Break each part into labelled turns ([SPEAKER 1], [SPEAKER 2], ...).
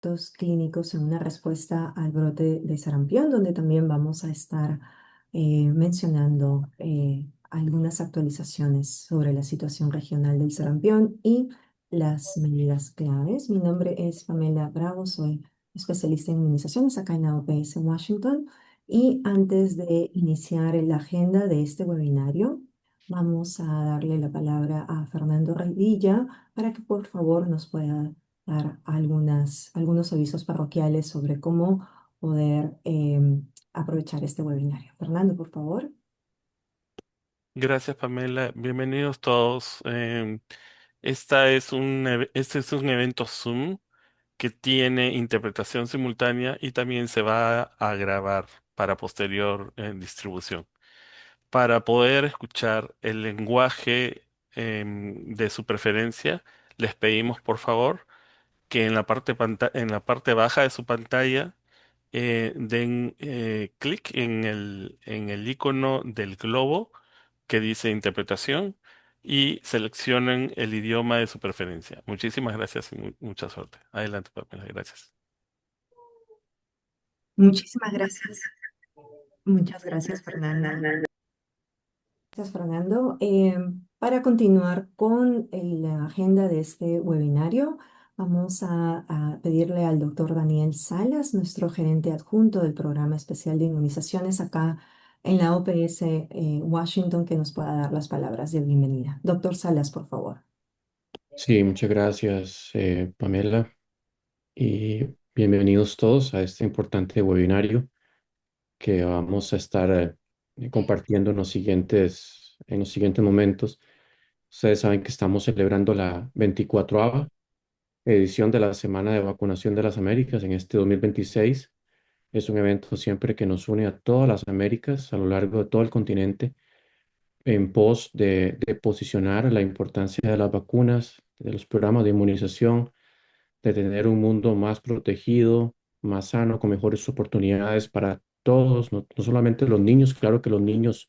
[SPEAKER 1] efectos clínicos en una respuesta al brote de sarampión, donde también vamos a estar mencionando algunas actualizaciones sobre la situación regional del sarampión y las medidas claves. Mi nombre es Pamela Bravo, soy especialista en inmunizaciones acá en la OPS Washington. Y antes de iniciar la agenda de este webinario, vamos a darle la palabra a Fernando Revilla para que por favor nos pueda dar algunos avisos parroquiales sobre cómo poder aprovechar este webinario. Fernando, por favor.
[SPEAKER 2] Gracias, Pamela. Bienvenidos todos. Este es un evento Zoom que tiene interpretación simultánea y también se va a grabar para posterior distribución. Para poder escuchar el lenguaje de su preferencia, les pedimos por favor que en la parte baja de su pantalla den clic en el icono del globo que dice interpretación y seleccionen el idioma de su preferencia. Muchísimas gracias y mucha suerte. Adelante, Pamela. Gracias.
[SPEAKER 1] Muchísimas gracias. Muchas gracias, Fernando. Gracias, Fernando. Para continuar con la agenda de este webinario, vamos a pedirle al doctor Daniel Salas, nuestro gerente adjunto del Programa Especial de Inmunizaciones acá en la OPS Washington, que nos pueda dar las palabras de bienvenida. Doctor Salas, por favor.
[SPEAKER 3] Sí, muchas gracias, Pamela, y bienvenidos todos a este importante webinario que vamos a estar compartiendo en los siguientes momentos. Ustedes saben que estamos celebrando la 24ª edición de la Semana de Vacunación de las Américas en este 2026. Es un evento siempre que nos une a todas las Américas a lo largo de todo el continente en pos de posicionar la importancia de las vacunas, de los programas de inmunización, de tener un mundo más protegido, más sano, con mejores oportunidades para todos, no solamente los niños. Claro que los niños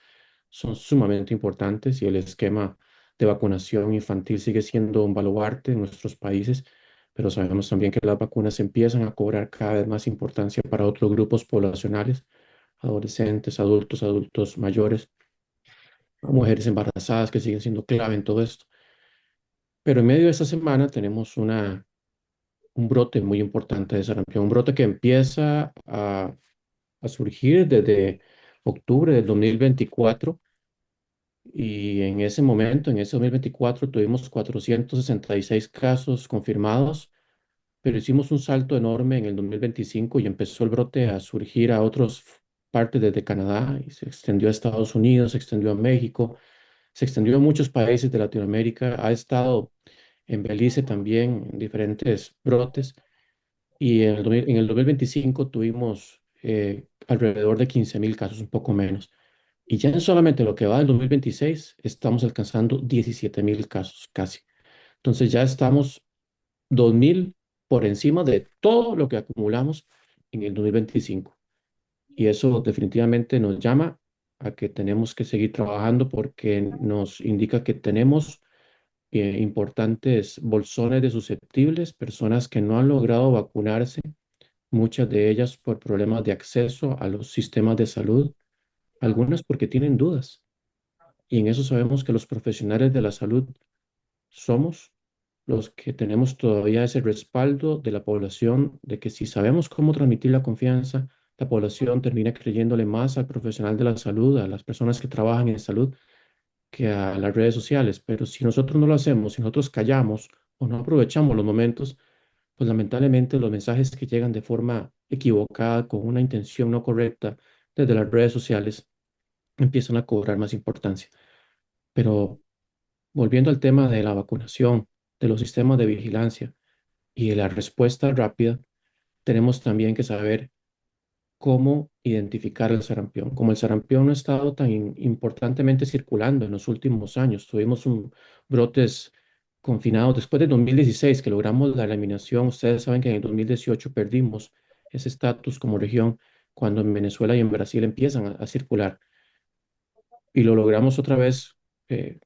[SPEAKER 3] son sumamente importantes y el esquema de vacunación infantil sigue siendo un baluarte en nuestros países, pero sabemos también que las vacunas empiezan a cobrar cada vez más importancia para otros grupos poblacionales, adolescentes, adultos mayores, mujeres embarazadas que siguen siendo clave en todo esto. Pero en medio de esta semana tenemos un brote muy importante de sarampión, un brote que empieza a surgir desde octubre del 2024 y en ese momento, en ese 2024, tuvimos 466 casos confirmados, pero hicimos un salto enorme en el 2025 y empezó el brote a surgir a otras partes desde Canadá y se extendió a Estados Unidos, se extendió a México, se extendió a muchos países de Latinoamérica, ha estado en Belice también en diferentes brotes. Y en el 2025 tuvimos alrededor de 15.000 casos, un poco menos. Y ya en solamente lo que va del 2026 estamos alcanzando 17.000 casos casi. Entonces ya estamos 2.000 por encima de todo lo que acumulamos en el 2025. Y eso definitivamente nos llama a que tenemos que seguir trabajando porque nos indica que tenemos importantes bolsones de susceptibles, personas que no han logrado vacunarse, muchas de ellas por problemas de acceso a los sistemas de salud, algunas porque tienen dudas. Y en eso sabemos que los profesionales de la salud somos los que tenemos todavía ese respaldo de la población, de que si sabemos cómo transmitir la confianza, la población termina creyéndole más al profesional de la salud, a las personas que trabajan en salud, que a las redes sociales. Pero si nosotros no lo hacemos, si nosotros callamos o no aprovechamos los momentos, pues lamentablemente los mensajes que llegan de forma equivocada, con una intención no correcta desde las redes sociales, empiezan a cobrar más importancia. Pero volviendo al tema de la vacunación, de los sistemas de vigilancia y de la respuesta rápida, tenemos también que saber cómo identificar el sarampión. Como el sarampión no ha estado tan importantemente circulando en los últimos años, tuvimos un brotes confinados después de 2016 que logramos la eliminación. Ustedes saben que en el 2018 perdimos ese estatus como región cuando en Venezuela y en Brasil empiezan a circular y lo logramos otra vez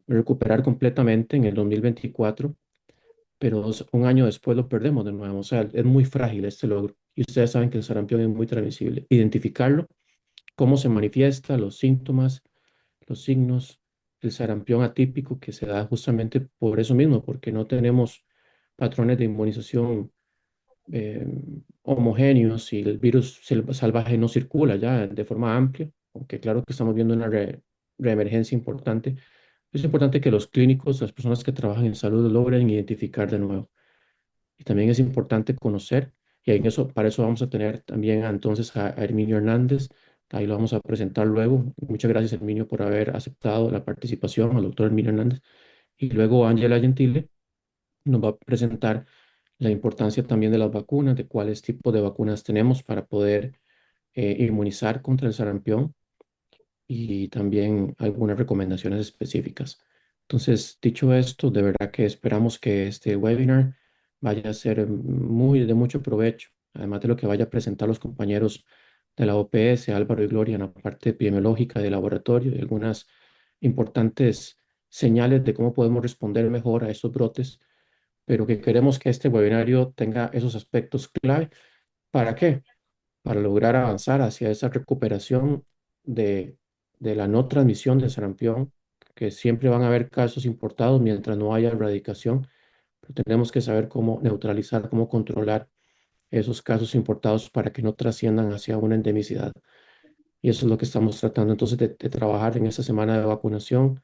[SPEAKER 3] recuperar completamente en el 2024 pero un año después lo perdemos de nuevo. O sea, es muy frágil este logro. Y ustedes saben que el sarampión es muy transmisible. Identificarlo, cómo se manifiesta, los síntomas, los signos, el sarampión atípico que se da justamente por eso mismo, porque no tenemos patrones de inmunización eh, homogéneos y el virus salvaje no circula ya de forma amplia, aunque claro que estamos viendo una reemergencia importante. Es importante que los clínicos, las personas que trabajan en salud, lo logren identificar de nuevo. Y también es importante conocer, y en eso, para eso vamos a tener también entonces a Herminio Hernández, ahí lo vamos a presentar luego. Muchas gracias, Herminio, por haber aceptado la participación, al doctor Herminio Hernández. Y luego Ángela Gentile nos va a presentar la importancia también de las vacunas, de cuáles tipos de vacunas tenemos para poder inmunizar contra el sarampión y también algunas recomendaciones específicas. Entonces, dicho esto, de verdad que esperamos que este webinar vaya a ser muy de mucho provecho, además de lo que vaya a presentar los compañeros de la OPS, Álvaro y Gloria, en la parte epidemiológica de laboratorio y algunas importantes señales de cómo podemos responder mejor a estos brotes, pero que queremos que este webinario tenga esos aspectos clave. ¿Para qué? Para lograr avanzar hacia esa recuperación de, de la no transmisión del sarampión, que siempre van a haber casos importados mientras no haya erradicación, pero tenemos que saber cómo neutralizar, cómo controlar esos casos importados para que no trasciendan hacia una endemicidad. Y eso es lo que estamos tratando entonces de trabajar en esta semana de vacunación.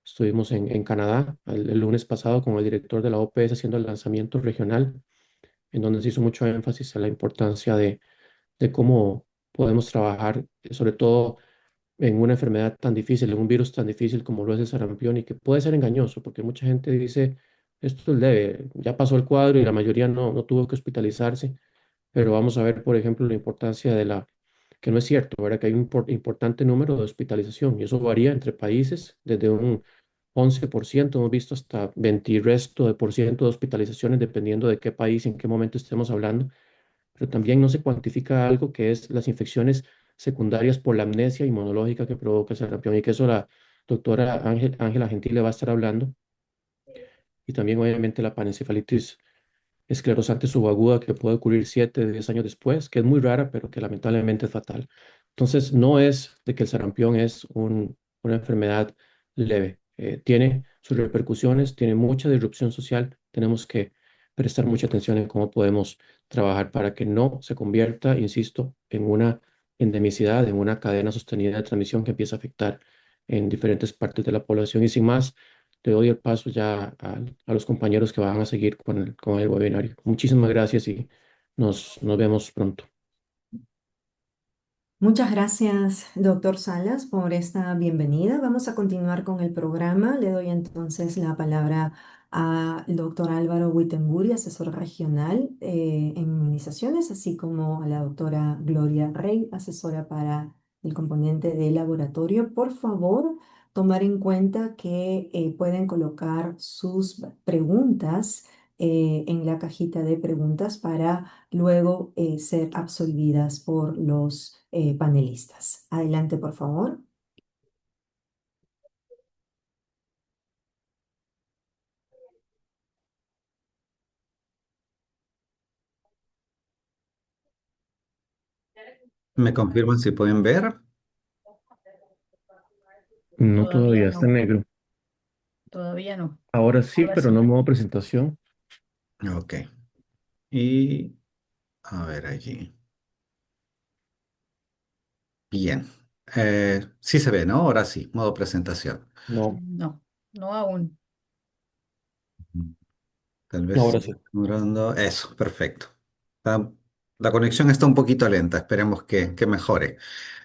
[SPEAKER 3] Estuvimos en Canadá el lunes pasado con el director de la OPS haciendo el lanzamiento regional, en donde se hizo mucho énfasis en la importancia de cómo podemos trabajar, sobre todo en una enfermedad tan difícil, en un virus tan difícil como lo es el sarampión y que puede ser engañoso, porque mucha gente dice, esto es leve, ya pasó el cuadro y la mayoría no tuvo que hospitalizarse, pero vamos a ver, por ejemplo, la importancia que no es cierto, ¿verdad? Que hay un importante número de hospitalización y eso varía entre países, desde un 11%, hemos visto hasta 20 y resto de por ciento de hospitalizaciones, dependiendo de qué país, en qué momento estemos hablando, pero también no se cuantifica algo que es las infecciones secundarias por la amnesia inmunológica que provoca el sarampión y que eso la doctora Ángela Gentile va a estar hablando, y también obviamente la panencefalitis esclerosante subaguda que puede ocurrir 7 de 10 años después, que es muy rara, pero que lamentablemente es fatal. Entonces, no es de que el sarampión es una enfermedad leve. Tiene sus repercusiones, tiene mucha disrupción social. Tenemos que prestar mucha atención en cómo podemos trabajar para que no se convierta, insisto, en una endemicidad, en una cadena sostenida de transmisión que empieza a afectar en diferentes partes de la población. Y sin más, te doy el paso ya a los compañeros que van a seguir con el webinario. Muchísimas gracias y nos vemos pronto.
[SPEAKER 1] Muchas gracias, doctor Salas, por esta bienvenida. Vamos a continuar con el programa. Le doy entonces la palabra al doctor Álvaro Wittenbury, asesor regional en inmunizaciones, así como a la doctora Gloria Rey, asesora para el componente de laboratorio. Por favor, tomar en cuenta que pueden colocar sus preguntas en la cajita de preguntas para luego ser absolvidas por los panelistas. Adelante, por favor.
[SPEAKER 4] ¿Me confirman si pueden ver?
[SPEAKER 3] No todavía,
[SPEAKER 5] Todavía
[SPEAKER 3] está en
[SPEAKER 5] no,
[SPEAKER 3] negro.
[SPEAKER 5] todavía no.
[SPEAKER 3] Ahora sí,
[SPEAKER 5] Ahora
[SPEAKER 3] pero no
[SPEAKER 5] sí.
[SPEAKER 3] en modo presentación.
[SPEAKER 4] Ok. Y a ver allí. Bien. Sí se ve, ¿no? Ahora sí, modo presentación.
[SPEAKER 3] No,
[SPEAKER 5] No, no aún.
[SPEAKER 4] Tal
[SPEAKER 3] no,
[SPEAKER 4] vez
[SPEAKER 3] ahora
[SPEAKER 4] está
[SPEAKER 3] sí.
[SPEAKER 4] demorando. Eso, perfecto. Está- la conexión está un poquito lenta, esperemos que mejore.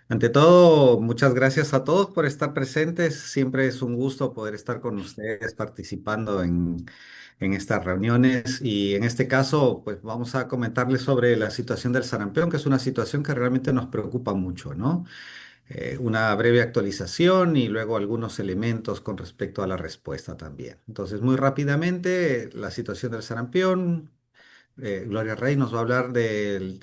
[SPEAKER 4] Ante todo, muchas gracias a todos por estar presentes. Siempre es un gusto poder estar con ustedes participando en estas reuniones. Y en este caso, pues vamos a comentarles sobre la situación del sarampión, que es una situación que realmente nos preocupa mucho, ¿no? Una breve actualización y luego algunos elementos con respecto a la respuesta también. Entonces, muy rápidamente, la situación del sarampión. Gloria Rey nos va a hablar del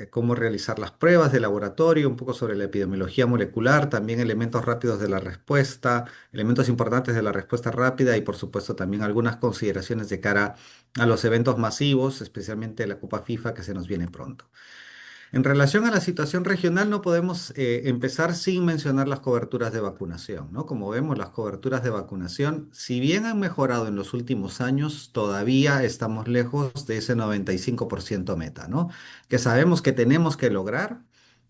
[SPEAKER 4] cómo realizar las pruebas de laboratorio, un poco sobre la epidemiología molecular, también elementos rápidos de la respuesta, elementos importantes de la respuesta rápida y por supuesto también algunas consideraciones de cara a los eventos masivos, especialmente la Copa FIFA que se nos viene pronto. En relación a la situación regional, no podemos empezar sin mencionar las coberturas de vacunación, ¿no? Como vemos, las coberturas de vacunación, si bien han mejorado en los últimos años, todavía estamos lejos de ese 95% meta, ¿no? Que sabemos que tenemos que lograr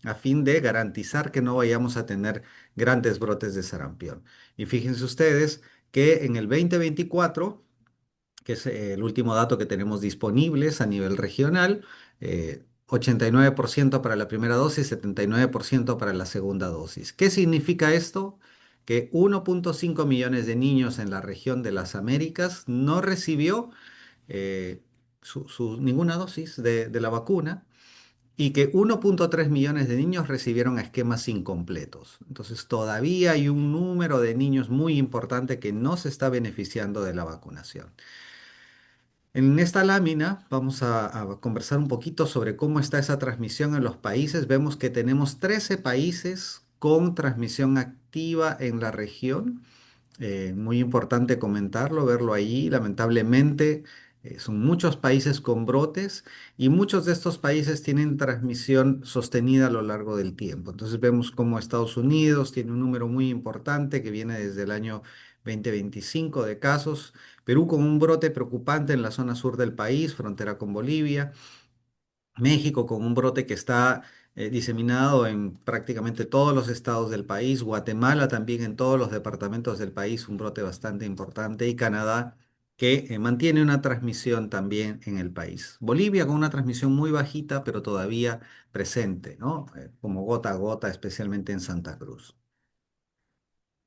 [SPEAKER 4] a fin de garantizar que no vayamos a tener grandes brotes de sarampión. Y fíjense ustedes que en el 2024, que es el último dato que tenemos disponibles a nivel regional, 89% para la primera dosis, 79% para la segunda dosis. ¿Qué significa esto? Que 1,5 millones de niños en la región de las Américas no recibió ninguna dosis de la vacuna y que 1,3 millones de niños recibieron esquemas incompletos. Entonces todavía hay un número de niños muy importante que no se está beneficiando de la vacunación. En esta lámina vamos a conversar un poquito sobre cómo está esa transmisión en los países. Vemos que tenemos 13 países con transmisión activa en la región. Muy importante comentarlo, verlo ahí. Lamentablemente, son muchos países con brotes y muchos de estos países tienen transmisión sostenida a lo largo del tiempo. Entonces vemos como Estados Unidos tiene un número muy importante que viene desde el año 2025 de casos. Perú con un brote preocupante en la zona sur del país, frontera con Bolivia. México con un brote que está diseminado en prácticamente todos los estados del país, Guatemala también en todos los departamentos del país, un brote bastante importante, y Canadá que mantiene una transmisión también en el país. Bolivia con una transmisión muy bajita, pero todavía presente, ¿no? Como gota a gota, especialmente en Santa Cruz.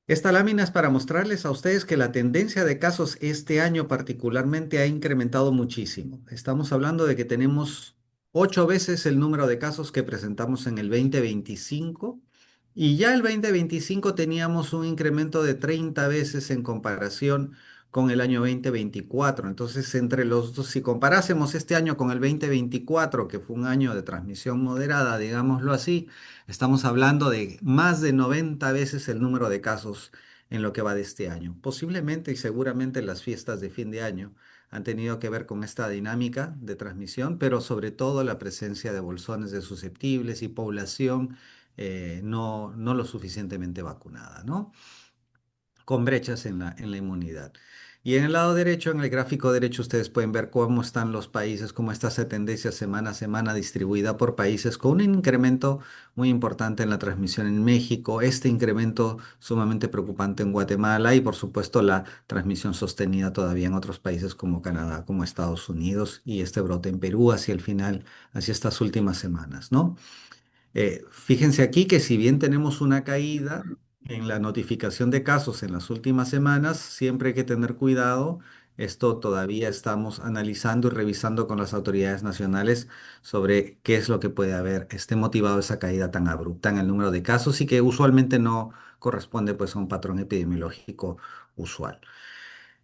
[SPEAKER 4] Esta lámina es para mostrarles a ustedes que la tendencia de casos este año particularmente ha incrementado muchísimo. Estamos hablando de que tenemos 8 veces el número de casos que presentamos en el 2025 y ya el 2025 teníamos un incremento de 30 veces en comparación con el año 2024. Entonces, entre los dos, si comparásemos este año con el 2024, que fue un año de transmisión moderada, digámoslo así, estamos hablando de más de 90 veces el número de casos en lo que va de este año. Posiblemente y seguramente las fiestas de fin de año han tenido que ver con esta dinámica de transmisión, pero sobre todo la presencia de bolsones de susceptibles y población no lo suficientemente vacunada, ¿no? Con brechas en la inmunidad. Y en el lado derecho, en el gráfico derecho, ustedes pueden ver cómo están los países, cómo está esa tendencia semana a semana distribuida por países, con un incremento muy importante en la transmisión en México, este incremento sumamente preocupante en Guatemala y por supuesto la transmisión sostenida todavía en otros países como Canadá, como Estados Unidos y este brote en Perú hacia el final, hacia estas últimas semanas, ¿no? Fíjense aquí que si bien tenemos una caída en la notificación de casos en las últimas semanas, siempre hay que tener cuidado. Esto todavía estamos analizando y revisando con las autoridades nacionales sobre qué es lo que puede haber motivado esa caída tan abrupta en el número de casos y que usualmente no corresponde pues a un patrón epidemiológico usual.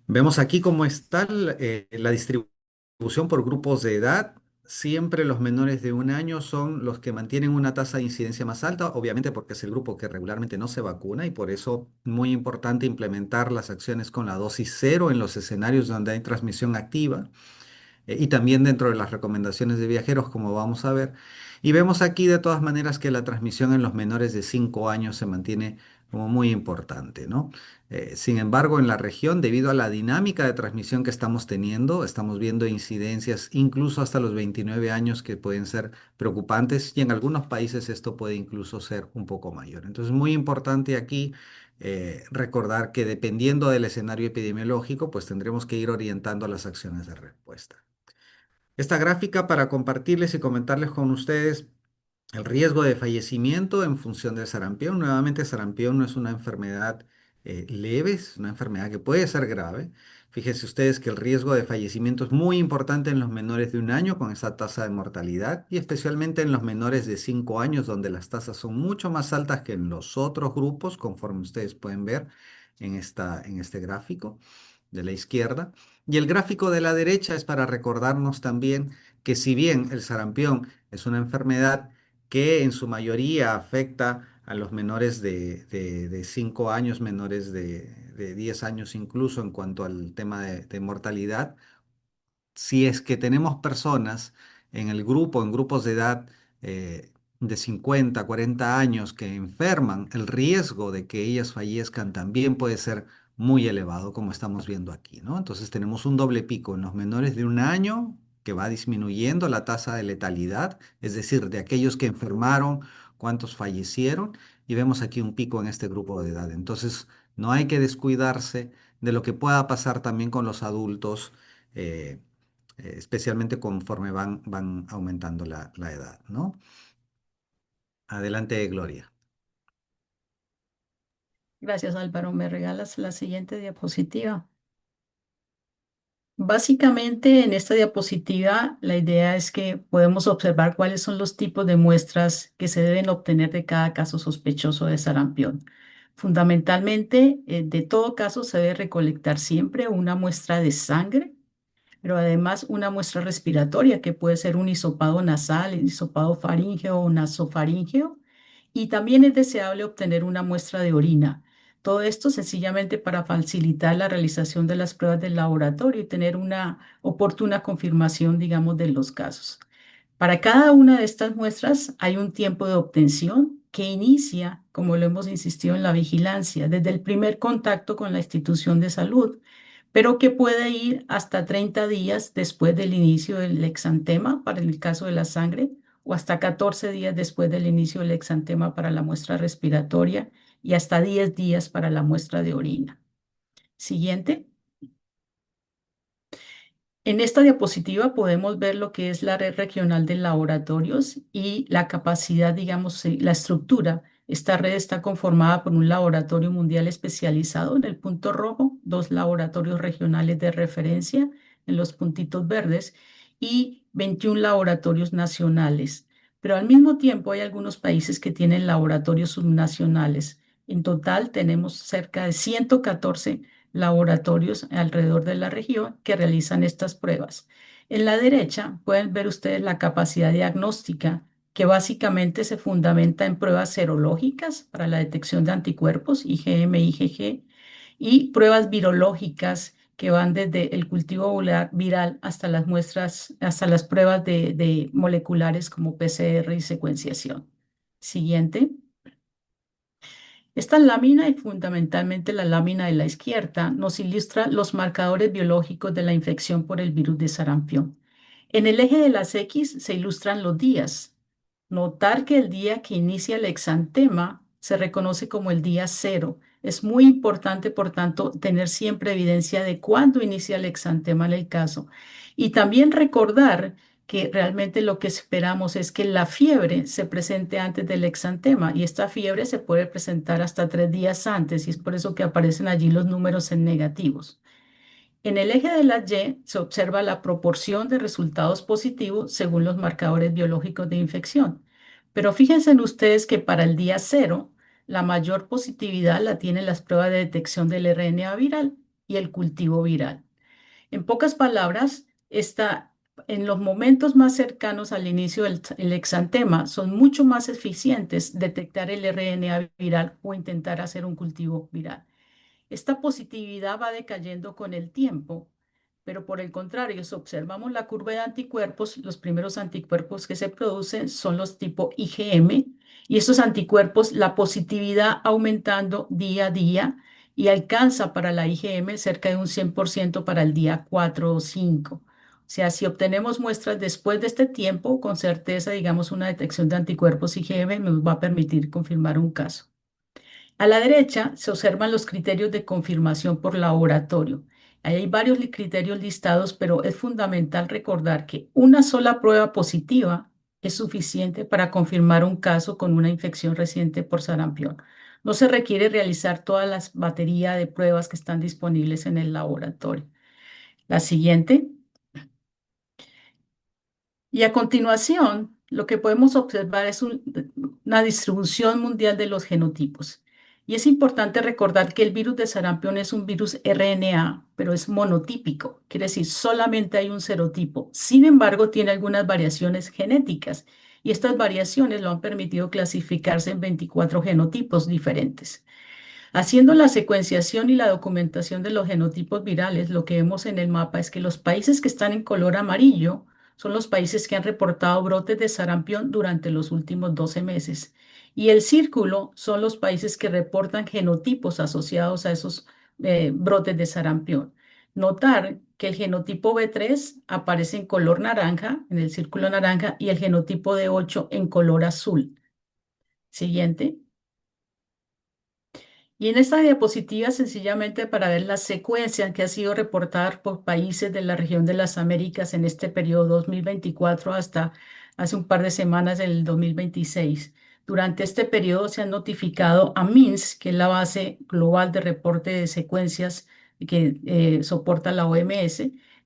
[SPEAKER 4] Vemos aquí cómo está la distribución por grupos de edad. Siempre los menores de 1 año son los que mantienen una tasa de incidencia más alta, obviamente porque es el grupo que regularmente no se vacuna y por eso muy importante implementar las acciones con la dosis cero en los escenarios donde hay transmisión activa y también dentro de las recomendaciones de viajeros, como vamos a ver. Y vemos aquí de todas maneras que la transmisión en los menores de 5 años se mantiene como muy importante, ¿no? Sin embargo, en la región, debido a la dinámica de transmisión que estamos teniendo, estamos viendo incidencias incluso hasta los 29 años que pueden ser preocupantes y en algunos países esto puede incluso ser un poco mayor. Entonces, muy importante aquí recordar que dependiendo del escenario epidemiológico, pues tendremos que ir orientando las acciones de respuesta. Esta gráfica para compartirles y comentarles con ustedes el riesgo de fallecimiento en función del sarampión. Nuevamente, sarampión no es una enfermedad leve, es una enfermedad que puede ser grave. Fíjense ustedes que el riesgo de fallecimiento es muy importante en los menores de 1 año con esa tasa de mortalidad y especialmente en los menores de 5 años donde las tasas son mucho más altas que en los otros grupos, conforme ustedes pueden ver en este gráfico de la izquierda. Y el gráfico de la derecha es para recordarnos también que si bien el sarampión Es una enfermedad que en su mayoría afecta a los menores de 5 años, menores de 10 años incluso en cuanto al tema de mortalidad. Si es que tenemos personas en el grupo, en grupos de edad de 50, 40 años que enferman, el riesgo de que ellas fallezcan también puede ser muy elevado, como estamos viendo aquí, ¿no? Entonces tenemos un doble pico en los menores de 1 año que va disminuyendo la tasa de letalidad, es decir, de aquellos que enfermaron, cuántos fallecieron, y vemos aquí un pico en este grupo de edad. Entonces, no hay que descuidarse de lo que pueda pasar también con los adultos. eh, Especialmente conforme van aumentando la edad, ¿no? Adelante, Gloria.
[SPEAKER 5] Gracias, Álvaro. ¿Me regalas la siguiente diapositiva? Básicamente, en esta diapositiva, la idea es que podemos observar cuáles son los tipos de muestras que se deben obtener de cada caso sospechoso de sarampión. Fundamentalmente, de todo caso, se debe recolectar siempre una muestra de sangre, pero además una muestra respiratoria, que puede ser un hisopado nasal, el hisopado faríngeo o nasofaríngeo, y también es deseable obtener una muestra de orina. Todo esto sencillamente para facilitar la realización de las pruebas del laboratorio y tener una oportuna confirmación, digamos, de los casos. Para cada una de estas muestras hay un tiempo de obtención que inicia, como lo hemos insistido en la vigilancia, desde el primer contacto con la institución de salud, pero que puede ir hasta 30 días después del inicio del exantema para el caso de la sangre o hasta 14 días después del inicio del exantema para la muestra respiratoria y hasta 10 días para la muestra de orina. Siguiente. En esta diapositiva podemos ver lo que es la red regional de laboratorios y la capacidad, digamos, la estructura. Esta red está conformada por un laboratorio mundial especializado en el punto rojo, 2 laboratorios regionales de referencia en los puntitos verdes y 21 laboratorios nacionales. Pero al mismo tiempo hay algunos países que tienen laboratorios subnacionales. En total tenemos cerca de 114 laboratorios alrededor de la región que realizan estas pruebas. En la derecha pueden ver ustedes la capacidad diagnóstica, que básicamente se fundamenta en pruebas serológicas para la detección de anticuerpos, IgM, IgG, y pruebas virológicas que van desde el cultivo viral hasta las muestras, hasta las pruebas de moleculares como PCR y secuenciación. Siguiente. Esta lámina y fundamentalmente la lámina de la izquierda nos ilustra los marcadores biológicos de la infección por el virus de sarampión. En el eje de las X se ilustran los días. Notar que el día que inicia el exantema se reconoce como el día cero. Es muy importante, por tanto, tener siempre evidencia de cuándo inicia el exantema en el caso. Y también recordar que realmente lo que esperamos es que la fiebre se presente antes del exantema y esta fiebre se puede presentar hasta 3 días antes y es por eso que aparecen allí los números en negativos. En el eje de la Y se observa la proporción de resultados positivos según los marcadores biológicos de infección. Pero fíjense en ustedes que para el día cero, la mayor positividad la tienen las pruebas de detección del RNA viral y el cultivo viral. En pocas palabras, en los momentos más cercanos al inicio del exantema son mucho más eficientes detectar el RNA viral o intentar hacer un cultivo viral. Esta positividad va decayendo con el tiempo, pero por el contrario, si observamos la curva de anticuerpos, los primeros anticuerpos que se producen son los tipo IgM y estos anticuerpos, la positividad aumentando día a día y alcanza para la IgM cerca de un 100% para el día 4 o 5. O sea, si obtenemos muestras después de este tiempo, con certeza, digamos, una detección de anticuerpos IgM nos va a permitir confirmar un caso. A la derecha se observan los criterios de confirmación por laboratorio. Ahí hay varios criterios listados, pero es fundamental recordar que una sola prueba positiva es suficiente para confirmar un caso con una infección reciente por sarampión. No se requiere realizar toda la batería de pruebas que están disponibles en el laboratorio. La siguiente. Y a continuación, lo que podemos observar es una distribución mundial de los genotipos. Y es importante recordar que el virus de sarampión es un virus RNA, pero es monotípico, quiere decir, solamente hay un serotipo. Sin embargo, tiene algunas variaciones genéticas y estas variaciones lo han permitido clasificarse en 24 genotipos diferentes. Haciendo la secuenciación y la documentación de los genotipos virales, lo que vemos en el mapa es que los países que están en color amarillo son los países que han reportado brotes de sarampión durante los últimos 12 meses. Y el círculo son los países que reportan genotipos asociados a esos brotes de sarampión. Notar que el genotipo B3 aparece en color naranja, en el círculo naranja, y el genotipo D8 en color azul. Siguiente. Y en esta diapositiva, sencillamente para ver la secuencia que ha sido reportada por países de la región de las Américas en este periodo 2024 hasta hace un par de semanas del 2026. Durante este periodo se han notificado a MINS, que es la base global de reporte de secuencias que soporta la OMS.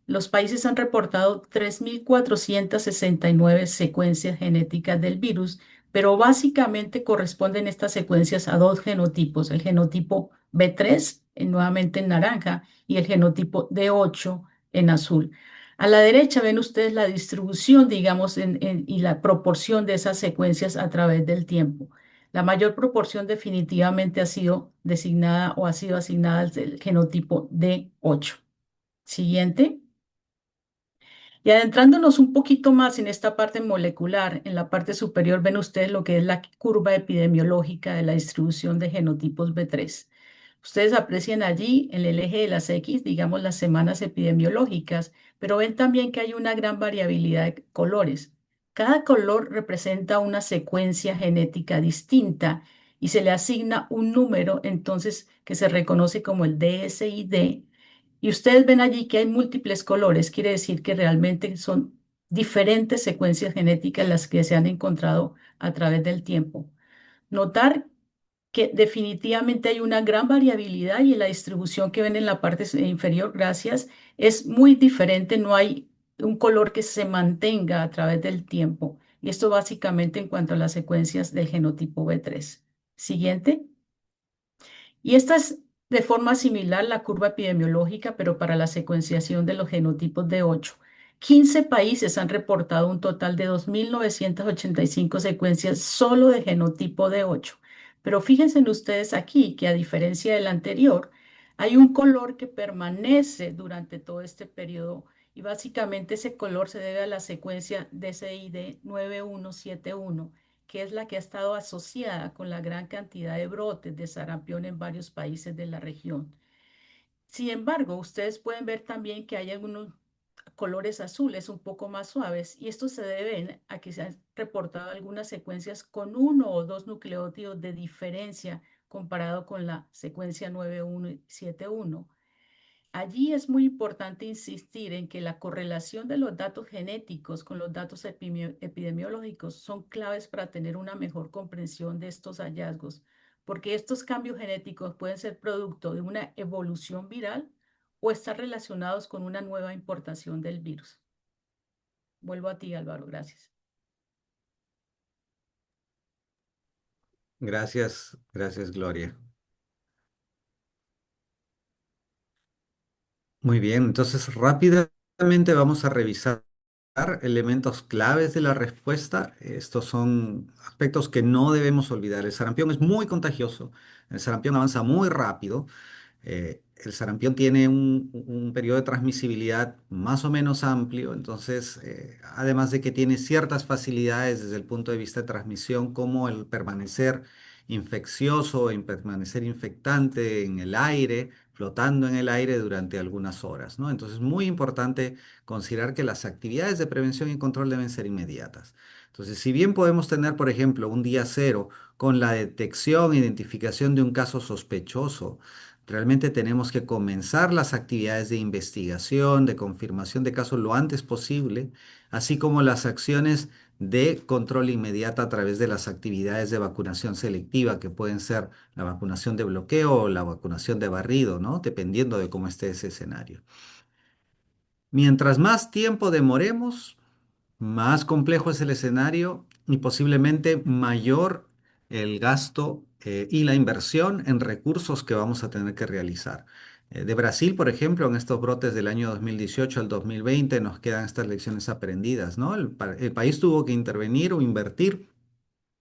[SPEAKER 5] Los países han reportado 3.469 secuencias genéticas del virus, pero básicamente corresponden estas secuencias a dos genotipos, el genotipo B3, nuevamente en naranja, y el genotipo D8 en azul. A la derecha ven ustedes la distribución, digamos, y la proporción de esas secuencias a través del tiempo. La mayor proporción definitivamente ha sido designada o ha sido asignada al genotipo D8. Siguiente. Y adentrándonos un poquito más en esta parte molecular, en la parte superior ven ustedes lo que es la curva epidemiológica de la distribución de genotipos B3. Ustedes aprecian allí en el eje de las X, digamos, las semanas epidemiológicas, pero ven también que hay una gran variabilidad de colores. Cada color representa una secuencia genética distinta y se le asigna un número, entonces, que se reconoce como el DSID. Y ustedes ven allí que hay múltiples colores, quiere decir que realmente son diferentes secuencias genéticas las que se han encontrado a través del tiempo. Notar que definitivamente hay una gran variabilidad y en la distribución que ven en la parte inferior, gracias, es muy diferente, no hay un color que se mantenga a través del tiempo. Y esto básicamente en cuanto a las secuencias del genotipo B3. Siguiente. Y esta es de forma similar la curva epidemiológica, pero para la secuenciación de los genotipos de 8. 15 países han reportado un total de 2.985 secuencias solo de genotipo de 8. Pero fíjense ustedes aquí que a diferencia del anterior, hay un color que permanece durante todo este periodo y básicamente ese color se debe a la secuencia DCID 9171 que es la que ha estado asociada con la gran cantidad de brotes de sarampión en varios países de la región. Sin embargo, ustedes pueden ver también que hay algunos colores azules un poco más suaves y esto se debe a que se han reportado algunas secuencias con uno o dos nucleótidos de diferencia comparado con la secuencia 9171. Allí es muy importante insistir en que la correlación de los datos genéticos con los datos epidemiológicos son claves para tener una mejor comprensión de estos hallazgos, porque estos cambios genéticos pueden ser producto de una evolución viral o estar relacionados con una nueva importación del virus. Vuelvo a ti, Álvaro, gracias.
[SPEAKER 4] Gracias, gracias, Gloria. Muy bien, entonces rápidamente vamos a revisar elementos claves de la respuesta. Estos son aspectos que no debemos olvidar. El sarampión es muy contagioso, el sarampión avanza muy rápido. El sarampión tiene un periodo de transmisibilidad más o menos amplio, entonces, además de que tiene ciertas facilidades desde el punto de vista de transmisión, como el permanecer infeccioso, en permanecer infectante en el aire, flotando en el aire durante algunas horas, ¿no? Entonces, muy importante considerar que las actividades de prevención y control deben ser inmediatas. Entonces, si bien podemos tener, por ejemplo, un día cero con la detección e identificación de un caso sospechoso, realmente tenemos que comenzar las actividades de investigación, de confirmación de casos lo antes posible, así como las acciones de control inmediata a través de las actividades de vacunación selectiva, que pueden ser la vacunación de bloqueo o la vacunación de barrido, ¿no? Dependiendo de cómo esté ese escenario. Mientras más tiempo demoremos, más complejo es el escenario y posiblemente mayor el gasto y la inversión en recursos que vamos a tener que realizar. De Brasil, por ejemplo, en estos brotes del año 2018 al 2020 nos quedan estas lecciones aprendidas, ¿no? El país tuvo que intervenir o invertir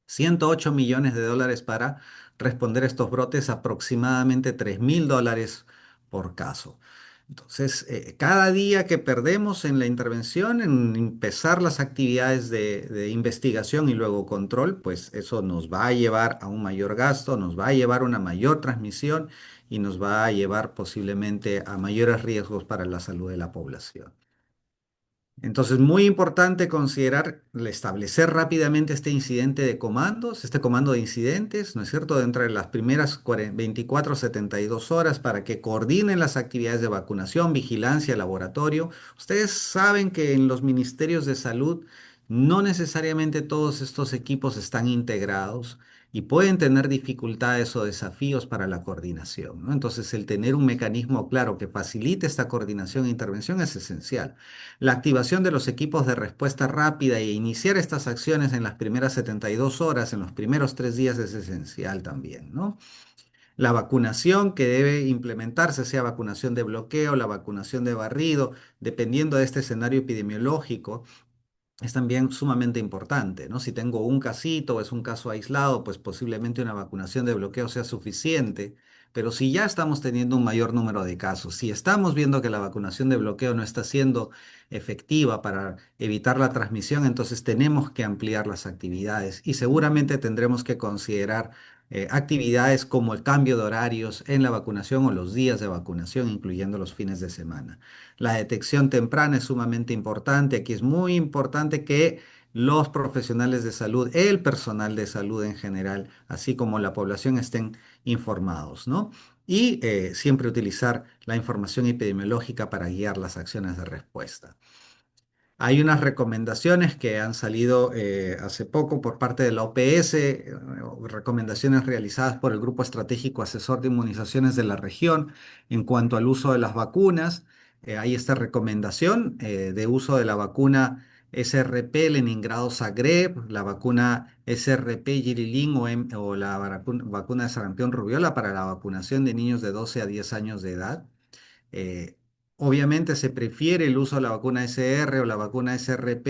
[SPEAKER 4] 108 millones de dólares para responder a estos brotes, aproximadamente $3.000 por caso. Entonces, cada día que perdemos en la intervención, en empezar las actividades de investigación y luego control, pues eso nos va a llevar a un mayor gasto, nos va a llevar a una mayor transmisión y nos va a llevar posiblemente a mayores riesgos para la salud de la población. Entonces, muy importante considerar establecer rápidamente este incidente de comandos, este comando de incidentes, ¿no es cierto?, dentro de las primeras 24 a 72 horas para que coordinen las actividades de vacunación, vigilancia, laboratorio. Ustedes saben que en los ministerios de salud no necesariamente todos estos equipos están integrados y pueden tener dificultades o desafíos para la coordinación, ¿no? Entonces, el tener un mecanismo claro que facilite esta coordinación e intervención es esencial. La activación de los equipos de respuesta rápida e iniciar estas acciones en las primeras 72 horas, en los primeros 3 días, es esencial también, ¿no? La vacunación que debe implementarse, sea vacunación de bloqueo, la vacunación de barrido, dependiendo de este escenario epidemiológico, es también sumamente importante, ¿no? Si tengo un casito o es un caso aislado, pues posiblemente una vacunación de bloqueo sea suficiente, pero si ya estamos teniendo un mayor número de casos, si estamos viendo que la vacunación de bloqueo no está siendo efectiva para evitar la transmisión, entonces tenemos que ampliar las actividades y seguramente tendremos que considerar actividades como el cambio de horarios en la vacunación o los días de vacunación, incluyendo los fines de semana. La detección temprana es sumamente importante. Aquí es muy importante que los profesionales de salud, el personal de salud en general, así como la población estén informados, ¿no? Y siempre utilizar la información epidemiológica para guiar las acciones de respuesta. Hay unas recomendaciones que han salido hace poco por parte de la OPS, recomendaciones realizadas por el Grupo Estratégico Asesor de Inmunizaciones de la región en cuanto al uso de las vacunas. Hay esta recomendación de uso de la vacuna SRP Leningrado Zagreb, la vacuna SRP Yirilin o la vacuna de sarampión rubiola para la vacunación de niños de 12 a 10 años de edad. Eh, Obviamente se prefiere el uso de la vacuna SR o la vacuna SRP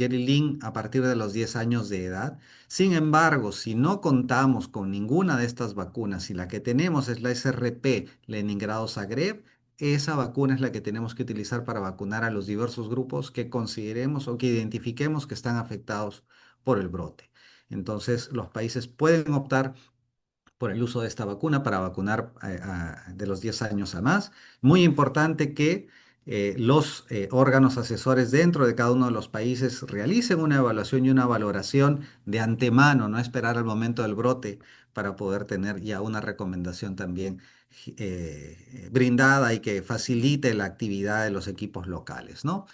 [SPEAKER 4] Lin a partir de los 10 años de edad. Sin embargo, si no contamos con ninguna de estas vacunas y la que tenemos es la SRP Leningrado Zagreb, esa vacuna es la que tenemos que utilizar para vacunar a los diversos grupos que consideremos o que identifiquemos que están afectados por el brote. Entonces, los países pueden optar por el uso de esta vacuna para vacunar de los 10 años a más. Muy importante que los órganos asesores dentro de cada uno de los países realicen una evaluación y una valoración de antemano, no esperar al momento del brote para poder tener ya una recomendación también brindada y que facilite la actividad de los equipos locales, ¿no?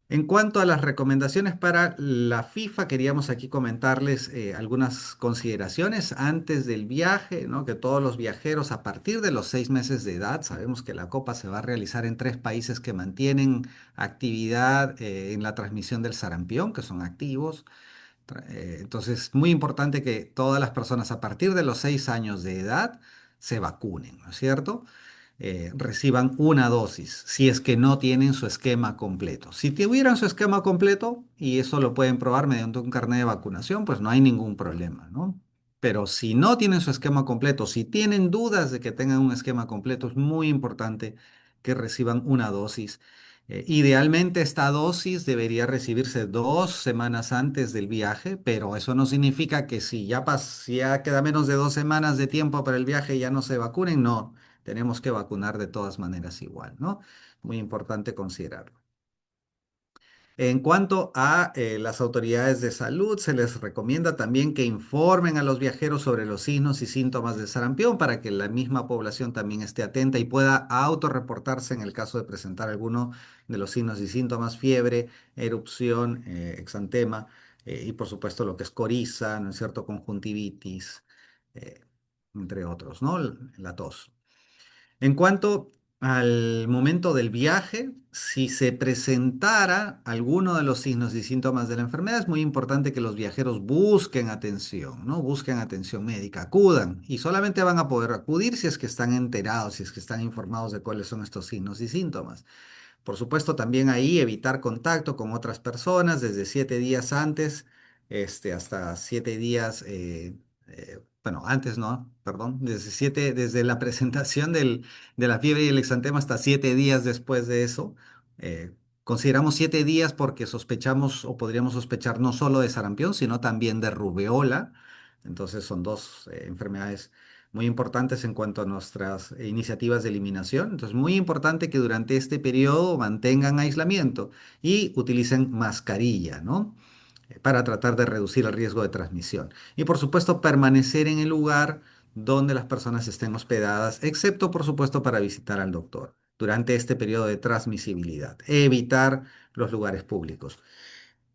[SPEAKER 4] En cuanto a las recomendaciones para la FIFA, queríamos aquí comentarles algunas consideraciones antes del viaje, ¿no? Que todos los viajeros a partir de los 6 meses de edad, sabemos que la Copa se va a realizar en 3 países que mantienen actividad en la transmisión del sarampión, que son activos. Entonces, muy importante que todas las personas a partir de los 6 años de edad se vacunen, ¿no es cierto? Reciban una dosis, si es que no tienen su esquema completo. Si tuvieran su esquema completo, y eso lo pueden probar mediante un carnet de vacunación, pues no hay ningún problema, ¿no? Pero si no tienen su esquema completo, si tienen dudas de que tengan un esquema completo, es muy importante que reciban una dosis. Idealmente esta dosis debería recibirse 2 semanas antes del viaje, pero eso no significa que si ya queda menos de 2 semanas de tiempo para el viaje ya no se vacunen, no, tenemos que vacunar de todas maneras igual, ¿no? Muy importante considerarlo. En cuanto a las autoridades de salud, se les recomienda también que informen a los viajeros sobre los signos y síntomas de sarampión para que la misma población también esté atenta y pueda autorreportarse en el caso de presentar alguno de los signos y síntomas, fiebre, erupción, exantema y por supuesto lo que es coriza, ¿no es cierto?, conjuntivitis, eh, entre otros, ¿no? La tos. En cuanto al momento del viaje, si se presentara alguno de los signos y síntomas de la enfermedad, es muy importante que los viajeros busquen atención, ¿no? Busquen atención médica, acudan y solamente van a poder acudir si es que están enterados, si es que están informados de cuáles son estos signos y síntomas. Por supuesto, también ahí evitar contacto con otras personas desde 7 días antes, hasta 7 días, bueno, antes no, perdón, desde la presentación de la fiebre y el exantema hasta 7 días después de eso. Eh, Consideramos 7 días porque sospechamos o podríamos sospechar no solo de sarampión, sino también de rubeola. Entonces son dos enfermedades muy importantes en cuanto a nuestras iniciativas de eliminación. Entonces, muy importante que durante este periodo mantengan aislamiento y utilicen mascarilla, ¿no? Para tratar de reducir el riesgo de transmisión. Y por supuesto, permanecer en el lugar donde las personas estén hospedadas, excepto por supuesto para visitar al doctor durante este periodo de transmisibilidad. Evitar los lugares públicos.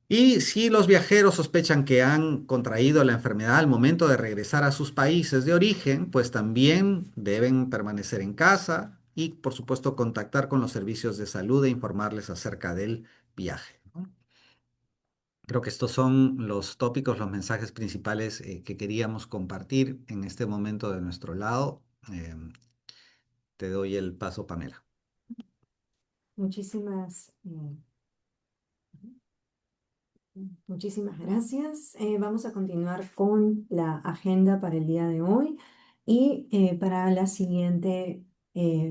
[SPEAKER 4] Y si los viajeros sospechan que han contraído la enfermedad al momento de regresar a sus países de origen, pues también deben permanecer en casa y, por supuesto, contactar con los servicios de salud e informarles acerca del viaje, ¿no? Creo que estos son los tópicos, los mensajes principales que queríamos compartir en este momento de nuestro lado. Te doy el paso, Pamela.
[SPEAKER 1] Muchísimas Muchísimas gracias. Vamos a continuar con la agenda para el día de hoy y para la siguiente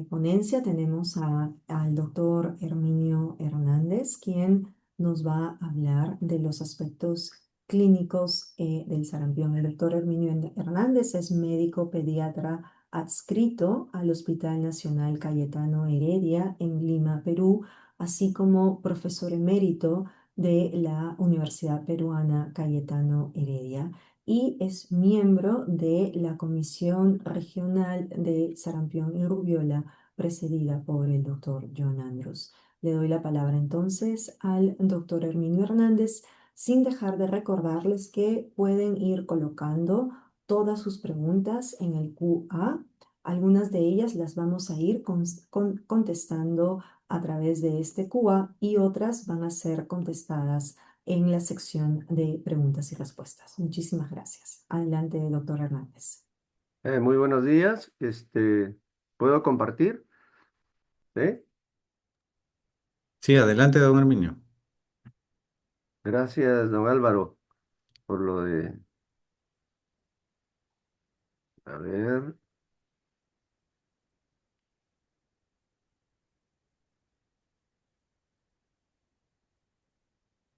[SPEAKER 1] ponencia tenemos al doctor Herminio Hernández, quien nos va a hablar de los aspectos clínicos del sarampión. El doctor Herminio Hernández es médico pediatra adscrito al Hospital Nacional Cayetano Heredia en Lima, Perú, así como profesor emérito de la Universidad Peruana Cayetano Heredia y es miembro de la Comisión Regional de Sarampión y Rubiola, presidida por el doctor John Andrews. Le doy la palabra entonces al doctor Herminio Hernández, sin dejar de recordarles que pueden ir colocando todas sus preguntas en el QA. Algunas de ellas las vamos a ir contestando a través de este QA y otras van a ser contestadas en la sección de preguntas y respuestas. Muchísimas gracias. Adelante, doctor Hernández.
[SPEAKER 6] Muy buenos días. ¿Puedo compartir? ¿Sí?
[SPEAKER 4] Sí, adelante, don Herminio.
[SPEAKER 6] Gracias, don Álvaro, por lo de... A ver.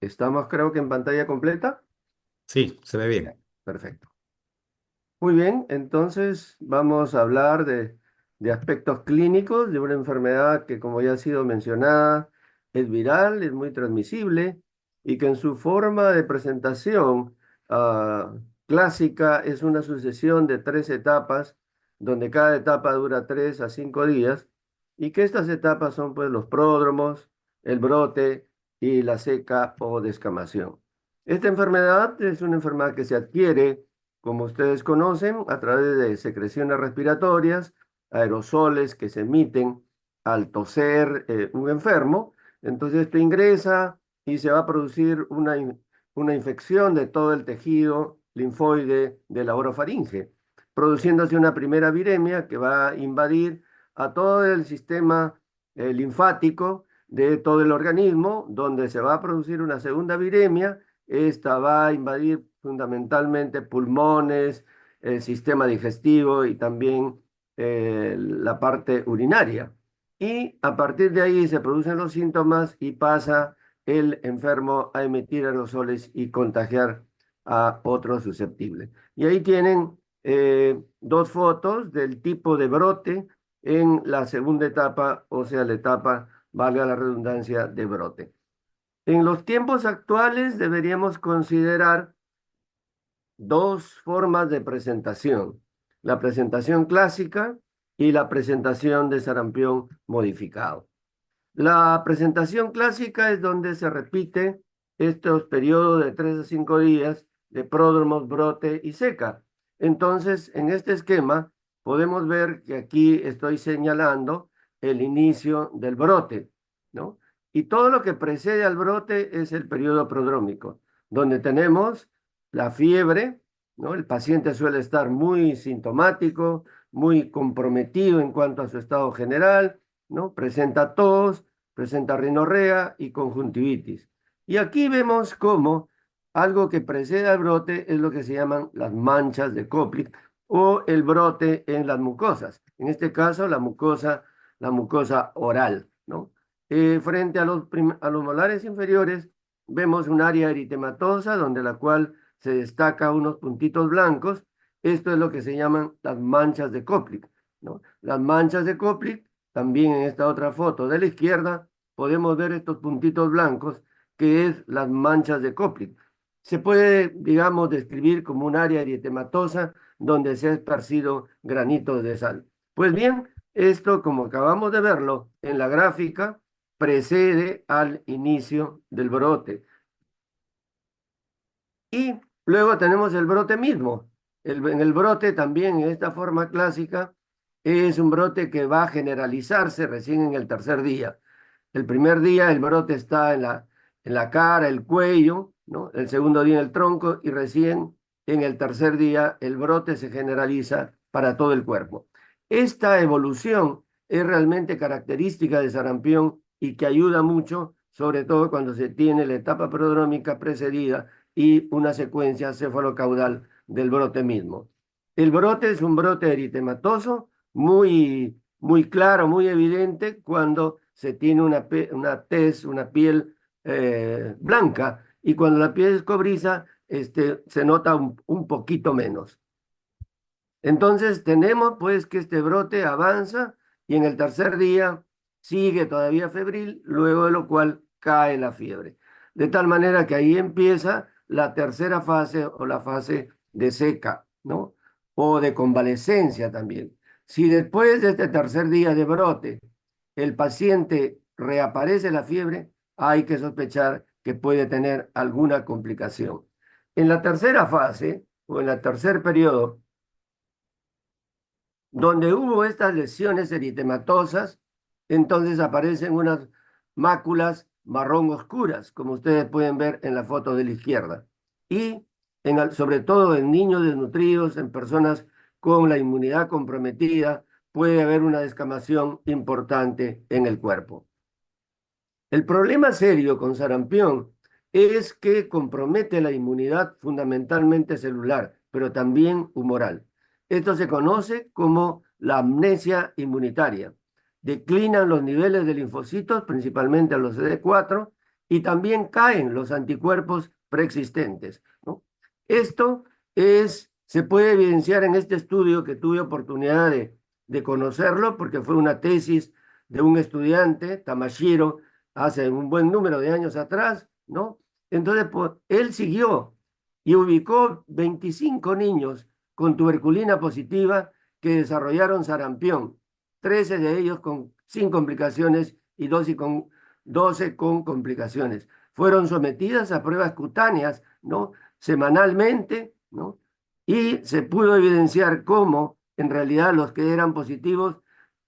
[SPEAKER 6] ¿Estamos creo que en pantalla completa?
[SPEAKER 4] Sí, se ve bien.
[SPEAKER 6] Perfecto. Muy bien, entonces vamos a hablar de aspectos clínicos de una enfermedad que, como ya ha sido mencionada, es viral, es muy transmisible y que en su forma de presentación clásica es una sucesión de 3 etapas, donde cada etapa dura 3 a 5 días y que estas etapas son pues los pródromos, el brote y la seca o descamación. Esta enfermedad es una enfermedad que se adquiere, como ustedes conocen, a través de secreciones respiratorias, aerosoles que se emiten al toser un enfermo. Entonces esto ingresa y se va a producir una infección de todo el tejido linfoide de la orofaringe, produciéndose una primera viremia que va a invadir a todo el sistema linfático de todo el organismo, donde se va a producir una segunda viremia. Esta va a invadir fundamentalmente pulmones, el sistema digestivo y también la parte urinaria. Y a partir de ahí se producen los síntomas y pasa el enfermo a emitir aerosoles y contagiar a otros susceptibles. Y ahí tienen 2 fotos del tipo de brote en la segunda etapa, o sea, la etapa, valga la redundancia, de brote. En los tiempos actuales deberíamos considerar 2 formas de presentación: la presentación clásica y la presentación de sarampión modificado. La presentación clásica es donde se repite estos periodos de 3 a 5 días de pródromos, brote y seca. Entonces, en este esquema podemos ver que aquí estoy señalando el inicio del brote, ¿no? Y todo lo que precede al brote es el periodo prodrómico, donde tenemos la fiebre, ¿no? El paciente suele estar muy sintomático, muy comprometido en cuanto a su estado general, ¿no? Presenta tos, presenta rinorrea y conjuntivitis. Y aquí vemos cómo algo que precede al brote es lo que se llaman las manchas de Koplik o el brote en las mucosas. En este caso, la mucosa oral, ¿no? Frente a a los molares inferiores, vemos un área eritematosa donde la cual se destaca unos puntitos blancos. Esto es lo que se llaman las manchas de Koplik, ¿no? Las manchas de Koplik, también en esta otra foto de la izquierda, podemos ver estos puntitos blancos, que es las manchas de Koplik. Se puede, digamos, describir como un área eritematosa donde se ha esparcido granitos de sal. Pues bien, esto, como acabamos de verlo en la gráfica, precede al inicio del brote. Y luego tenemos el brote mismo. En el brote también, en esta forma clásica, es un brote que va a generalizarse recién en el tercer día. El primer día el brote está en la cara, el cuello, ¿no? El segundo día en el tronco y recién en el tercer día el brote se generaliza para todo el cuerpo. Esta evolución es realmente característica de sarampión y que ayuda mucho, sobre todo cuando se tiene la etapa prodrómica precedida y una secuencia cefalocaudal del brote mismo. El brote es un brote eritematoso muy claro, muy evidente cuando se tiene una tez, una piel blanca, y cuando la piel es cobriza, se nota un poquito menos. Entonces tenemos pues que este brote avanza y en el tercer día sigue todavía febril, luego de lo cual cae la fiebre. De tal manera que ahí empieza la tercera fase o la fase de seca, ¿no? O de convalecencia también. Si después de este tercer día de brote el paciente reaparece la fiebre, hay que sospechar que puede tener alguna complicación. En la tercera fase o en el tercer periodo, donde hubo estas lesiones eritematosas, entonces aparecen unas máculas marrón oscuras, como ustedes pueden ver en la foto de la izquierda. Y sobre todo en niños desnutridos, en personas con la inmunidad comprometida, puede haber una descamación importante en el cuerpo. El problema serio con sarampión es que compromete la inmunidad fundamentalmente celular, pero también humoral. Esto se conoce como la amnesia inmunitaria. Declinan los niveles de linfocitos, principalmente a los CD4, y también caen los anticuerpos preexistentes, ¿no? Esto se puede evidenciar en este estudio que tuve oportunidad de conocerlo, porque fue una tesis de un estudiante, Tamashiro, hace un buen número de años atrás, ¿no? Entonces, pues, él siguió y ubicó 25 niños con tuberculina positiva que desarrollaron sarampión, 13 de ellos sin complicaciones y 12 con complicaciones. Fueron sometidas a pruebas cutáneas, ¿no? Semanalmente, ¿no? Y se pudo evidenciar cómo, en realidad, los que eran positivos,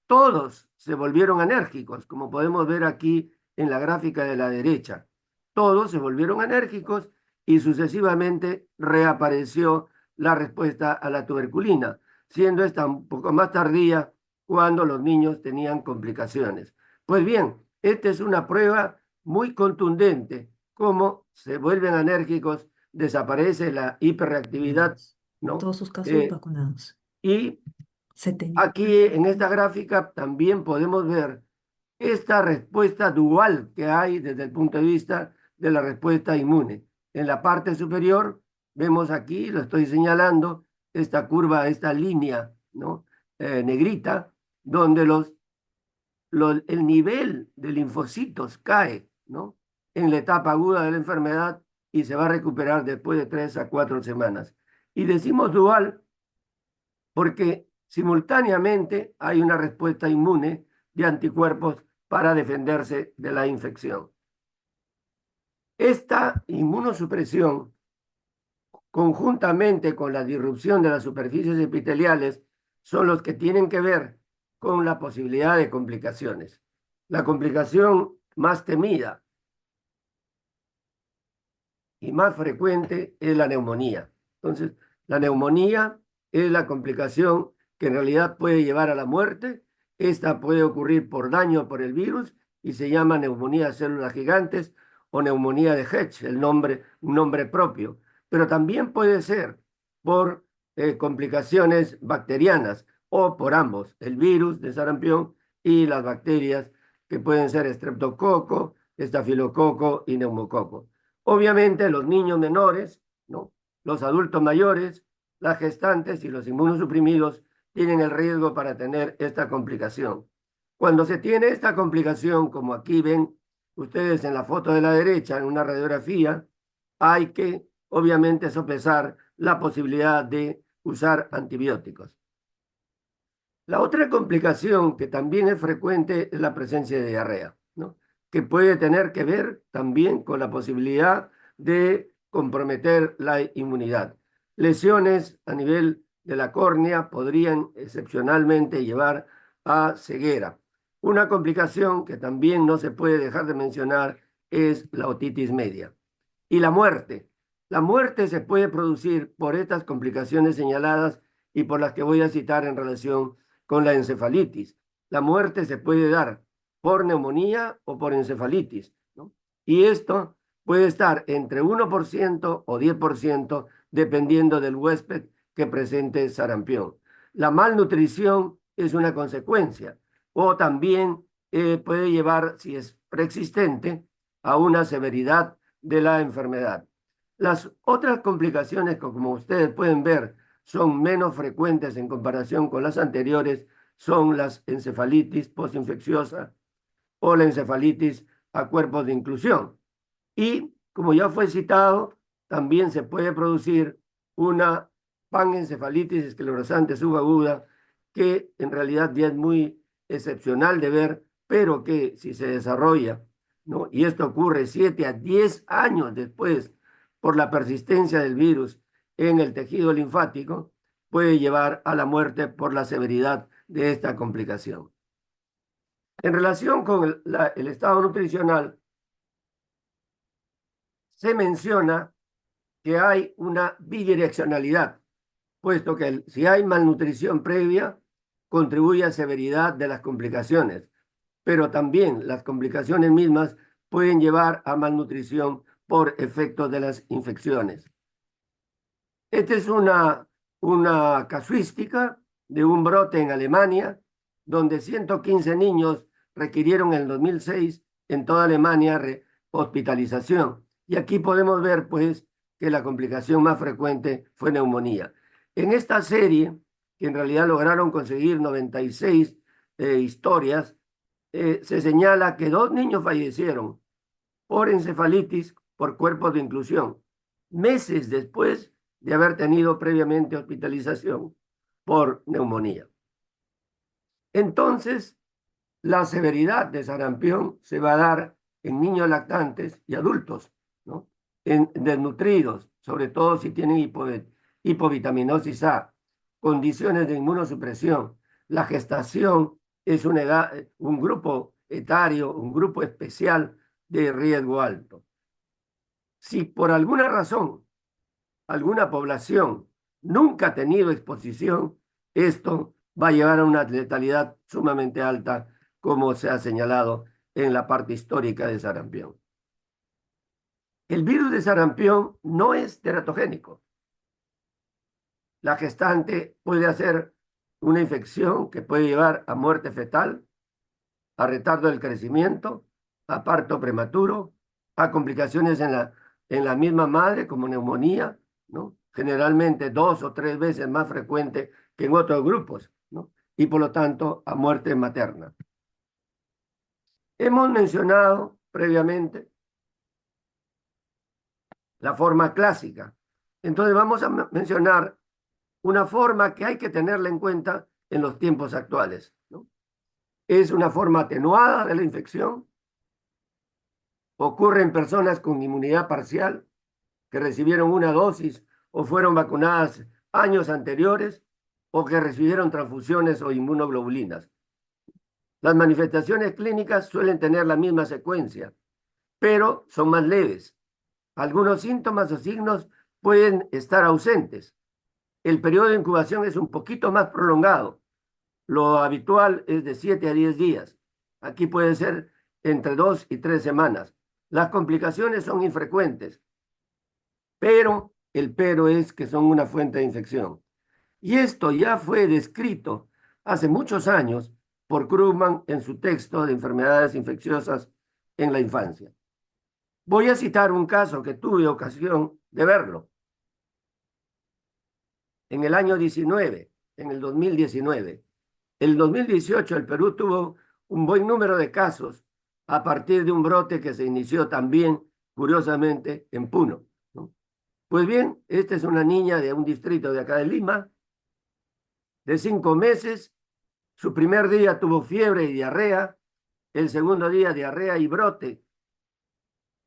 [SPEAKER 6] todos se volvieron enérgicos, como podemos ver aquí en la gráfica de la derecha. Todos se volvieron enérgicos y sucesivamente reapareció la respuesta a la tuberculina, siendo esta un poco más tardía cuando los niños tenían complicaciones. Pues bien, esta es una prueba muy contundente, cómo se vuelven enérgicos, desaparece la hiperreactividad, ¿no?
[SPEAKER 1] Todos sus casos vacunados.
[SPEAKER 6] Y
[SPEAKER 1] 70.
[SPEAKER 6] aquí en esta gráfica también podemos ver esta respuesta dual que hay desde el punto de vista de la respuesta inmune. En la parte superior vemos aquí, lo estoy señalando, esta curva, esta línea, ¿no? Negrita, donde el nivel de linfocitos cae, ¿no? En la etapa aguda de la enfermedad y se va a recuperar después de 3 a 4 semanas. Y decimos dual porque simultáneamente hay una respuesta inmune de anticuerpos para defenderse de la infección. Esta inmunosupresión, conjuntamente con la disrupción de las superficies epiteliales, son los que tienen que ver con la posibilidad de complicaciones. La complicación más temida y más frecuente es la neumonía. Entonces, la neumonía es la complicación que en realidad puede llevar a la muerte. Esta puede ocurrir por daño por el virus y se llama neumonía de células gigantes o neumonía de Hedge, un nombre propio. Pero también puede ser por complicaciones bacterianas o por ambos, el virus de sarampión y las bacterias que pueden ser estreptococo, estafilococo y neumococo. Obviamente los niños menores, ¿no? Los adultos mayores, las gestantes y los inmunosuprimidos tienen el riesgo para tener esta complicación. Cuando se tiene esta complicación, como aquí ven ustedes en la foto de la derecha, en una radiografía, hay que obviamente sopesar la posibilidad de usar antibióticos. La otra complicación que también es frecuente es la presencia de diarrea, ¿no? Que puede tener que ver también con la posibilidad de comprometer la inmunidad. Lesiones a nivel de la córnea podrían excepcionalmente llevar a ceguera. Una complicación que también no se puede dejar de mencionar es la otitis media. Y la muerte. La muerte se puede producir por estas complicaciones señaladas y por las que voy a citar en relación con la encefalitis. La muerte se puede dar por neumonía o por encefalitis, ¿no? Y esto puede estar entre 1% o 10% dependiendo del huésped que presente sarampión. La malnutrición es una consecuencia o también puede llevar, si es preexistente, a una severidad de la enfermedad. Las otras complicaciones, como ustedes pueden ver, son menos frecuentes en comparación con las anteriores, son las encefalitis postinfecciosa o la encefalitis a cuerpos de inclusión. Y, como ya fue citado, también se puede producir una panencefalitis esclerosante subaguda, que en realidad ya es muy excepcional de ver, pero que si se desarrolla, ¿no? Y esto ocurre 7 a 10 años después por la persistencia del virus en el tejido linfático, puede llevar a la muerte por la severidad de esta complicación. En relación con el estado nutricional, se menciona que hay una bidireccionalidad, puesto que si hay malnutrición previa, contribuye a severidad de las complicaciones, pero también las complicaciones mismas pueden llevar a malnutrición por efectos de las infecciones. Esta es una casuística de un brote en Alemania, donde 115 niños requirieron en el 2006 en toda Alemania hospitalización. Y aquí podemos ver, pues, que la complicación más frecuente fue neumonía. En esta serie, que en realidad lograron conseguir 96 historias, se señala que 2 niños fallecieron por encefalitis por cuerpos de inclusión, meses después de haber tenido previamente hospitalización por neumonía. Entonces, la severidad de sarampión se va a dar en niños lactantes y adultos, ¿no? En desnutridos, sobre todo si tienen hipovitaminosis A, condiciones de inmunosupresión. La gestación es un grupo etario, un grupo especial de riesgo alto. Si por alguna razón alguna población nunca ha tenido exposición, esto va a llevar a una letalidad sumamente alta, como se ha señalado en la parte histórica de sarampión. El virus de sarampión no es teratogénico. La gestante puede hacer una infección que puede llevar a muerte fetal, a retardo del crecimiento, a parto prematuro, a complicaciones en la misma madre, como neumonía, ¿no? Generalmente 2 o 3 veces más frecuente que en otros grupos, ¿no? Y por lo tanto a muerte materna. Hemos mencionado previamente la forma clásica. Entonces vamos a mencionar una forma que hay que tenerla en cuenta en los tiempos actuales, ¿no? Es una forma atenuada de la infección. Ocurre en personas con inmunidad parcial que recibieron una dosis o fueron vacunadas años anteriores o que recibieron transfusiones o inmunoglobulinas. Las manifestaciones clínicas suelen tener la misma secuencia, pero son más leves. Algunos síntomas o signos pueden estar ausentes. El periodo de incubación es un poquito más prolongado. Lo habitual es de 7 a 10 días. Aquí puede ser entre 2 y 3 semanas. Las complicaciones son infrecuentes, pero el pero es que son una fuente de infección. Y esto ya fue descrito hace muchos años por Krugman en su texto de enfermedades infecciosas en la infancia. Voy a citar un caso que tuve ocasión de verlo. En el año 19, en el 2019. En el 2018 el Perú tuvo un buen número de casos a partir de un brote que se inició también, curiosamente, en Puno, ¿no? Pues bien, esta es una niña de un distrito de acá de Lima, de 5 meses. Su primer día tuvo fiebre y diarrea, el segundo día diarrea y brote,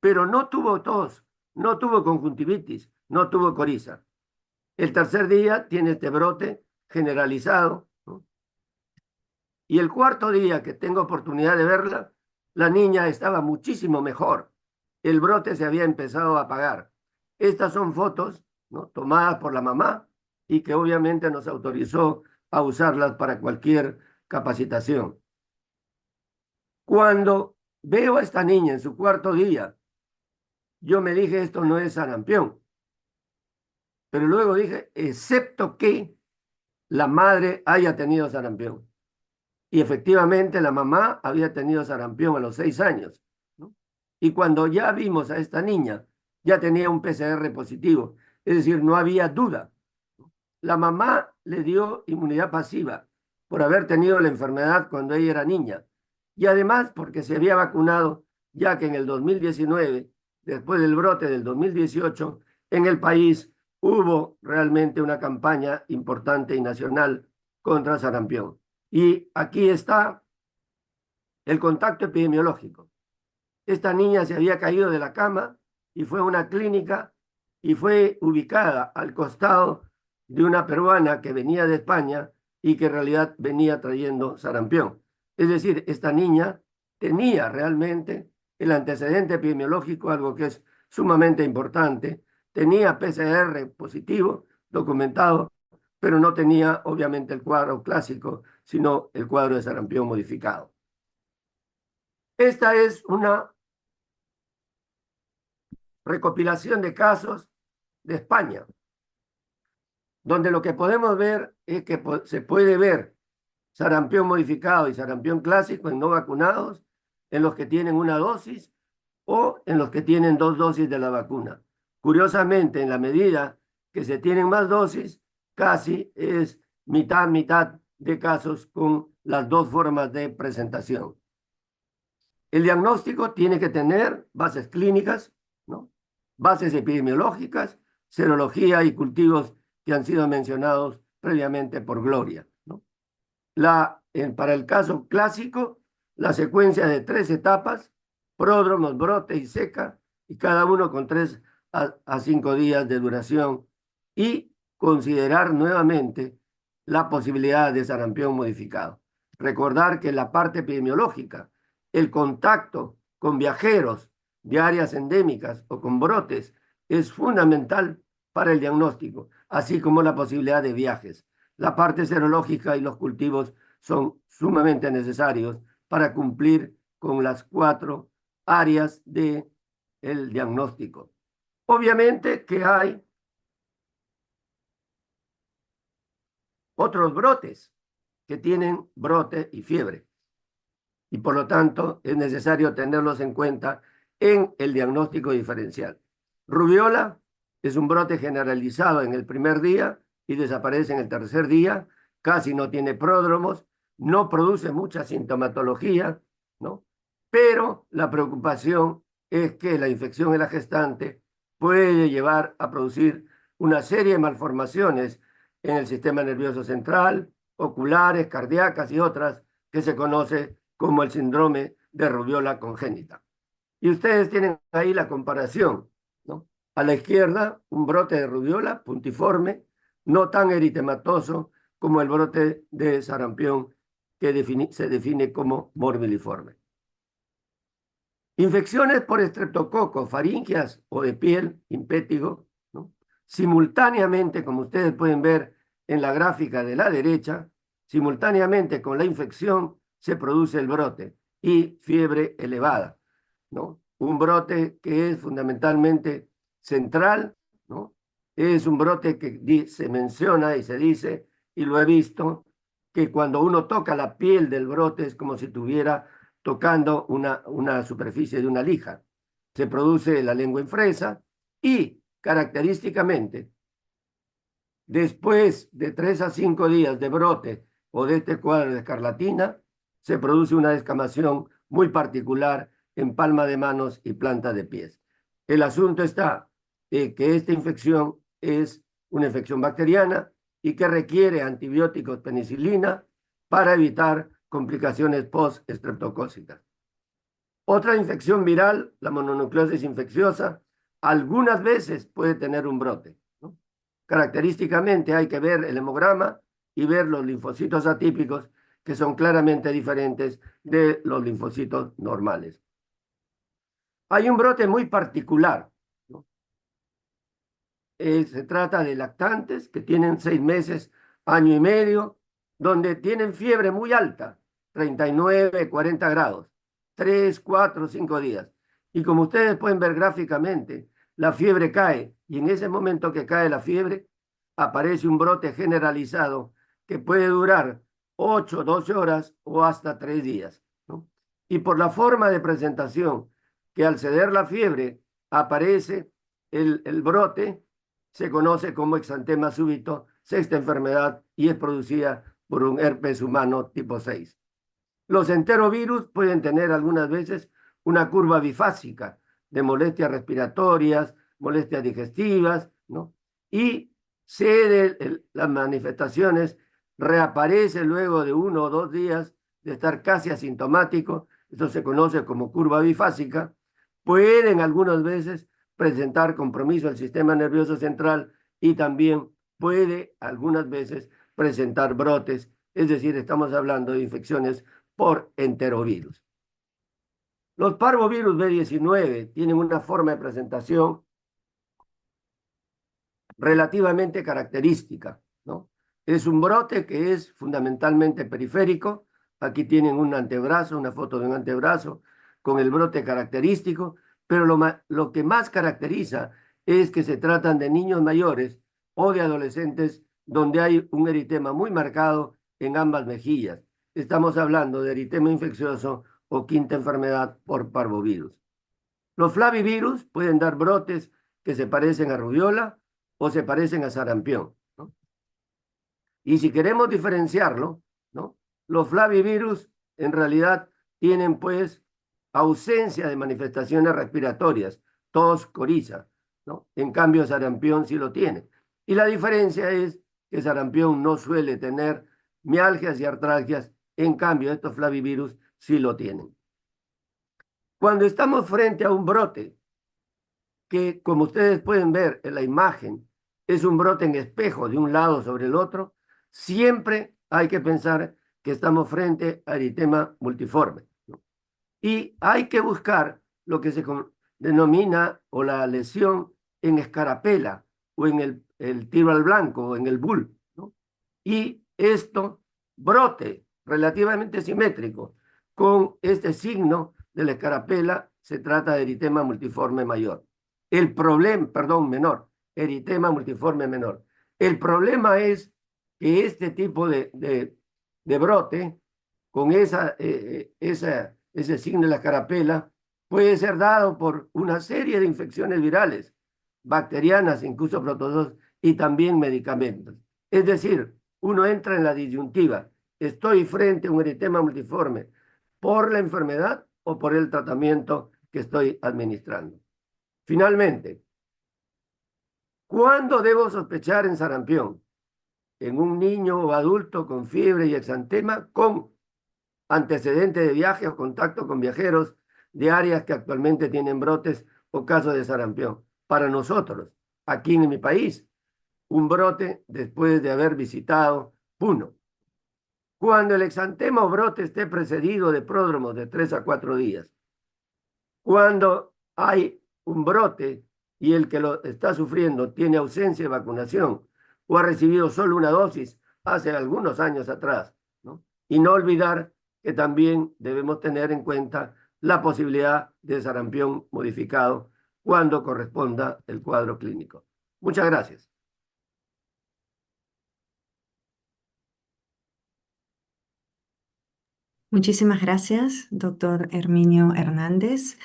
[SPEAKER 6] pero no tuvo tos, no tuvo conjuntivitis, no tuvo coriza. El tercer día tiene este brote generalizado, ¿no? Y el cuarto día que tengo oportunidad de verla, la niña estaba muchísimo mejor. El brote se había empezado a apagar. Estas son fotos, ¿no?, tomadas por la mamá y que obviamente nos autorizó a usarlas para cualquier capacitación. Cuando veo a esta niña en su cuarto día, yo me dije, esto no es sarampión. Pero luego dije, excepto que la madre haya tenido sarampión. Y efectivamente la mamá había tenido sarampión a los 6 años, ¿no? Y cuando ya vimos a esta niña, ya tenía un PCR positivo. Es decir, no había duda. La mamá le dio inmunidad pasiva por haber tenido la enfermedad cuando ella era niña. Y además porque se había vacunado, ya que en el 2019, después del brote del 2018, en el país hubo realmente una campaña importante y nacional contra sarampión. Y aquí está el contacto epidemiológico. Esta niña se había caído de la cama y fue a una clínica y fue ubicada al costado de una peruana que venía de España y que en realidad venía trayendo sarampión. Es decir, esta niña tenía realmente el antecedente epidemiológico, algo que es sumamente importante. Tenía PCR positivo documentado, pero no tenía obviamente el cuadro clásico, sino el cuadro de sarampión modificado. Esta es una recopilación de casos de España, donde lo que podemos ver es que se puede ver sarampión modificado y sarampión clásico en no vacunados, en los que tienen una dosis o en los que tienen 2 dosis de la vacuna. Curiosamente, en la medida que se tienen más dosis, casi es mitad de casos con las 2 formas de presentación. El diagnóstico tiene que tener bases clínicas, ¿no?, bases epidemiológicas, serología y cultivos que han sido mencionados previamente por Gloria, ¿no? Para el caso clásico, la secuencia de 3 etapas, pródromos, brote y seca, y cada uno con 3 a 5 días de duración, y considerar nuevamente la posibilidad de sarampión modificado. Recordar que la parte epidemiológica, el contacto con viajeros de áreas endémicas o con brotes, es fundamental para el diagnóstico, así como la posibilidad de viajes. La parte serológica y los cultivos son sumamente necesarios para cumplir con las 4 áreas del diagnóstico. Obviamente que hay otros brotes que tienen brote y fiebre, y por lo tanto es necesario tenerlos en cuenta en el diagnóstico diferencial. Rubiola es un brote generalizado en el primer día y desaparece en el tercer día, casi no tiene pródromos, no produce mucha sintomatología, ¿no? Pero la preocupación es que la infección en la gestante puede llevar a producir una serie de malformaciones en el sistema nervioso central, oculares, cardíacas y otras que se conoce como el síndrome de rubiola congénita. Y ustedes tienen ahí la comparación, ¿no? A la izquierda, un brote de rubiola puntiforme, no tan eritematoso como el brote de sarampión que se define como morbilliforme. Infecciones por estreptococo, faringias o de piel, impétigo, ¿no? Simultáneamente, como ustedes pueden ver en la gráfica de la derecha, simultáneamente con la infección se produce el brote y fiebre elevada, ¿no? Un brote que es fundamentalmente central, ¿no? Es un brote que se menciona y se dice, y lo he visto, que cuando uno toca la piel del brote es como si tuviera tocando una superficie de una lija. Se produce la lengua infresa y característicamente, después de 3 a 5 días de brote o de este cuadro de escarlatina, se produce una descamación muy particular en palma de manos y planta de pies. El asunto está que esta infección es una infección bacteriana y que requiere antibióticos penicilina para evitar complicaciones post-estreptocócicas. Otra infección viral, la mononucleosis infecciosa, algunas veces puede tener un brote, ¿no? Característicamente hay que ver el hemograma y ver los linfocitos atípicos, que son claramente diferentes de los linfocitos normales. Hay un brote muy particular, ¿no? Se trata de lactantes que tienen 6 meses, año y medio, donde tienen fiebre muy alta, 39, 40 grados, 3, 4, 5 días. Y como ustedes pueden ver gráficamente, la fiebre cae y en ese momento que cae la fiebre, aparece un brote generalizado que puede durar 8, 12 horas o hasta 3 días, ¿no? Y por la forma de presentación, que al ceder la fiebre aparece el brote, se conoce como exantema súbito, sexta enfermedad, y es producida por un herpes humano tipo 6. Los enterovirus pueden tener algunas veces una curva bifásica de molestias respiratorias, molestias digestivas, ¿no? Y las manifestaciones reaparece luego de 1 o 2 días de estar casi asintomático. Esto se conoce como curva bifásica. Pueden algunas veces presentar compromiso del sistema nervioso central y también puede algunas veces presentar brotes, es decir, estamos hablando de infecciones por enterovirus. Los parvovirus B19 tienen una forma de presentación relativamente característica, ¿no? Es un brote que es fundamentalmente periférico. Aquí tienen un antebrazo, una foto de un antebrazo con el brote característico, pero lo que más caracteriza es que se tratan de niños mayores o de adolescentes donde hay un eritema muy marcado en ambas mejillas. Estamos hablando de eritema infeccioso o quinta enfermedad por parvovirus. Los flavivirus pueden dar brotes que se parecen a rubiola o se parecen a sarampión, ¿no? Y si queremos diferenciarlo, ¿no? Los flavivirus en realidad tienen pues ausencia de manifestaciones respiratorias, tos, coriza, ¿no? En cambio, sarampión sí lo tiene. Y la diferencia es que sarampión no suele tener mialgias y artralgias, en cambio, estos flavivirus sí lo tienen. Cuando estamos frente a un brote, que como ustedes pueden ver en la imagen, es un brote en espejo de un lado sobre el otro, siempre hay que pensar que estamos frente a eritema multiforme, ¿no? Y hay que buscar lo que se denomina o la lesión en escarapela o en el tiro al blanco o en el bull, ¿no? Y esto brote relativamente simétrico con este signo de la escarapela, se trata de eritema multiforme mayor. El problema, perdón, menor, eritema multiforme menor. El problema es que este tipo de brote, con ese signo de la escarapela, puede ser dado por una serie de infecciones virales, bacterianas, incluso protozoos, y también medicamentos. Es decir, uno entra en la disyuntiva. Estoy frente a un eritema multiforme por la enfermedad o por el tratamiento que estoy administrando. Finalmente, ¿cuándo debo sospechar en sarampión? En un niño o adulto con fiebre y exantema con antecedente de viaje o contacto con viajeros de áreas que actualmente tienen brotes o casos de sarampión. Para nosotros, aquí en mi país, un brote después de haber visitado Puno. cuando el exantema o brote esté precedido de pródromos de 3 a 4 días. Cuando hay un brote y el que lo está sufriendo tiene ausencia de vacunación o ha recibido solo una dosis hace algunos años atrás, ¿no? Y no olvidar que también debemos tener en cuenta la posibilidad de sarampión modificado cuando corresponda el cuadro clínico. Muchas gracias.
[SPEAKER 1] Muchísimas gracias, doctor Herminio Hernández.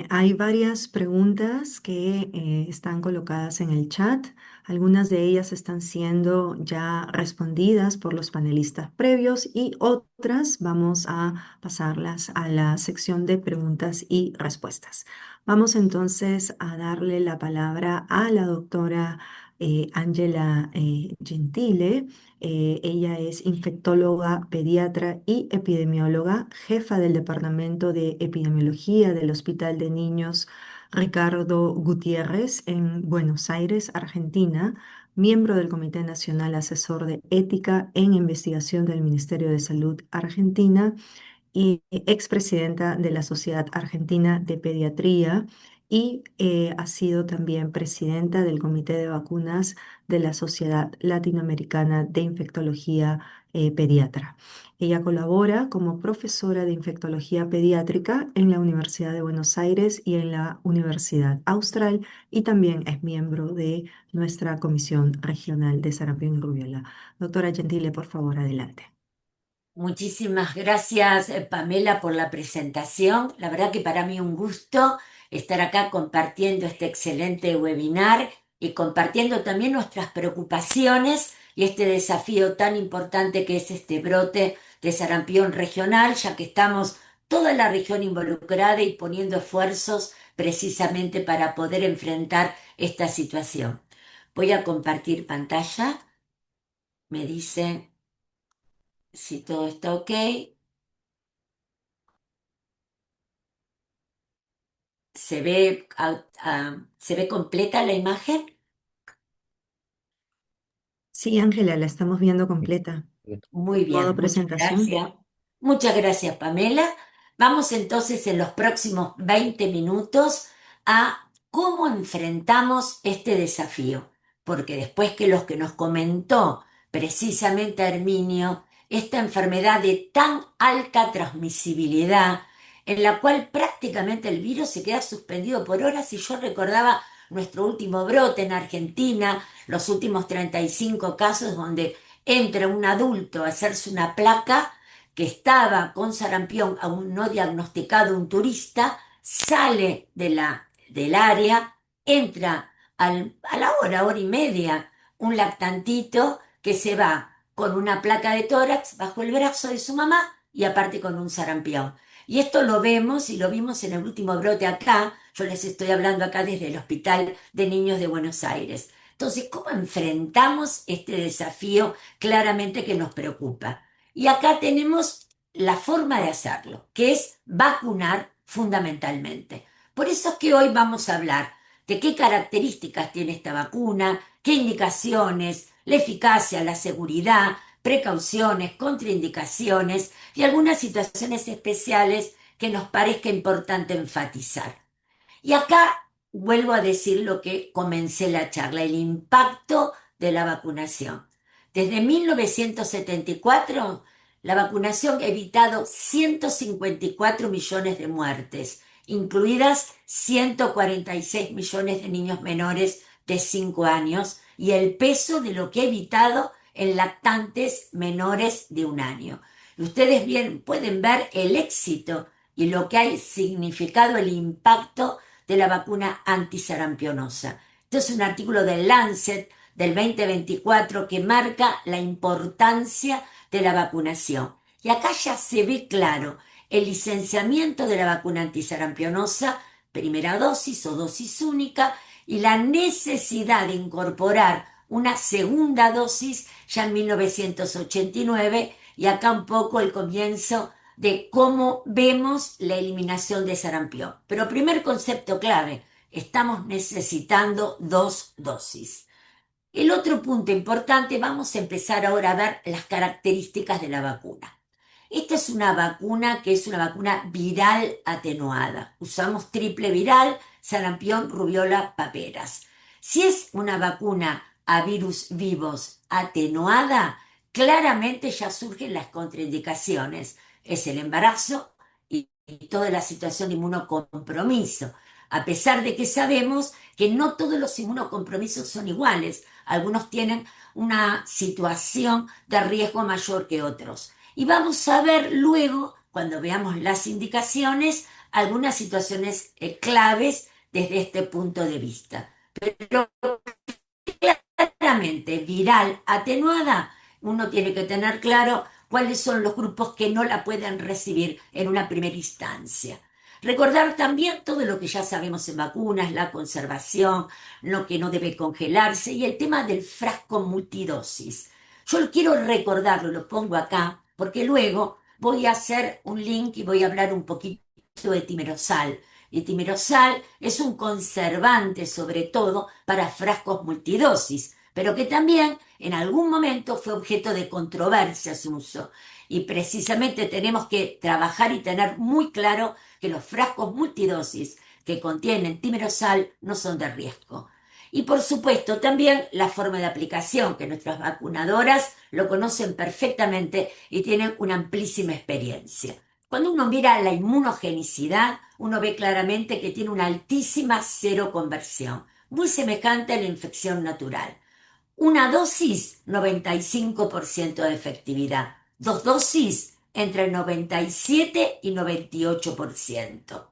[SPEAKER 1] Hay varias preguntas que están colocadas en el chat. Algunas de ellas están siendo ya respondidas por los panelistas previos y otras vamos a pasarlas a la sección de preguntas y respuestas. Vamos entonces a darle la palabra a la doctora Ángela Gentile. Ella es infectóloga, pediatra y epidemióloga, jefa del Departamento de Epidemiología del Hospital de Niños Ricardo Gutiérrez en Buenos Aires, Argentina, miembro del Comité Nacional Asesor de Ética en Investigación del Ministerio de Salud Argentina y expresidenta de la Sociedad Argentina de Pediatría y ha sido también presidenta del Comité de Vacunas de la Sociedad Latinoamericana de Infectología Pediatra. Ella colabora como profesora de infectología pediátrica en la Universidad de Buenos Aires y en la Universidad Austral y también es miembro de nuestra Comisión Regional de Sarampión y Rubiola. Doctora Gentile, por favor, adelante.
[SPEAKER 7] Muchísimas gracias, Pamela, por la presentación. La verdad que para mí un gusto estar acá compartiendo este excelente webinar y compartiendo también nuestras preocupaciones y este desafío tan importante que es este brote de sarampión regional, ya que estamos toda la región involucrada y poniendo esfuerzos precisamente para poder enfrentar esta situación. Voy a compartir pantalla. Me dice si todo está ok. ¿Se ve completa la imagen?
[SPEAKER 1] Sí, Ángela, la estamos viendo completa.
[SPEAKER 7] Muy
[SPEAKER 1] Modo
[SPEAKER 7] bien, muchas
[SPEAKER 1] presentación.
[SPEAKER 7] gracias. Muchas gracias, Pamela. Vamos entonces en los próximos 20 minutos a cómo enfrentamos este desafío, porque después que los que nos comentó precisamente Herminio, esta enfermedad de tan alta transmisibilidad, en la cual prácticamente el virus se queda suspendido por horas, y yo recordaba nuestro último brote en Argentina, los últimos 35 casos donde entra un adulto a hacerse una placa que estaba con sarampión, aún no diagnosticado, un turista, sale del área, entra a la hora y media, un lactantito que se va con una placa de tórax bajo el brazo de su mamá y aparte con un sarampión. Y esto lo vemos y lo vimos en el último brote acá. Yo les estoy hablando acá desde el Hospital de Niños de Buenos Aires. Entonces, ¿cómo enfrentamos este desafío claramente que nos preocupa? Y acá tenemos la forma de hacerlo, que es vacunar fundamentalmente. Por eso es que hoy vamos a hablar de qué características tiene esta vacuna, qué indicaciones, la eficacia, la seguridad, precauciones, contraindicaciones y algunas situaciones especiales que nos parezca importante enfatizar. Y acá vuelvo a decir lo que comencé la charla, el impacto de la vacunación. Desde 1974, la vacunación ha evitado 154 millones de muertes, incluidas 146 millones de niños menores de 5 años, y el peso de lo que ha evitado en lactantes menores de 1 año. Y ustedes bien pueden ver el éxito y lo que ha significado el impacto de la vacuna antisarampionosa. Este es un artículo del Lancet del 2024 que marca la importancia de la vacunación. Y acá ya se ve claro el licenciamiento de la vacuna antisarampionosa, primera dosis o dosis única, y la necesidad de incorporar una segunda dosis ya en 1989, y acá un poco el comienzo de cómo vemos la eliminación de sarampión. Pero primer concepto clave, estamos necesitando 2 dosis. El otro punto importante, vamos a empezar ahora a ver las características de la vacuna. Esta es una vacuna que es una vacuna viral atenuada. Usamos triple viral, sarampión, rubiola, paperas. Si es una vacuna a virus vivos atenuada, claramente ya surgen las contraindicaciones. Es el embarazo y toda la situación de inmunocompromiso. A pesar de que sabemos que no todos los inmunocompromisos son iguales. Algunos tienen una situación de riesgo mayor que otros. Y vamos a ver luego, cuando veamos las indicaciones, algunas situaciones claves desde este punto de vista. Pero claramente, viral atenuada, uno tiene que tener claro cuáles son los grupos que no la pueden recibir en una primera instancia. Recordar también todo lo que ya sabemos en vacunas, la conservación, lo que no debe congelarse y el tema del frasco multidosis. Yo quiero recordarlo, lo pongo acá, porque luego voy a hacer un link y voy a hablar un poquito de timerosal. Y timerosal es un conservante, sobre todo, para frascos multidosis, pero que también en algún momento fue objeto de controversia su uso. Y precisamente tenemos que trabajar y tener muy claro que los frascos multidosis que contienen timerosal no son de riesgo. Y por supuesto también la forma de aplicación, que nuestras vacunadoras lo conocen perfectamente y tienen una amplísima experiencia. Cuando uno mira la inmunogenicidad, uno ve claramente que tiene una altísima seroconversión, muy semejante a la infección natural. Una dosis, 95% de efectividad. Dos dosis, entre 97 y 98%.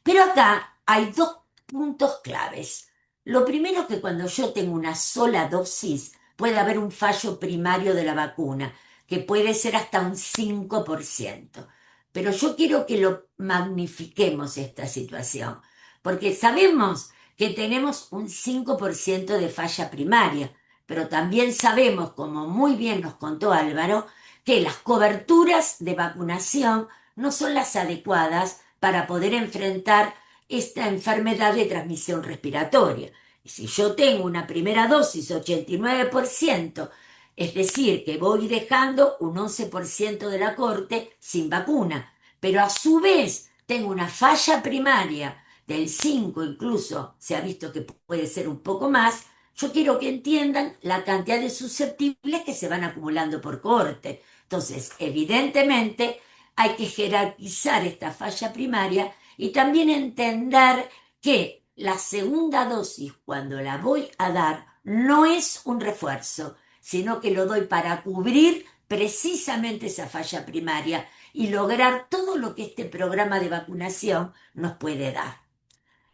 [SPEAKER 7] Pero acá hay dos puntos claves. Lo primero, que cuando yo tengo una sola dosis, puede haber un fallo primario de la vacuna, que puede ser hasta un 5%. Pero yo quiero que lo magnifiquemos esta situación, porque sabemos que tenemos un 5% de falla primaria, pero también sabemos, como muy bien nos contó Álvaro, que las coberturas de vacunación no son las adecuadas para poder enfrentar esta enfermedad de transmisión respiratoria. Y si yo tengo una primera dosis 89%, es decir, que voy dejando un 11% de la corte sin vacuna, pero a su vez tengo una falla primaria del 5, incluso se ha visto que puede ser un poco más. Yo quiero que entiendan la cantidad de susceptibles que se van acumulando por cohorte. Entonces, evidentemente, hay que jerarquizar esta falla primaria y también entender que la segunda dosis, cuando la voy a dar, no es un refuerzo, sino que lo doy para cubrir precisamente esa falla primaria y lograr todo lo que este programa de vacunación nos puede dar.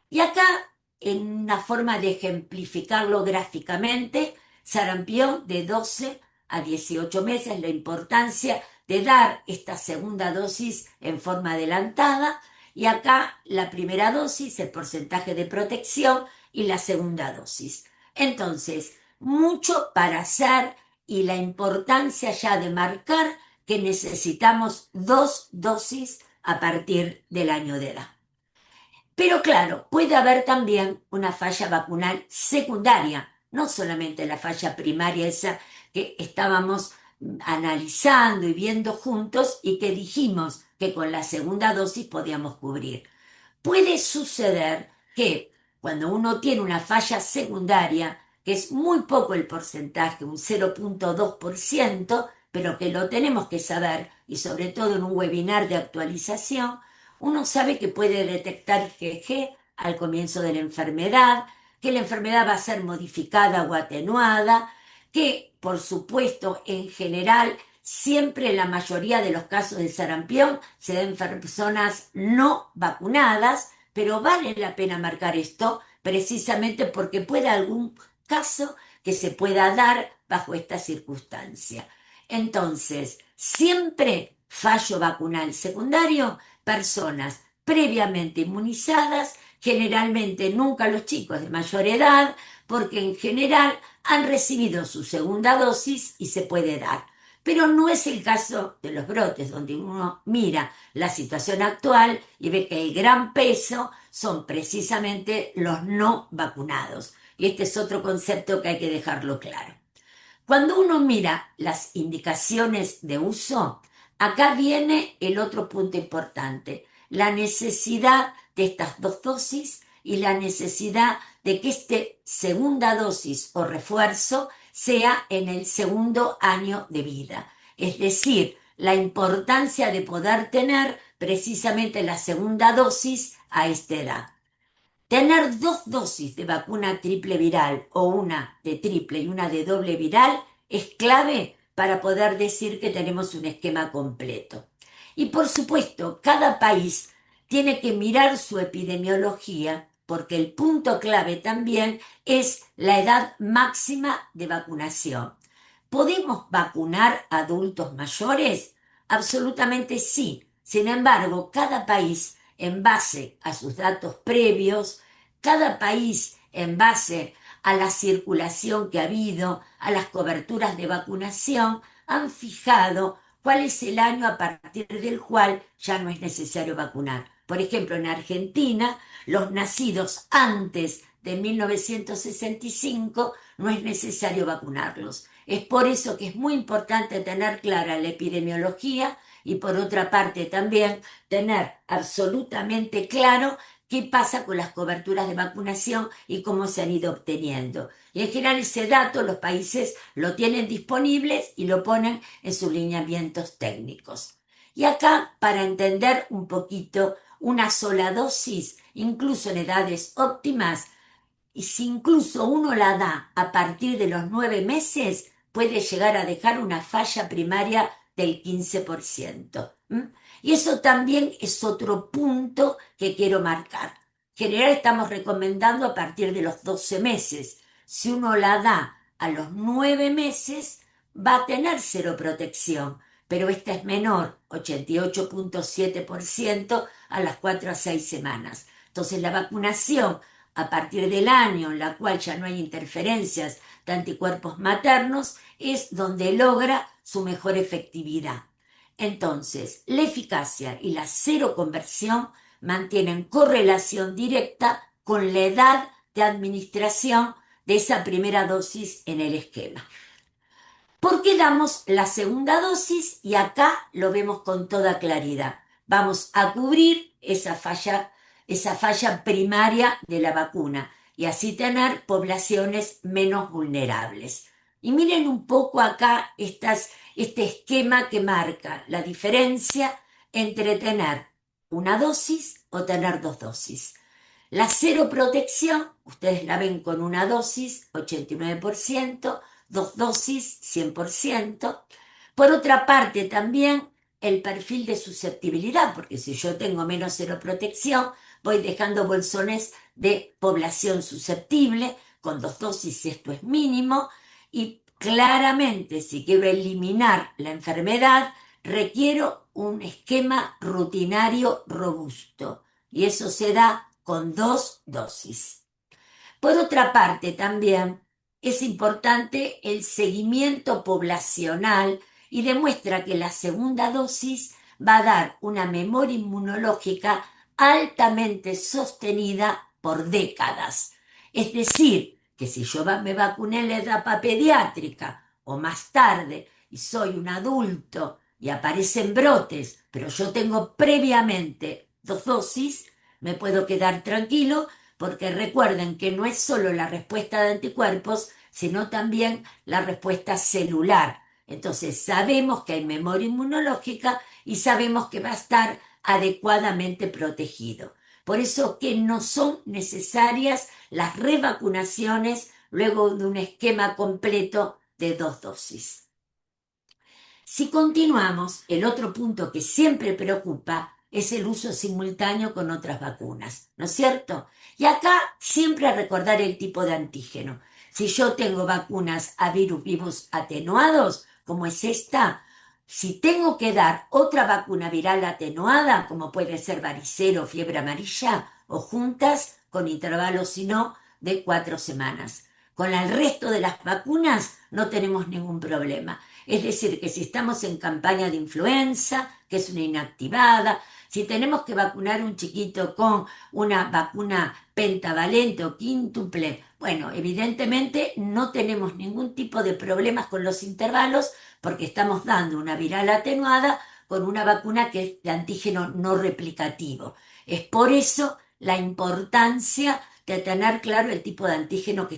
[SPEAKER 7] Y acá, en una forma de ejemplificarlo gráficamente, sarampión de 12 a 18 meses, la importancia de dar esta segunda dosis en forma adelantada, y acá la primera dosis, el porcentaje de protección, y la segunda dosis. Entonces, mucho para hacer y la importancia ya de marcar que necesitamos 2 dosis a partir del año de edad. Pero claro, puede haber también una falla vacunal secundaria, no solamente la falla primaria esa que estábamos analizando y viendo juntos y que dijimos que con la segunda dosis podíamos cubrir. Puede suceder que cuando uno tiene una falla secundaria, que es muy poco el porcentaje, un 0,2%, pero que lo tenemos que saber, y sobre todo en un webinar de actualización, uno sabe que puede detectar IgG al comienzo de la enfermedad, que la enfermedad va a ser modificada o atenuada, que por supuesto en general siempre la mayoría de los casos de sarampión se dan en personas no vacunadas, pero vale la pena marcar esto precisamente porque puede algún caso que se pueda dar bajo esta circunstancia. Entonces, siempre fallo vacunal secundario, personas previamente inmunizadas, generalmente nunca los chicos de mayor edad, porque en general han recibido su segunda dosis y se puede dar. Pero no es el caso de los brotes, donde uno mira la situación actual y ve que el gran peso son precisamente los no vacunados. y este es otro concepto que hay que dejarlo claro. Cuando uno mira las indicaciones de uso, acá viene el otro punto importante, la necesidad de estas 2 dosis y la necesidad de que esta segunda dosis o refuerzo sea en el segundo año de vida. Es decir, la importancia de poder tener precisamente la segunda dosis a esta edad. Tener 2 dosis de vacuna triple viral o una de triple y una de doble viral es clave para poder decir que tenemos un esquema completo. Y por supuesto, cada país tiene que mirar su epidemiología porque el punto clave también es la edad máxima de vacunación. ¿Podemos vacunar a adultos mayores? Absolutamente sí. Sin embargo, cada país, en base a sus datos previos, cada país en base a la circulación que ha habido, a las coberturas de vacunación, han fijado cuál es el año a partir del cual ya no es necesario vacunar. Por ejemplo, en Argentina, los nacidos antes de 1965 no es necesario vacunarlos. Es por eso que es muy importante tener clara la epidemiología y por otra parte también tener absolutamente claro qué pasa con las coberturas de vacunación y cómo se han ido obteniendo. Y en general ese dato los países lo tienen disponibles y lo ponen en sus lineamientos técnicos. Y acá, para entender un poquito, una sola dosis, incluso en edades óptimas, y si incluso uno la da a partir de los 9 meses, puede llegar a dejar una falla primaria del 15%. Y eso también es otro punto que quiero marcar. En general estamos recomendando a partir de los 12 meses. Si uno la da a los 9 meses, va a tener seroprotección, pero esta es menor, 88.7% a las 4 a 6 semanas. Entonces la vacunación a partir del año en la cual ya no hay interferencias de anticuerpos maternos, es donde logra su mejor efectividad. Entonces, la eficacia y la seroconversión mantienen correlación directa con la edad de administración de esa primera dosis en el esquema. ¿Por qué damos la segunda dosis? Y acá lo vemos con toda claridad. Vamos a cubrir esa falla primaria de la vacuna y así tener poblaciones menos vulnerables. Y miren un poco acá este esquema que marca la diferencia entre tener una dosis o tener 2 dosis. La seroprotección, ustedes la ven con una dosis, 89%, 2 dosis, 100%. Por otra parte, también el perfil de susceptibilidad, porque si yo tengo menos seroprotección, voy dejando bolsones de población susceptible, con 2 dosis esto es mínimo, y claramente si quiero eliminar la enfermedad, requiero un esquema rutinario robusto, y eso se da con 2 dosis. Por otra parte, también es importante el seguimiento poblacional y demuestra que la segunda dosis va a dar una memoria inmunológica altamente sostenida por décadas. Es decir, que si yo me vacuné en la etapa pediátrica o más tarde y soy un adulto y aparecen brotes, pero yo tengo previamente 2 dosis, me puedo quedar tranquilo porque recuerden que no es solo la respuesta de anticuerpos, sino también la respuesta celular. Entonces sabemos que hay memoria inmunológica y sabemos que va a estar adecuadamente protegido. Por eso que no son necesarias las revacunaciones luego de un esquema completo de 2 dosis. Si continuamos, el otro punto que siempre preocupa es el uso simultáneo con otras vacunas, ¿no es cierto? Y acá siempre a recordar el tipo de antígeno. Si yo tengo vacunas a virus vivos atenuados, como es esta, si tengo que dar otra vacuna viral atenuada, como puede ser varicela o fiebre amarilla, o juntas con intervalos, si no, de 4 semanas. Con el resto de las vacunas no tenemos ningún problema. Es decir, que si estamos en campaña de influenza, que es una inactivada, si tenemos que vacunar a un chiquito con una vacuna pentavalente o quíntuple, bueno, evidentemente no tenemos ningún tipo de problemas con los intervalos porque estamos dando una viral atenuada con una vacuna que es de antígeno no replicativo. Es por eso la importancia de tener claro el tipo de antígeno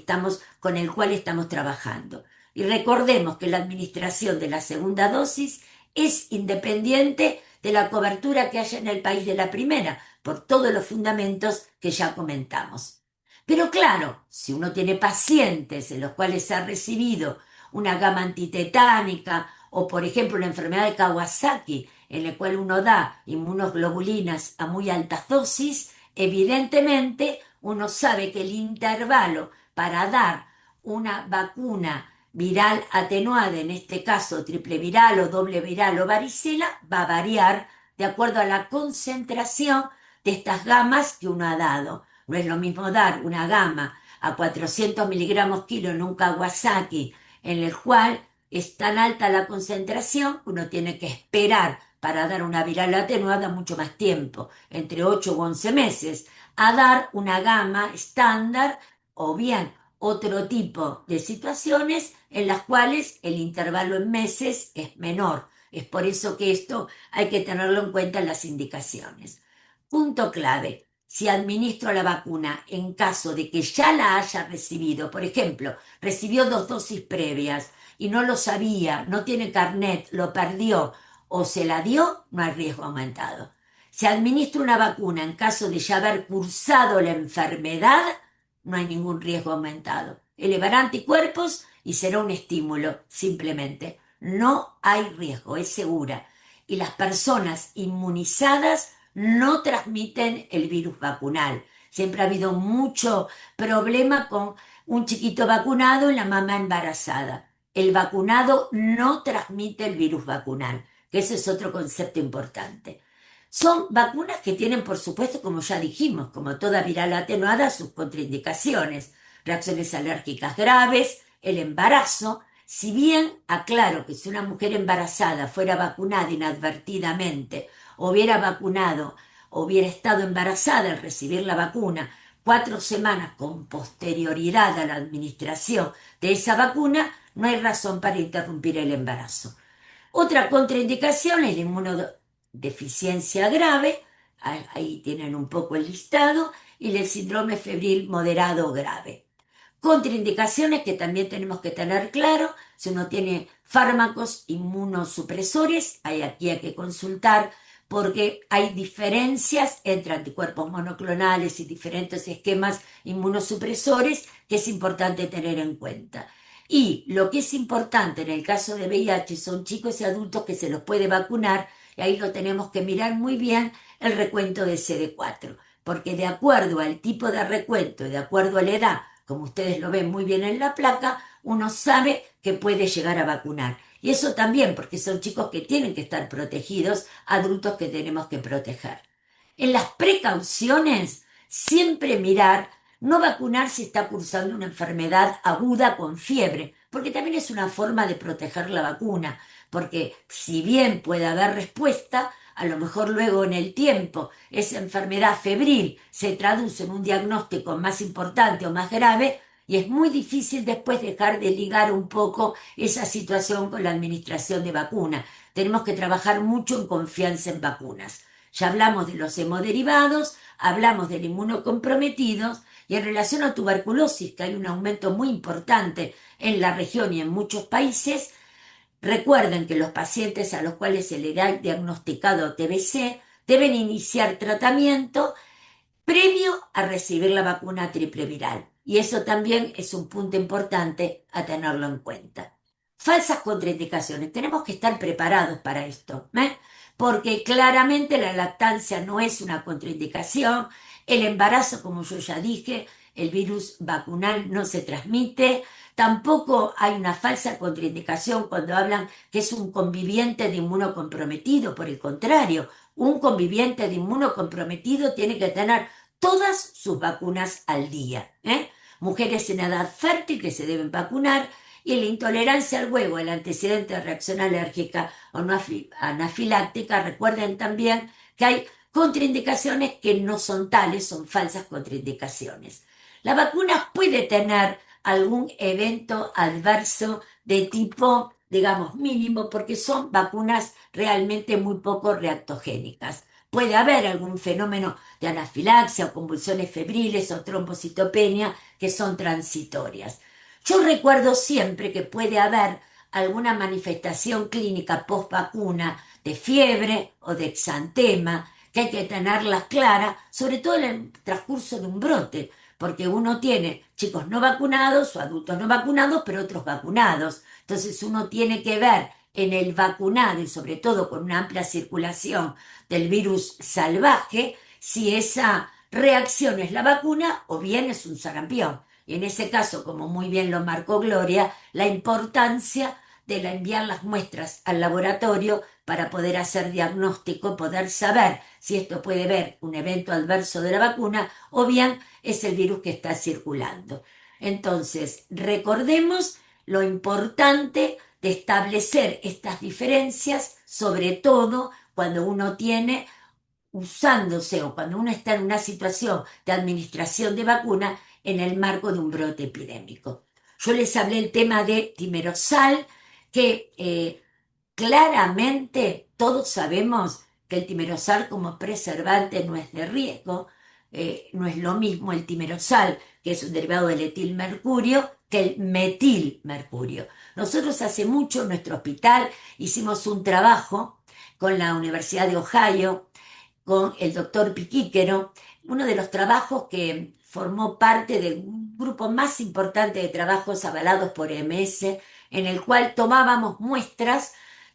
[SPEAKER 7] con el cual estamos trabajando. Y recordemos que la administración de la segunda dosis es independiente de la cobertura que haya en el país de la primera, por todos los fundamentos que ya comentamos. Pero claro, si uno tiene pacientes en los cuales se ha recibido una gama antitetánica o, por ejemplo, la enfermedad de Kawasaki, en la cual uno da inmunoglobulinas a muy altas dosis, evidentemente uno sabe que el intervalo para dar una vacuna viral atenuada, en este caso triple viral o doble viral o varicela, va a variar de acuerdo a la concentración de estas gamas que uno ha dado. No es lo mismo dar una gama a 400 miligramos kilo en un Kawasaki, en el cual es tan alta la concentración que uno tiene que esperar para dar una viral atenuada mucho más tiempo, entre 8 u 11 meses, a dar una gama estándar o bien otro tipo de situaciones en las cuales el intervalo en meses es menor. Es por eso que esto hay que tenerlo en cuenta en las indicaciones. Punto clave. Si administro la vacuna en caso de que ya la haya recibido, por ejemplo, recibió 2 dosis previas y no lo sabía, no tiene carnet, lo perdió o se la dio, no hay riesgo aumentado. Si administro una vacuna en caso de ya haber cursado la enfermedad, no hay ningún riesgo aumentado. Elevará anticuerpos y será un estímulo, simplemente. No hay riesgo, es segura. Y las personas inmunizadas no transmiten el virus vacunal. Siempre ha habido mucho problema con un chiquito vacunado y la mamá embarazada. El vacunado no transmite el virus vacunal, que ese es otro concepto importante. Son vacunas que tienen, por supuesto, como ya dijimos, como toda viral atenuada, sus contraindicaciones, reacciones alérgicas graves, el embarazo. Si bien aclaro que si una mujer embarazada fuera vacunada inadvertidamente, hubiera vacunado, hubiera estado embarazada al recibir la vacuna 4 semanas con posterioridad a la administración de esa vacuna, no hay razón para interrumpir el embarazo. Otra contraindicación es la inmunodeficiencia grave, ahí tienen un poco el listado, y el síndrome febril moderado o grave. Contraindicaciones que también tenemos que tener claro, si uno tiene fármacos inmunosupresores, aquí hay que consultar porque hay diferencias entre anticuerpos monoclonales y diferentes esquemas inmunosupresores que es importante tener en cuenta. Y lo que es importante en el caso de VIH son chicos y adultos que se los puede vacunar, y ahí lo tenemos que mirar muy bien el recuento de CD4, porque de acuerdo al tipo de recuento y de acuerdo a la edad, como ustedes lo ven muy bien en la placa, uno sabe que puede llegar a vacunar. Y eso también, porque son chicos que tienen que estar protegidos, adultos que tenemos que proteger. En las precauciones, siempre mirar, no vacunar si está cursando una enfermedad aguda con fiebre, porque también es una forma de proteger la vacuna, porque si bien puede haber respuesta, a lo mejor luego en el tiempo esa enfermedad febril se traduce en un diagnóstico más importante o más grave y es muy difícil después dejar de ligar un poco esa situación con la administración de vacuna. Tenemos que trabajar mucho en confianza en vacunas. Ya hablamos de los hemoderivados, hablamos del inmunocomprometidos y en relación a tuberculosis, que hay un aumento muy importante en la región y en muchos países. Recuerden que los pacientes a los cuales se les ha diagnosticado TBC deben iniciar tratamiento previo a recibir la vacuna triple viral. Y eso también es un punto importante a tenerlo en cuenta. Falsas contraindicaciones. Tenemos que estar preparados para esto, porque claramente la lactancia no es una contraindicación. El embarazo, como yo ya dije, el virus vacunal no se transmite. Tampoco hay una falsa contraindicación cuando hablan que es un conviviente de inmunocomprometido. Por el contrario, un conviviente de inmunocomprometido tiene que tener todas sus vacunas al día. Mujeres en edad fértil que se deben vacunar y la intolerancia al huevo, el antecedente de reacción alérgica o no anafiláctica. Recuerden también que hay contraindicaciones que no son tales, son falsas contraindicaciones. La vacuna puede tener algún evento adverso de tipo, digamos, mínimo, porque son vacunas realmente muy poco reactogénicas. Puede haber algún fenómeno de anafilaxia o convulsiones febriles o trombocitopenia que son transitorias. Yo recuerdo siempre que puede haber alguna manifestación clínica post vacuna de fiebre o de exantema, que hay que tenerlas claras, sobre todo en el transcurso de un brote, porque uno tiene chicos no vacunados o adultos no vacunados, pero otros vacunados. Entonces uno tiene que ver en el vacunado y sobre todo con una amplia circulación del virus salvaje, si esa reacción es la vacuna o bien es un sarampión. Y en ese caso, como muy bien lo marcó Gloria, la importancia de enviar las muestras al laboratorio para poder hacer diagnóstico, poder saber si esto puede ver un evento adverso de la vacuna o bien es el virus que está circulando. Entonces, recordemos lo importante de establecer estas diferencias, sobre todo cuando uno tiene usándose o cuando uno está en una situación de administración de vacuna en el marco de un brote epidémico. Yo les hablé el tema de timerosal, que claramente todos sabemos que el timerosal como preservante no es de riesgo, no es lo mismo el timerosal, que es un derivado del etilmercurio, que el metilmercurio. Nosotros hace mucho en nuestro hospital hicimos un trabajo con la Universidad de Ohio, con el doctor Piquíquero, uno de los trabajos que formó parte del grupo más importante de trabajos avalados por EMS, en el cual tomábamos muestras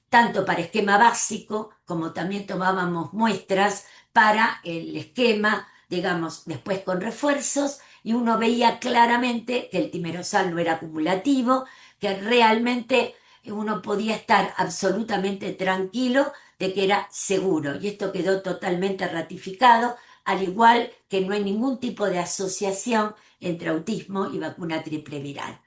[SPEAKER 7] tanto para esquema básico como también tomábamos muestras para el esquema, digamos, después con refuerzos, y uno veía claramente que el timerosal no era acumulativo, que realmente uno podía estar absolutamente tranquilo de que era seguro, y esto quedó totalmente ratificado, al igual que no hay ningún tipo de asociación entre autismo y vacuna triple viral.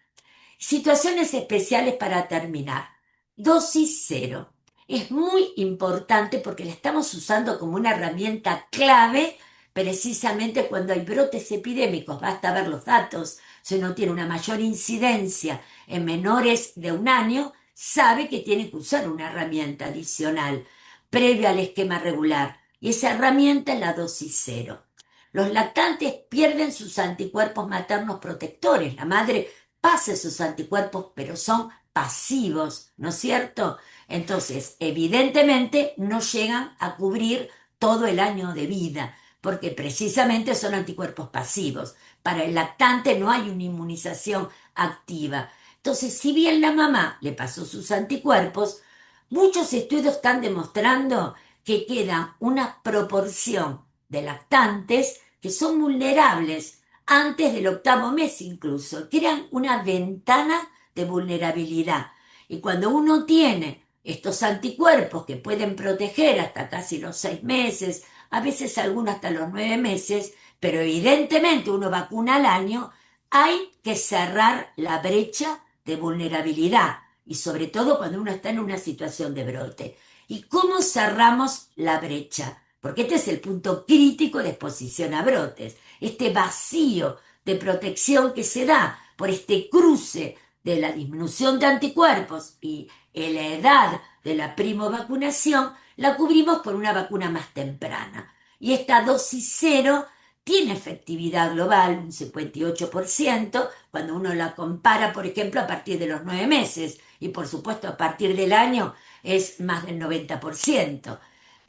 [SPEAKER 7] Situaciones especiales para terminar. Dosis cero. Es muy importante porque la estamos usando como una herramienta clave precisamente cuando hay brotes epidémicos. Basta ver los datos. Si uno tiene una mayor incidencia en menores de un año, sabe que tiene que usar una herramienta adicional previa al esquema regular. Y esa herramienta es la dosis cero. Los lactantes pierden sus anticuerpos maternos protectores. La madre pasa esos anticuerpos, pero son pasivos, ¿no es cierto? Entonces, evidentemente no llegan a cubrir todo el año de vida, porque precisamente son anticuerpos pasivos. Para el lactante no hay una inmunización activa. Entonces, si bien la mamá le pasó sus anticuerpos, muchos estudios están demostrando que queda una proporción de lactantes que son vulnerables antes del octavo mes incluso, crean una ventana de vulnerabilidad. Y cuando uno tiene estos anticuerpos que pueden proteger hasta casi los 6 meses, a veces algunos hasta los 9 meses, pero evidentemente uno vacuna al año, hay que cerrar la brecha de vulnerabilidad y sobre todo cuando uno está en una situación de brote. ¿Y cómo cerramos la brecha? Porque este es el punto crítico de exposición a brotes, este vacío de protección que se da por este cruce de la disminución de anticuerpos y la edad de la primovacunación, la cubrimos por una vacuna más temprana. Y esta dosis cero tiene efectividad global, un 58%, cuando uno la compara, por ejemplo, a partir de los 9 meses, y por supuesto a partir del año es más del 90%.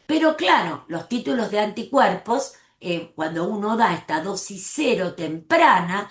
[SPEAKER 7] Pero claro, los títulos de anticuerpos, cuando uno da esta dosis cero temprana,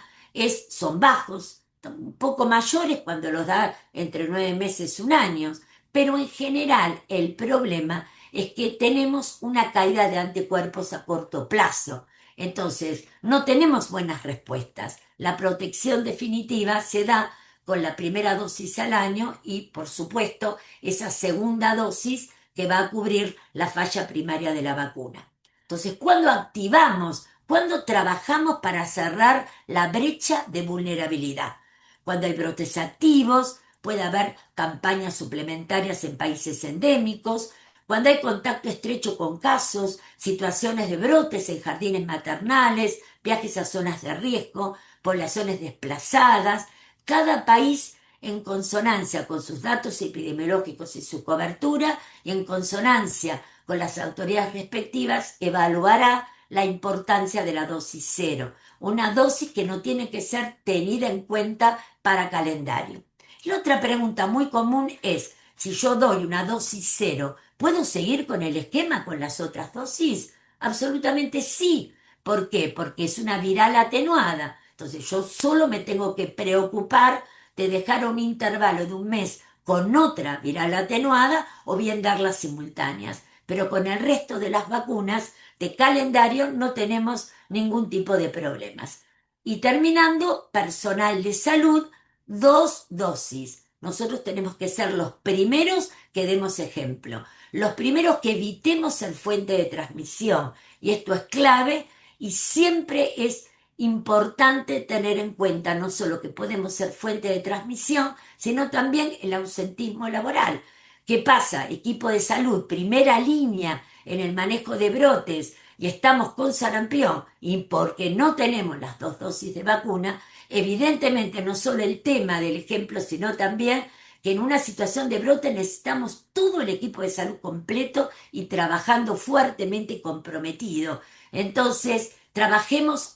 [SPEAKER 7] son bajos, un poco mayores cuando los da entre 9 meses y un año. Pero en general el problema es que tenemos una caída de anticuerpos a corto plazo. Entonces, no tenemos buenas respuestas. La protección definitiva se da con la primera dosis al año y, por supuesto, esa segunda dosis que va a cubrir la falla primaria de la vacuna. Entonces, ¿cuándo activamos? ¿Cuándo trabajamos para cerrar la brecha de vulnerabilidad? Cuando hay brotes activos, puede haber campañas suplementarias en países endémicos, cuando hay contacto estrecho con casos, situaciones de brotes en jardines maternales, viajes a zonas de riesgo, poblaciones desplazadas, cada país en consonancia con sus datos epidemiológicos y su cobertura y en consonancia con las autoridades respectivas, evaluará la importancia de la dosis cero, una dosis que no tiene que ser tenida en cuenta para calendario. Y otra pregunta muy común es, si yo doy una dosis cero, ¿puedo seguir con el esquema con las otras dosis? Absolutamente sí. ¿Por qué? Porque es una viral atenuada. Entonces yo solo me tengo que preocupar de dejar un intervalo de un mes con otra viral atenuada o bien darlas simultáneas. Pero con el resto de las vacunas de calendario no tenemos ningún tipo de problemas. Y terminando, personal de salud, 2 dosis. Nosotros tenemos que ser los primeros que demos ejemplo, los primeros que evitemos ser fuente de transmisión. Y esto es clave y siempre es importante tener en cuenta no solo que podemos ser fuente de transmisión, sino también el ausentismo laboral. ¿Qué pasa? Equipo de salud, primera línea en el manejo de brotes y estamos con sarampión y porque no tenemos las 2 dosis de vacuna, evidentemente no solo el tema del ejemplo, sino también que en una situación de brote necesitamos todo el equipo de salud completo y trabajando fuertemente y comprometido. Entonces, trabajemos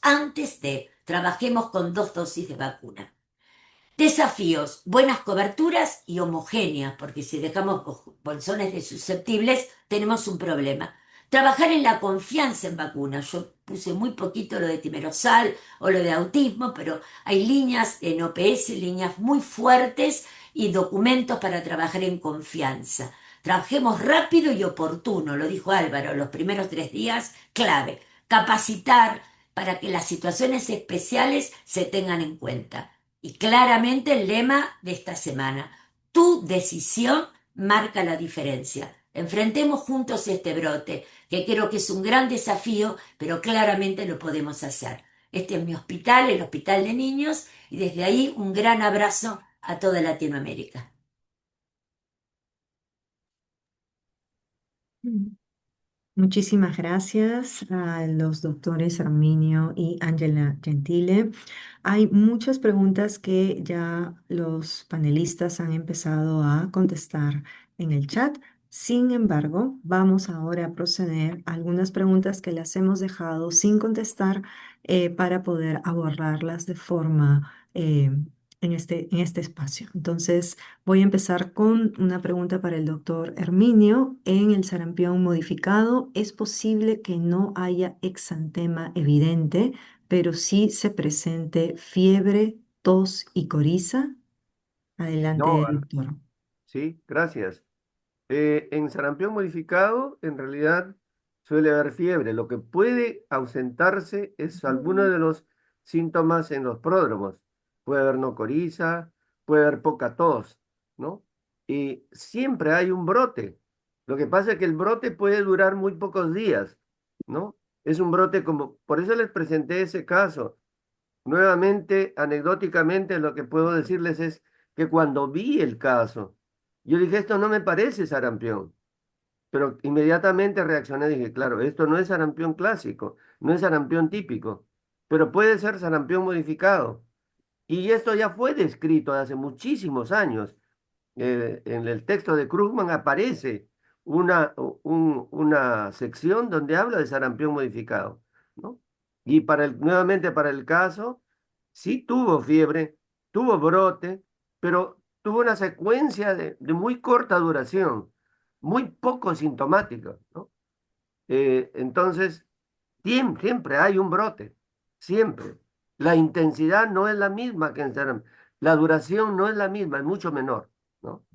[SPEAKER 7] con 2 dosis de vacuna. Desafíos, buenas coberturas y homogéneas, porque si dejamos bolsones de susceptibles, tenemos un problema. Trabajar en la confianza en vacunas. Yo puse muy poquito lo de timerosal o lo de autismo, pero hay líneas en OPS, líneas muy fuertes y documentos para trabajar en confianza. Trabajemos rápido y oportuno, lo dijo Álvaro, los primeros 3 días, clave. Capacitar para que las situaciones especiales se tengan en cuenta. Y claramente el lema de esta semana, tu decisión marca la diferencia. Enfrentemos juntos este brote, que creo que es un gran desafío, pero claramente lo podemos hacer. Este es mi hospital, el Hospital de Niños, y desde ahí un gran abrazo a toda Latinoamérica.
[SPEAKER 1] Mm. Muchísimas gracias a los doctores Arminio y Angela Gentile. Hay muchas preguntas que ya los panelistas han empezado a contestar en el chat. Sin embargo, vamos ahora a proceder a algunas preguntas que las hemos dejado sin contestar para poder abordarlas de forma en este espacio. Entonces, voy a empezar con una pregunta para el doctor Herminio. En el sarampión modificado, ¿es posible que no haya exantema evidente, pero sí se presente fiebre, tos y coriza?
[SPEAKER 6] No,
[SPEAKER 1] Adelante, doctor.
[SPEAKER 6] sí, gracias. En sarampión modificado, en realidad suele haber fiebre. Lo que puede ausentarse es alguno de los síntomas en los pródromos. Puede haber no coriza, puede haber poca tos, ¿no? Y siempre hay un brote. Lo que pasa es que el brote puede durar muy pocos días, ¿no? Es un brote como, por eso les presenté ese caso. Nuevamente, anecdóticamente, lo que puedo decirles es que cuando vi el caso, yo dije, esto no me parece sarampión, pero inmediatamente reaccioné, dije, claro, esto no es sarampión clásico, no es sarampión típico, pero puede ser sarampión modificado. Y esto ya fue descrito hace muchísimos años. En el texto de Krugman aparece una sección donde habla de sarampión modificado, ¿no? Y nuevamente para el caso, sí tuvo fiebre, tuvo brote, pero tuvo una secuencia de muy corta duración, muy poco sintomática, ¿no? Entonces, siempre hay un brote, siempre. La intensidad no es la misma que en sarampión, la duración no es la misma, es mucho menor, ¿no?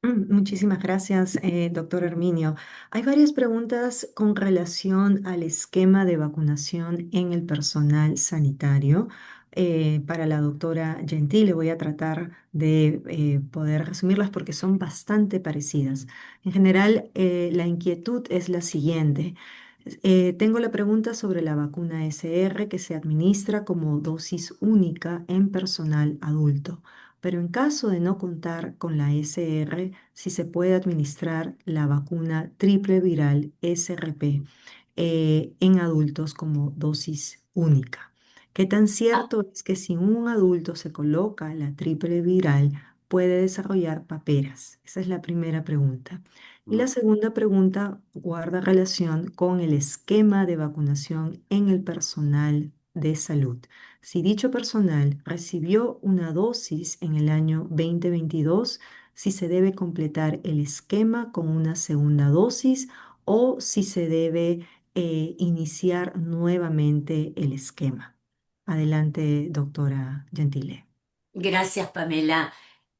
[SPEAKER 1] Muchísimas gracias, doctor Herminio. Hay varias preguntas con relación al esquema de vacunación en el personal sanitario. Para la doctora Gentile voy a tratar de poder resumirlas porque son bastante parecidas. En general, la inquietud es la siguiente. Tengo la pregunta sobre la vacuna SR que se administra como dosis única en personal adulto. pero en caso de no contar con la SR, sí se puede administrar la vacuna triple viral SRP en adultos como dosis única. ¿Qué tan
[SPEAKER 7] Ah,
[SPEAKER 1] cierto es que si un adulto se coloca la triple viral puede desarrollar paperas? Esa es la primera pregunta. Y la
[SPEAKER 6] Mm.
[SPEAKER 1] segunda pregunta guarda relación con el esquema de vacunación en el personal de salud. Si dicho personal recibió una dosis en el año 2022, si se debe completar el esquema con una segunda dosis o si se debe iniciar nuevamente el esquema. Adelante, doctora Gentile.
[SPEAKER 7] gracias, Pamela.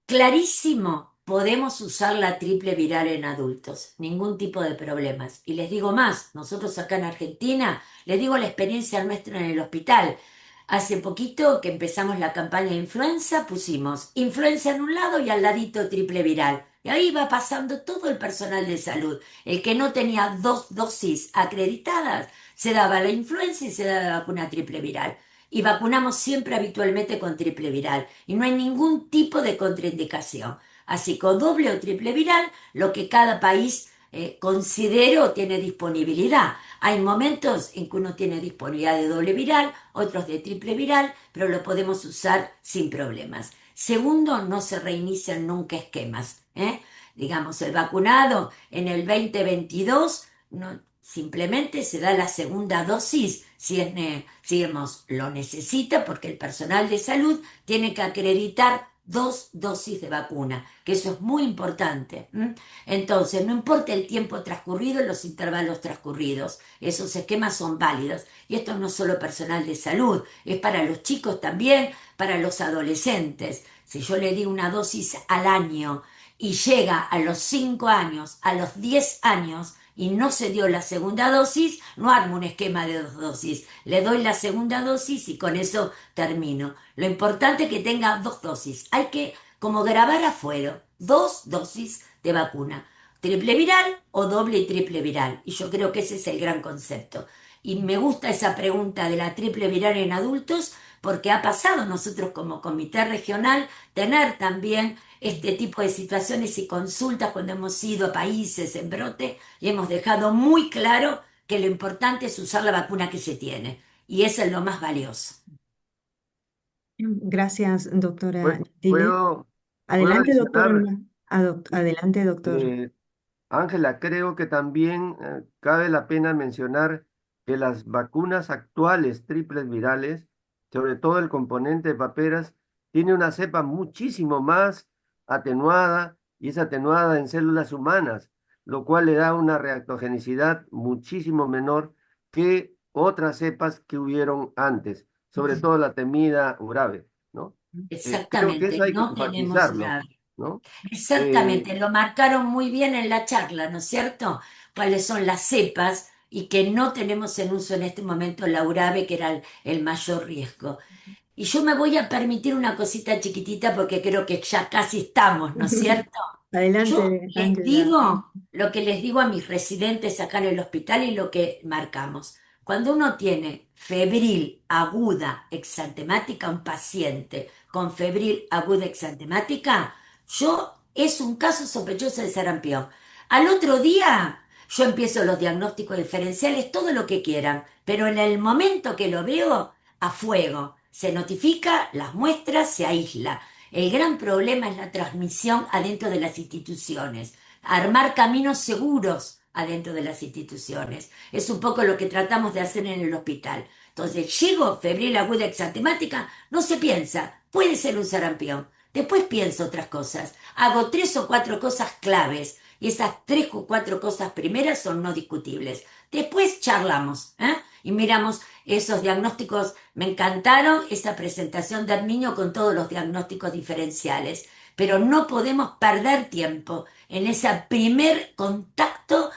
[SPEAKER 7] Clarísimo, podemos usar la triple viral en adultos, ningún tipo de problemas. Y les digo más, nosotros acá en Argentina, les digo la experiencia nuestra en el hospital. Hace poquito que empezamos la campaña de influenza, pusimos influenza en un lado y al ladito triple viral. Y ahí va pasando todo el personal de salud. El que no tenía dos dosis acreditadas, se daba la influenza y se daba la vacuna triple viral. Y vacunamos siempre habitualmente con triple viral y no hay ningún tipo de contraindicación. Así con doble o triple viral, lo que cada país considere o tiene disponibilidad. Hay momentos en que uno tiene disponibilidad de doble viral, otros de triple viral, pero lo podemos usar sin problemas. Segundo, no se reinician nunca esquemas, ¿eh? Digamos, el vacunado en el 2022 no, simplemente se da la segunda dosis si lo necesita porque el personal de salud tiene que acreditar dos dosis de vacuna, que eso es muy importante. ¿M? Entonces, no importa el tiempo transcurrido, los intervalos transcurridos, esos esquemas son válidos. Y esto no es solo personal de salud, es para los chicos también, para los adolescentes. Si yo le di una dosis al año y llega a los 5 años, a los 10 años, y no se dio la segunda dosis, no armo un esquema de dos dosis. Le doy la segunda dosis y con eso termino. Lo importante es que tenga dos dosis. Hay que como grabar afuera, dos dosis de vacuna. Triple viral o doble y triple viral. Y yo creo que ese es el gran concepto. Y me gusta esa pregunta de la triple viral en adultos porque ha pasado nosotros como comité regional tener también este tipo de situaciones y consultas cuando hemos ido a países en brote y hemos dejado muy claro que lo importante es usar la vacuna que se tiene y eso es lo más valioso.
[SPEAKER 1] Gracias, doctora Gentile.
[SPEAKER 6] ¿Puedo, puedo
[SPEAKER 1] Adelante, doctora.
[SPEAKER 6] adicionar?
[SPEAKER 1] Adelante, doctor.
[SPEAKER 6] Eh, Ángela, creo que también cabe la pena mencionar que las vacunas actuales triples virales, sobre todo el componente de paperas, tiene una cepa muchísimo más atenuada y es atenuada en células humanas, lo cual le da una reactogenicidad muchísimo menor que otras cepas que hubieron antes, sobre todo la temida Urave, ¿no? Creo que
[SPEAKER 7] Exactamente,
[SPEAKER 6] eso hay que
[SPEAKER 7] no tenemos
[SPEAKER 6] enfatizarlo,
[SPEAKER 7] grave.
[SPEAKER 6] ¿no? Eh,
[SPEAKER 7] Exactamente, lo marcaron muy bien en la charla, ¿no es cierto? Cuáles son las cepas y que no tenemos en uso en este momento la URAVE, que era el mayor riesgo. Y yo me voy a permitir una cosita chiquitita porque creo que ya casi estamos, ¿no es cierto? Yo
[SPEAKER 1] Adelante,
[SPEAKER 7] les
[SPEAKER 1] Ángela.
[SPEAKER 7] digo lo que les digo a mis residentes acá en el hospital y lo que marcamos. Cuando uno tiene febril aguda exantemática, un paciente con febril aguda exantemática, es un caso sospechoso de sarampión. Al otro día yo empiezo los diagnósticos diferenciales, todo lo que quieran, pero en el momento que lo veo, a fuego. Se notifica, las muestras, se aísla. El gran problema es la transmisión adentro de las instituciones, armar caminos seguros adentro de las instituciones. Es un poco lo que tratamos de hacer en el hospital. Entonces, llego, febril aguda exantemática, no se piensa, puede ser un sarampión. Después pienso otras cosas. Hago 3 o 4 cosas claves y esas 3 o 4 cosas primeras son no discutibles. Después charlamos, ¿eh? Y miramos esos diagnósticos. Me encantaron esa presentación del niño con todos los diagnósticos diferenciales, pero no podemos perder tiempo en ese primer contacto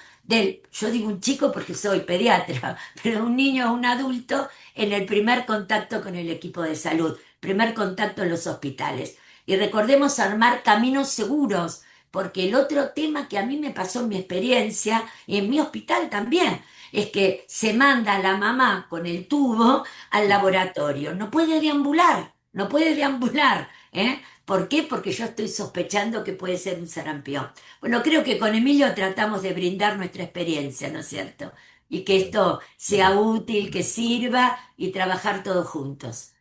[SPEAKER 7] yo digo un chico porque soy pediatra, pero un niño o un adulto en el primer contacto con el equipo de salud, primer contacto en los hospitales. Y recordemos armar caminos seguros, porque el otro tema que a mí me pasó en mi experiencia y en mi hospital también, es que se manda a la mamá con el tubo al laboratorio. No puede deambular, no puede deambular, ¿eh? ¿Por qué? Porque yo estoy sospechando que puede ser un sarampión. Bueno, creo que con Emilio tratamos de brindar nuestra experiencia, ¿no es cierto? Y que esto sea útil, que sirva y trabajar todos juntos.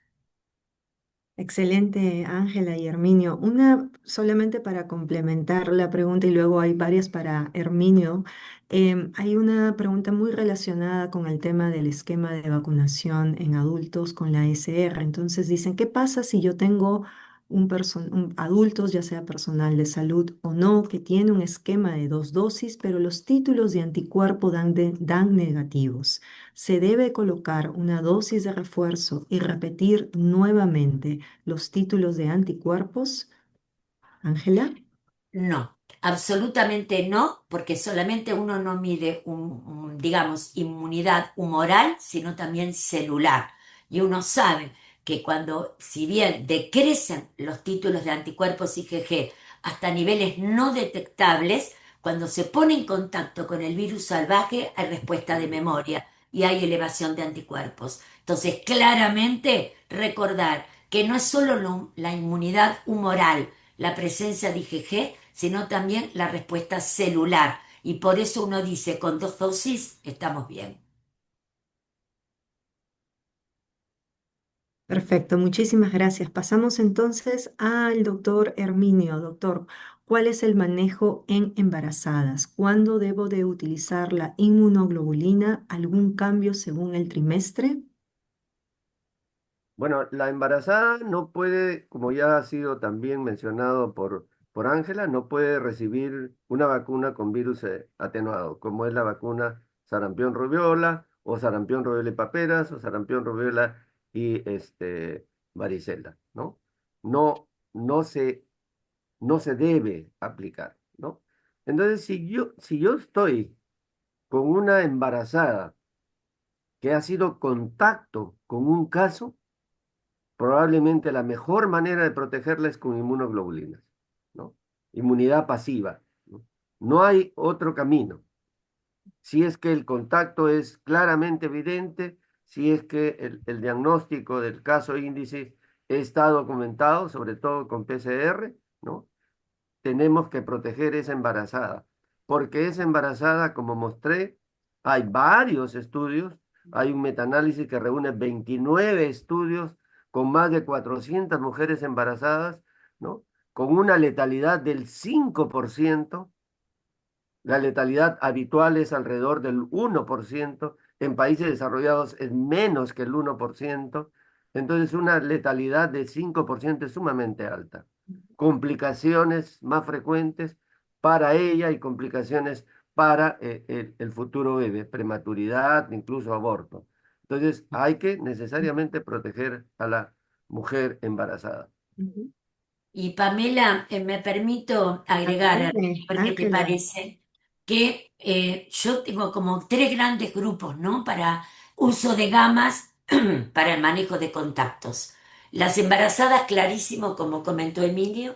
[SPEAKER 1] Excelente, Ángela y Herminio. Una solamente para complementar la pregunta y luego hay varias para Herminio. Hay una pregunta muy relacionada con el tema del esquema de vacunación en adultos con la SR. Entonces dicen, ¿qué pasa si yo tengo adultos, ya sea personal de salud o no, que tiene un esquema de 2 dosis, pero los títulos de anticuerpo dan negativos? ¿Se debe colocar una dosis de refuerzo y repetir nuevamente los títulos de anticuerpos? Ángela.
[SPEAKER 7] No, absolutamente no, porque solamente uno no mide digamos, inmunidad humoral, sino también celular. Y uno sabe que cuando, si bien decrecen los títulos de anticuerpos IgG hasta niveles no detectables, cuando se pone en contacto con el virus salvaje hay respuesta de memoria y hay elevación de anticuerpos. Entonces, claramente recordar que no es solo la inmunidad humoral, la presencia de IgG, sino también la respuesta celular. Y por eso uno dice, con 2 dosis estamos bien.
[SPEAKER 1] Perfecto, muchísimas gracias. Pasamos entonces al doctor Herminio. Doctor, ¿cuál es el manejo en embarazadas? ¿Cuándo debo de utilizar la inmunoglobulina? ¿Algún cambio según el trimestre?
[SPEAKER 6] Bueno, la embarazada no puede, como ya ha sido también mencionado por Ángela, no puede recibir una vacuna con virus atenuado, como es la vacuna sarampión rubiola o sarampión rubiola y paperas o sarampión rubiola y varicela, ¿no? No, no se debe aplicar, ¿no? Entonces, si yo estoy con una embarazada que ha sido contacto con un caso, probablemente la mejor manera de protegerla es con inmunoglobulinas, ¿no? Inmunidad pasiva, ¿no? No hay otro camino. Si es que el contacto es claramente evidente, si es que el diagnóstico del caso índice está documentado, sobre todo con PCR, ¿no? Tenemos que proteger esa embarazada, porque esa embarazada, como mostré, hay varios estudios, hay un metaanálisis que reúne 29 estudios con más de 400 mujeres embarazadas, ¿no? Con una letalidad del 5%. La letalidad habitual es alrededor del 1%, en países desarrollados es menos que el 1%, entonces una letalidad de 5% es sumamente alta. Complicaciones más frecuentes para ella y complicaciones para el futuro bebé, prematuridad, incluso aborto. Entonces hay que necesariamente proteger a la mujer embarazada.
[SPEAKER 1] Ujú.
[SPEAKER 7] Y Pamela, me permito agregar, a
[SPEAKER 1] Adelante,
[SPEAKER 7] ver qué te
[SPEAKER 1] Ángela.
[SPEAKER 7] parece, que yo tengo como 3 grandes grupos, ¿no? Para uso de gamas, para el manejo de contactos. Las embarazadas, clarísimo, como comentó Emilio.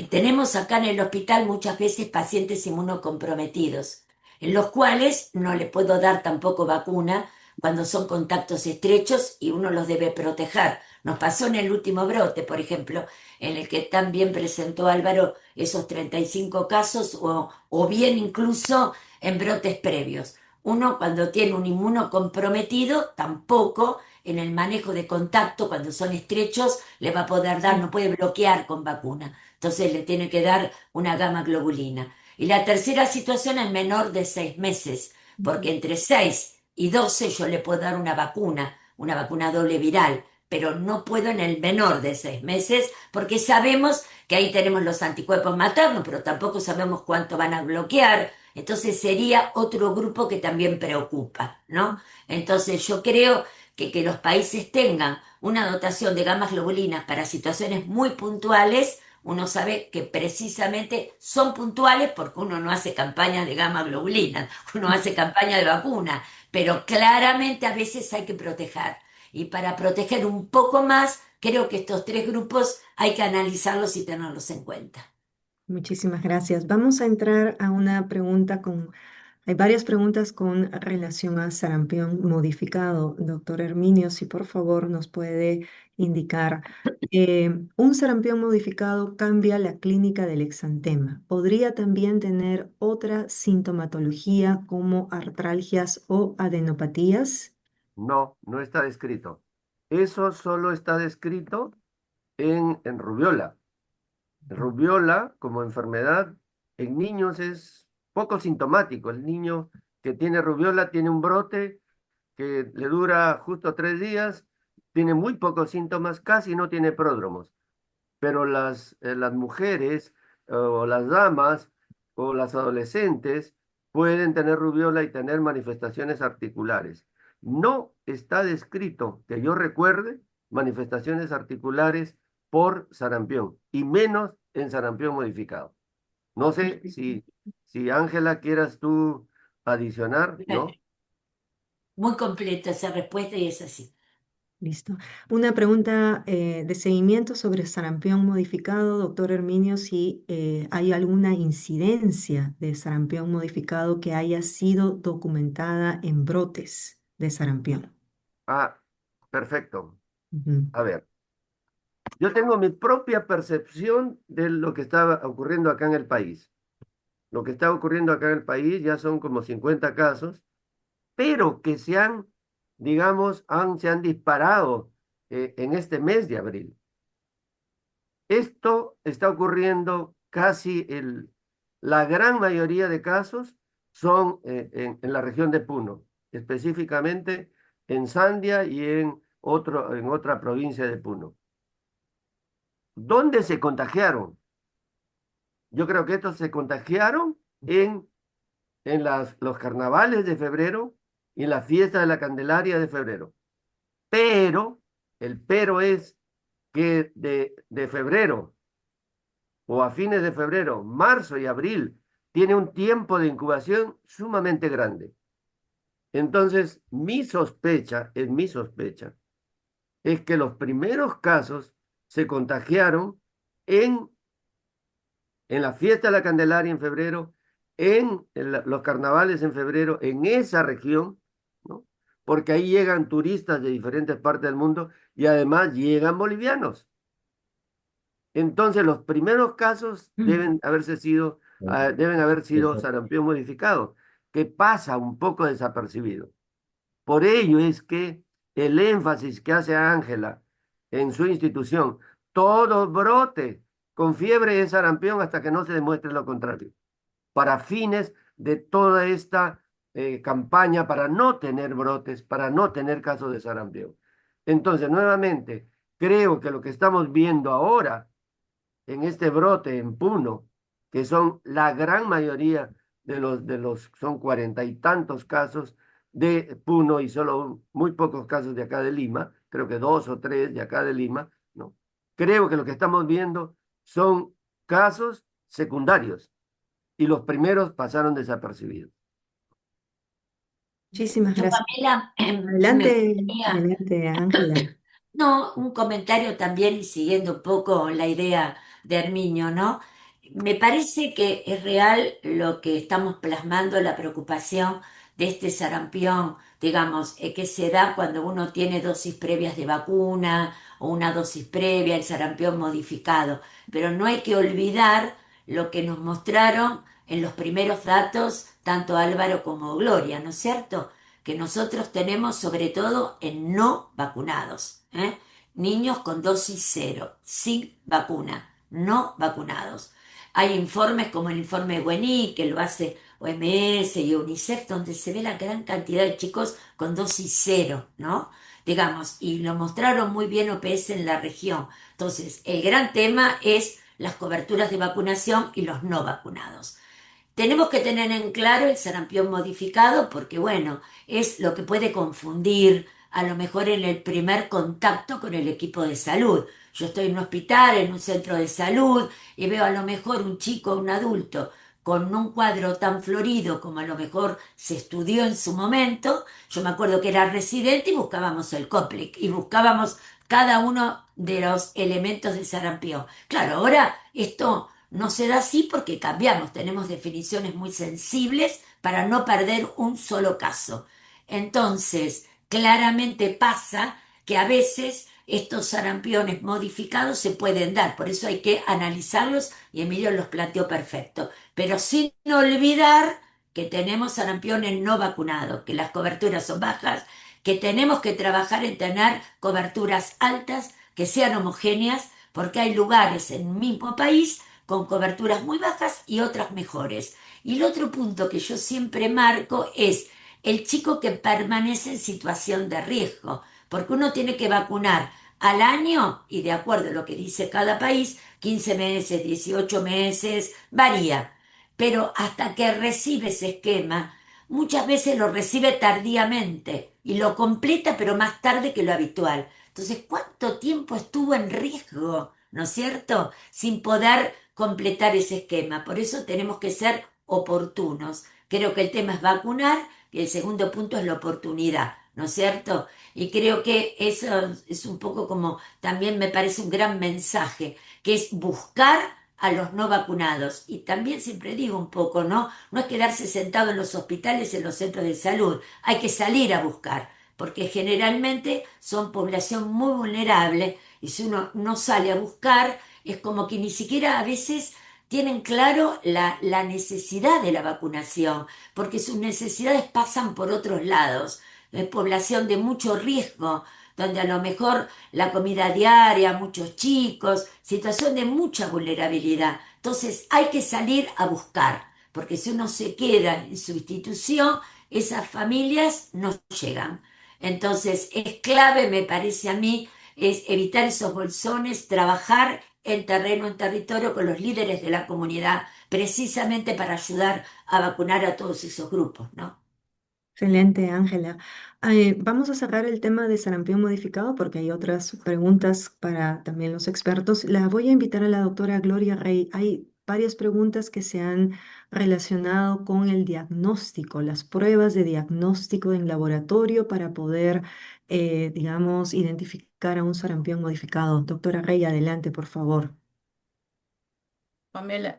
[SPEAKER 7] Tenemos acá en el hospital muchas veces pacientes inmunocomprometidos, en los cuales no le puedo dar tampoco vacuna cuando son contactos estrechos y uno los debe proteger. Nos pasó en el último brote, por ejemplo, en el que también presentó Álvaro esos 35 casos o bien incluso en brotes previos. Uno cuando tiene un inmunocomprometido tampoco en el manejo de contacto cuando son estrechos le va a poder dar, no puede bloquear con vacuna. Entonces le tiene que dar una gama globulina. Y la tercera situación es menor de 6 meses, porque entre 6 y 12 yo le puedo dar una vacuna doble viral, pero no puedo en el menor de 6 meses, porque sabemos que ahí tenemos los anticuerpos maternos, pero tampoco sabemos cuánto van a bloquear. Entonces sería otro grupo que también preocupa, ¿no? Entonces yo creo que los países tengan una dotación de gamas globulinas para situaciones muy puntuales, uno sabe que precisamente son puntuales porque uno no hace campaña de gamma globulina, uno hace campaña de vacuna, pero claramente a veces hay que proteger. Y para proteger un poco más, creo que estos 3 grupos hay que analizarlos y tenerlos en cuenta.
[SPEAKER 1] Muchísimas gracias. Vamos a entrar a una pregunta con Hay varias preguntas con relación a sarampión modificado. Doctor Herminio, si por favor nos puede indicar, un sarampión modificado cambia la clínica del exantema. ¿Podría también tener otra sintomatología como artralgias o adenopatías?
[SPEAKER 6] No, no está descrito. Eso solo está descrito en rubiola. Rubiola como enfermedad en niños es poco sintomático. El niño que tiene rubiola tiene un brote que le dura justo 3 días, tiene muy pocos síntomas, casi no tiene pródromos. Pero las mujeres o las damas o las adolescentes pueden tener rubiola y tener manifestaciones articulares. No está descrito, que yo recuerde, manifestaciones articulares por sarampión, y menos en sarampión modificado. No sé si Ángela quieras tú adicionar, ¿no?
[SPEAKER 7] Muy completa esa respuesta y es así.
[SPEAKER 1] Listo. Una pregunta de seguimiento sobre sarampión modificado, doctor Herminio, si hay alguna incidencia de sarampión modificado que haya sido documentada en brotes de sarampión.
[SPEAKER 6] Ah, perfecto.
[SPEAKER 1] Ujú.
[SPEAKER 6] A ver, yo tengo mi propia percepción de lo que estaba ocurriendo acá en el país. Lo que está ocurriendo acá en el país ya son como 50 casos, pero que digamos, se han disparado en este mes de abril. Esto está ocurriendo la gran mayoría de casos son en la región de Puno, específicamente en Sandia y en otra provincia de Puno. ¿Dónde se contagiaron? Yo creo que estos se contagiaron en los carnavales de febrero y en la fiesta de la Candelaria de febrero. Pero, el pero es que de febrero o a fines de febrero, marzo y abril, tiene un tiempo de incubación sumamente grande. Entonces, mi sospecha, es que los primeros casos se contagiaron en, en la fiesta de la Candelaria en febrero, los carnavales en febrero, en esa región, ¿no? Porque ahí llegan turistas de diferentes partes del mundo y además llegan bolivianos. Entonces, los primeros casos deben haber sido sarampión modificado, que pasa un poco desapercibido. Por ello es que el énfasis que hace Ángela en su institución, todo brote con fiebre es sarampión hasta que no se demuestre lo contrario, para fines de toda esta campaña para no tener brotes, para no tener casos de sarampión. Entonces, nuevamente, creo que lo que estamos viendo ahora en este brote en Puno, que son la gran mayoría son 40 y tantos casos de Puno y solo muy pocos casos de acá de Lima, creo que 2 o 3 de acá de Lima, ¿no? Creo que lo que estamos viendo son casos secundarios y los primeros pasaron desapercibidos.
[SPEAKER 1] Muchísimas
[SPEAKER 7] Yo,
[SPEAKER 1] gracias.
[SPEAKER 7] Pamela, me
[SPEAKER 1] Adelante,
[SPEAKER 7] gustaría,
[SPEAKER 1] adelante, Ángela.
[SPEAKER 7] no, un comentario también y siguiendo un poco la idea de Herminio, ¿no? Me parece que es real lo que estamos plasmando, la preocupación de este sarampión, digamos, que se da cuando uno tiene dosis previas de vacuna o una dosis previa, el sarampión modificado. Pero no hay que olvidar lo que nos mostraron en los primeros datos, tanto Álvaro como Gloria, ¿no es cierto? Que nosotros tenemos sobre todo en no vacunados, ¿eh? Niños con dosis cero, sin vacuna, no vacunados. Hay informes como el informe WENI, que lo hace OMS y UNICEF, donde se ve la gran cantidad de chicos con dosis cero, ¿no? Digamos, y lo mostraron muy bien OPS en la región. Entonces, el gran tema es las coberturas de vacunación y los no vacunados. Tenemos que tener en claro el sarampión modificado porque, bueno, es lo que puede confundir a lo mejor en el primer contacto con el equipo de salud. Yo estoy en un hospital, en un centro de salud y veo a lo mejor un chico, un adulto, con un cuadro tan florido como a lo mejor se estudió en su momento. Yo me acuerdo que era residente y buscábamos el COPLIC y buscábamos cada uno de los elementos de sarampión. Claro, ahora esto no se da así porque cambiamos, tenemos definiciones muy sensibles para no perder un solo caso. Entonces, claramente pasa que a veces estos sarampiones modificados se pueden dar, por eso hay que analizarlos y Emilio los planteó perfecto, pero sin olvidar que tenemos sarampiones no vacunados, que las coberturas son bajas, que tenemos que trabajar en tener coberturas altas, que sean homogéneas, porque hay lugares en un mismo país con coberturas muy bajas y otras mejores. Y el otro punto que yo siempre marco es el chico que permanece en situación de riesgo, porque uno tiene que vacunar al año y de acuerdo a lo que dice cada país, 15 meses, 18 meses, varía. Pero hasta que recibe ese esquema, muchas veces lo recibe tardíamente y lo completa pero más tarde que lo habitual. Entonces, ¿cuánto tiempo estuvo en riesgo, no es cierto? Sin poder completar ese esquema. Por eso tenemos que ser oportunos. Creo que el tema es vacunar y el segundo punto es la oportunidad, ¿no es cierto? Y creo que eso es un poco como también me parece un gran mensaje, que es buscar a los no vacunados. Y también siempre digo un poco, ¿no? No es quedarse sentado en los hospitales, en los centros de salud, hay que salir a buscar, porque generalmente son población muy vulnerable y si uno no sale a buscar, es como que ni siquiera a veces tienen claro la necesidad de la vacunación, porque sus necesidades pasan por otros lados. Es población de mucho riesgo, donde a lo mejor la comida diaria, muchos chicos, situación de mucha vulnerabilidad. Entonces hay que salir a buscar, porque si uno se queda en su institución, esas familias no llegan. Entonces es clave, me parece a mí, es evitar esos bolsones, trabajar en terreno, en territorio con los líderes de la comunidad, precisamente para ayudar a vacunar a todos esos grupos, ¿no?
[SPEAKER 1] Excelente, Ángela. Vamos a cerrar el tema de sarampión modificado porque hay otras preguntas para también los expertos. La voy a invitar a la doctora Gloria Rey. Hay varias preguntas que se han relacionado con el diagnóstico, las pruebas de diagnóstico en laboratorio para poder, digamos, identificar a un sarampión modificado. Doctora Rey, adelante, por favor.
[SPEAKER 5] Pamela,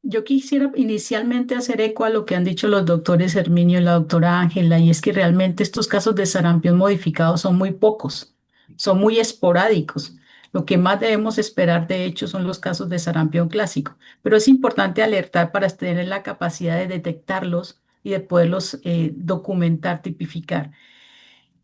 [SPEAKER 5] yo quisiera inicialmente hacer eco a lo que han dicho los doctores Herminio y la doctora Ángela, y es que realmente estos casos de sarampión modificado son muy pocos, son muy esporádicos. Lo que más debemos esperar, de hecho, son los casos de sarampión clásico, pero es importante alertar para tener la capacidad de detectarlos y de poderlos documentar, tipificar.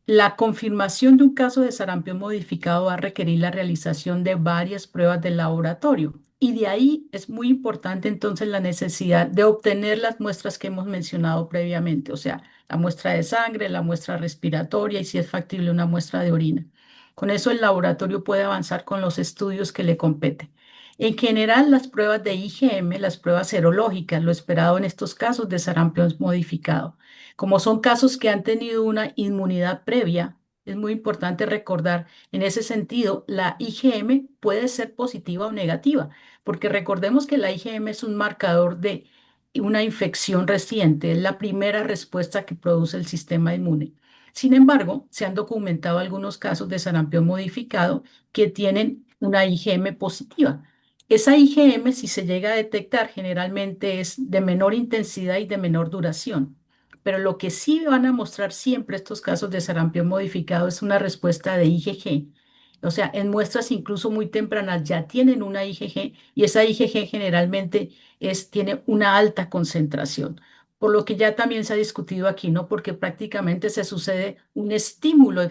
[SPEAKER 5] La confirmación de un caso de sarampión modificado va a requerir la realización de varias pruebas de laboratorio y de ahí es muy importante entonces la necesidad de obtener las muestras que hemos mencionado previamente, o sea, la muestra de sangre, la muestra respiratoria y si es factible una muestra de orina. Con eso el laboratorio puede avanzar con los estudios que le competen. En general, las pruebas de IgM, las pruebas serológicas, lo esperado en estos casos de sarampión modificado. Como son casos que han tenido una inmunidad previa, es muy importante recordar, en ese sentido, la IgM puede ser positiva o negativa, porque recordemos que la IgM es un marcador de una infección reciente, es la primera respuesta que produce el sistema inmune. Sin embargo, se han documentado algunos casos de sarampión modificado que tienen una IgM positiva. Esa IgM, si se llega a detectar, generalmente es de menor intensidad y de menor duración. Pero lo que sí van a mostrar siempre estos casos de sarampión modificado es una respuesta de IgG. O sea, en muestras incluso muy tempranas ya tienen una IgG y esa IgG generalmente tiene una alta concentración. Por lo que ya también se ha discutido aquí, ¿no? Porque prácticamente se sucede un estímulo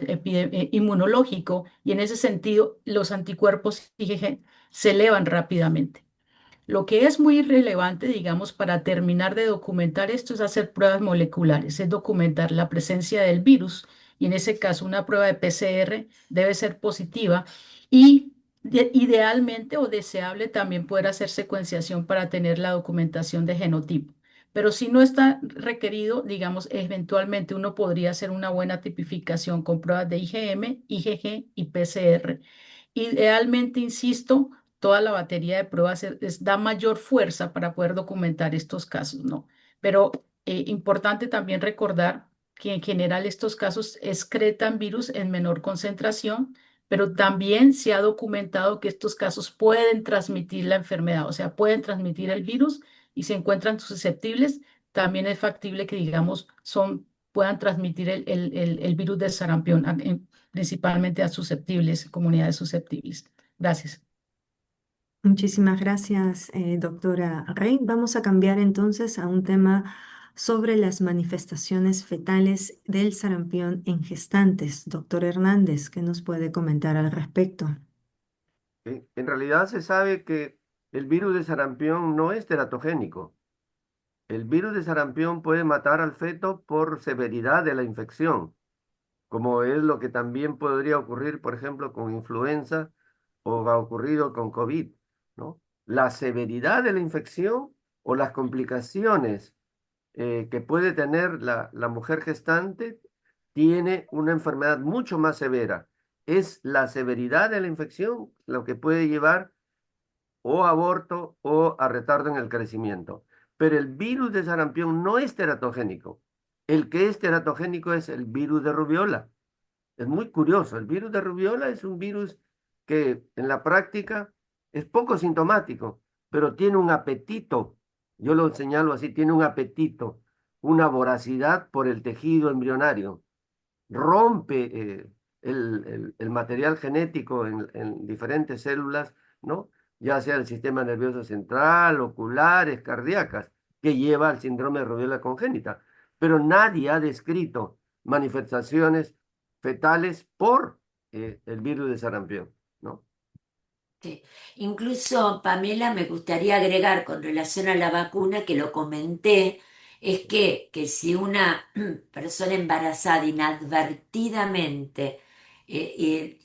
[SPEAKER 5] inmunológico y en ese sentido los anticuerpos IgG se elevan rápidamente. Lo que es muy relevante, digamos, para terminar de documentar esto es hacer pruebas moleculares, es documentar la presencia del virus y en ese caso una prueba de PCR debe ser positiva y idealmente o deseable también poder hacer secuenciación para tener la documentación de genotipo. Pero si no está requerido, digamos, eventualmente uno podría hacer una buena tipificación con pruebas de IgM, IgG y PCR. Idealmente, insisto, toda la batería de pruebas da mayor fuerza para poder documentar estos casos, ¿no? Pero importante también recordar que en general estos casos excretan virus en menor concentración, pero también se ha documentado que estos casos pueden transmitir la enfermedad, o sea, pueden transmitir el virus y se encuentran susceptibles también es factible que, digamos, puedan transmitir el virus del sarampión, principalmente a susceptibles, comunidades susceptibles. Gracias.
[SPEAKER 1] Muchísimas gracias, doctora Rey. Vamos a cambiar entonces a un tema sobre las manifestaciones fetales del sarampión en gestantes. Doctor Hernández, ¿qué nos puede comentar al respecto?
[SPEAKER 6] En realidad se sabe que el virus de sarampión no es teratogénico. El virus de sarampión puede matar al feto por severidad de la infección, como es lo que también podría ocurrir, por ejemplo, con influenza o ha ocurrido con COVID, ¿no? La severidad de la infección o las complicaciones que puede tener la mujer gestante tiene una enfermedad mucho más severa. Es la severidad de la infección lo que puede llevar o a aborto o a retardo en el crecimiento. Pero el virus de sarampión no es teratogénico. El que es teratogénico es el virus de rubiola. Es muy curioso. El virus de rubiola es un virus que en la práctica es poco sintomático, pero tiene un apetito. Yo lo señalo así, tiene un apetito, una voracidad por el tejido embrionario. Rompe el material genético en diferentes células, ¿no? Ya sea el sistema nervioso central, oculares, cardíacas, que lleva al síndrome de rubiola congénita. Pero nadie ha descrito manifestaciones fetales por el virus de sarampión, ¿no?
[SPEAKER 7] Sí. Incluso, Pamela, me gustaría agregar con relación a la vacuna, que lo comenté, es que si una persona embarazada inadvertidamente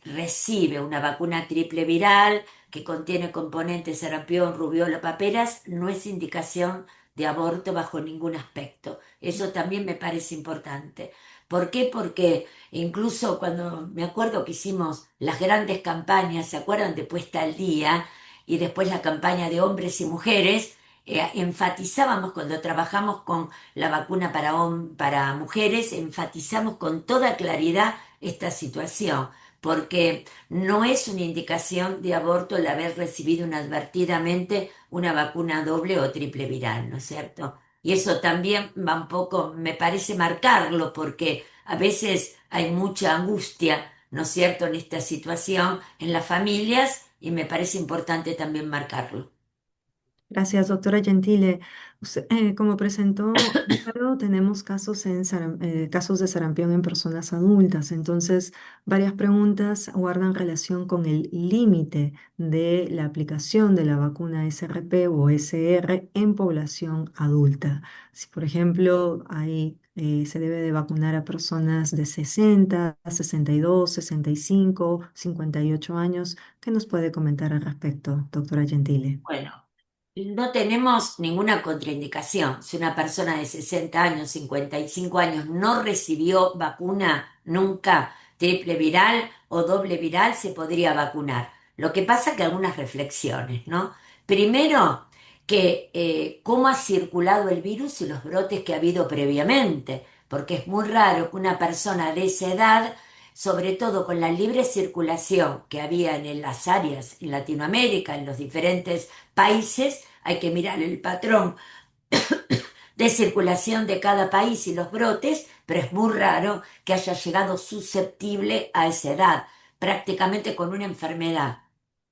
[SPEAKER 7] recibe una vacuna triple viral que contiene componentes sarampión, rubiola, paperas, no es indicación de aborto bajo ningún aspecto. Eso también me parece importante. ¿Por qué? Porque incluso cuando me acuerdo que hicimos las grandes campañas, ¿se acuerdan? De puesta al día y después la campaña de hombres y mujeres, enfatizábamos cuando trabajamos con la vacuna para mujeres, enfatizamos con toda claridad esta situación, porque no es una indicación de aborto el haber recibido inadvertidamente una vacuna doble o triple viral, ¿no es cierto? Y eso también va un poco, me parece marcarlo, porque a veces hay mucha angustia, ¿no es cierto?, en esta situación en las familias y me parece importante también marcarlo.
[SPEAKER 1] Gracias, doctora Gentile. Como presentó Álvaro, tenemos casos de sarampión en personas adultas. Entonces, varias preguntas guardan relación con el límite de la aplicación de la vacuna SRP o SR en población adulta. Si, por ejemplo, se debe de vacunar a personas de 60, 62, 65, 58 años. ¿Qué nos puede comentar al respecto, doctora Gentile?
[SPEAKER 7] Bueno, no tenemos ninguna contraindicación. Si una persona de 60 años, 55 años no recibió vacuna nunca, triple viral o doble viral, se podría vacunar. Lo que pasa que algunas reflexiones, ¿no? Primero, que cómo ha circulado el virus y los brotes que ha habido previamente, porque es muy raro que una persona de esa edad, sobre todo con la libre circulación que había en las áreas en Latinoamérica, en los diferentes países, hay que mirar el patrón de circulación de cada país y los brotes, pero es muy raro que haya llegado susceptible a esa edad, prácticamente con una enfermedad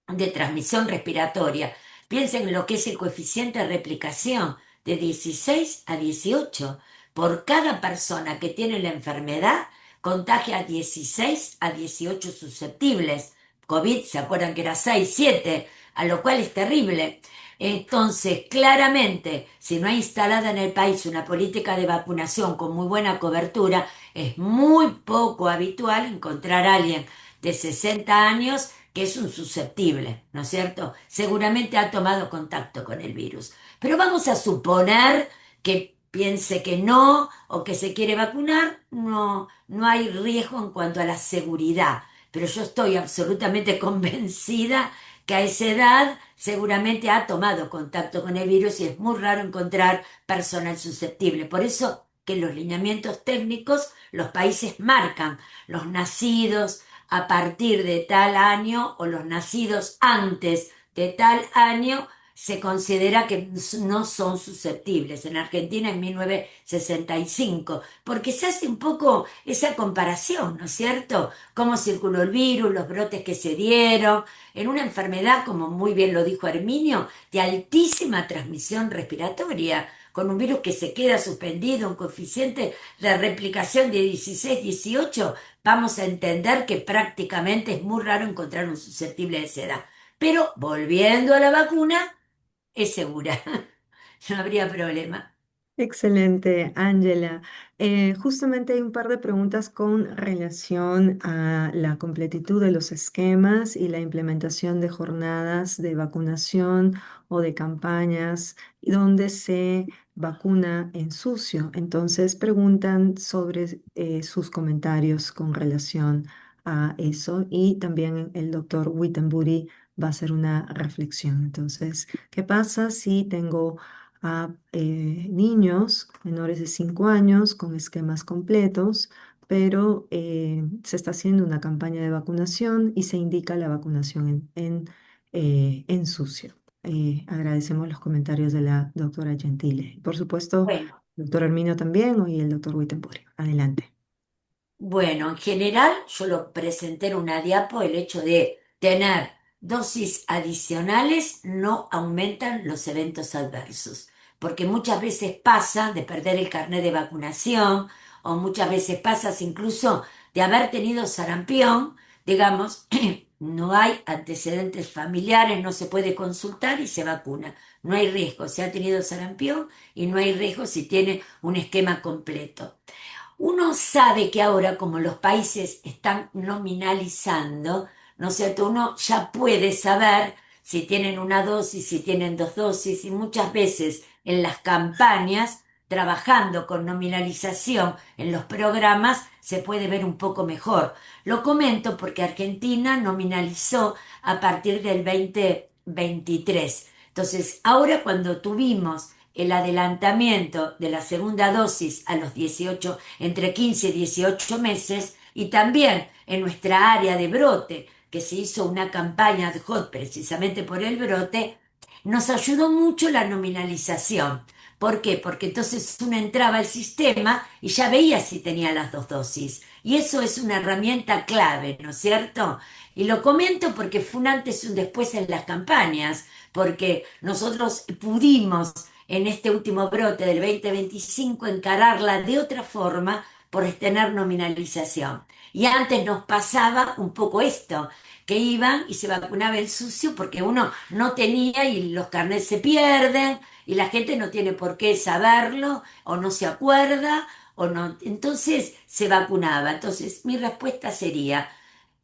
[SPEAKER 7] de transmisión respiratoria. Piensen en lo que es el coeficiente de replicación de 16 a 18. Por cada persona que tiene la enfermedad, contagia a 16 a 18 susceptibles. COVID, ¿se acuerdan que era 6, 7? A lo cual es terrible. Entonces, claramente, si no hay instalada en el país una política de vacunación con muy buena cobertura, es muy poco habitual encontrar a alguien de 60 años que es un susceptible, ¿no es cierto? Seguramente ha tomado contacto con el virus. Pero vamos a suponer que piense que no o que se quiere vacunar, no hay riesgo en cuanto a la seguridad. Pero yo estoy absolutamente convencida que a esa edad seguramente ha tomado contacto con el virus y es muy raro encontrar personas susceptibles. Por eso que los lineamientos técnicos, los países marcan los nacidos a partir de tal año o los nacidos antes de tal año se considera que no son susceptibles. En Argentina en 1965, porque se hace un poco esa comparación, ¿no es cierto? Cómo circuló el virus, los brotes que se dieron, en una enfermedad, como muy bien lo dijo Herminio, de altísima transmisión respiratoria, con un virus que se queda suspendido, un coeficiente de replicación de 16, 18, vamos a entender que prácticamente es muy raro encontrar un susceptible de esa edad. Pero volviendo a la vacuna, es segura, no habría problema.
[SPEAKER 1] Excelente, Ángela. Justamente hay un par de preguntas con relación a la completitud de los esquemas y la implementación de jornadas de vacunación o de campañas donde se vacuna en sucio. Entonces preguntan sobre sus comentarios con relación a eso y también el doctor Wittenbury va a hacer una reflexión. Entonces, ¿qué pasa si tengo a niños menores de 5 años con esquemas completos, pero se está haciendo una campaña de vacunación y se indica la vacunación en sucio? Agradecemos los comentarios de la doctora Gentile. Por supuesto,
[SPEAKER 7] Bueno.
[SPEAKER 1] doctor Herminio también y el doctor Wittenbury. Adelante.
[SPEAKER 7] Bueno, en general yo lo presenté en una diapo, el hecho de tener dosis adicionales no aumentan los eventos adversos, porque muchas veces pasa de perder el carnet de vacunación o muchas veces pasas incluso de haber tenido sarampión, digamos, no hay antecedentes familiares, no se puede consultar y se vacuna. No hay riesgo si ha tenido sarampión y no hay riesgo si tiene un esquema completo. Uno sabe que ahora, como los países están nominalizando, ¿no es cierto? Uno ya puede saber si tienen una dosis, si tienen dos dosis, y muchas veces en las campañas, trabajando con nominalización en los programas, se puede ver un poco mejor. Lo comento porque Argentina nominalizó a partir del 2023. Entonces, ahora cuando tuvimos el adelantamiento de la segunda dosis a los 18, entre 15 y 18 meses, y también en nuestra área de brote, que se hizo una campaña ad hoc precisamente por el brote, nos ayudó mucho la nominalización. ¿Por qué? Porque entonces uno entraba al sistema y ya veía si tenía las dos dosis. Y eso es una herramienta clave, ¿no es cierto? Y lo comento porque fue un antes y un después en las campañas, porque nosotros pudimos en este último brote del 2025 encararla de otra forma por tener nominalización. Y antes nos pasaba un poco esto, que iban y se vacunaba el sucio porque uno no tenía y los carnets se pierden y la gente no tiene por qué saberlo o no se acuerda o no. Entonces se vacunaba. Entonces mi respuesta sería,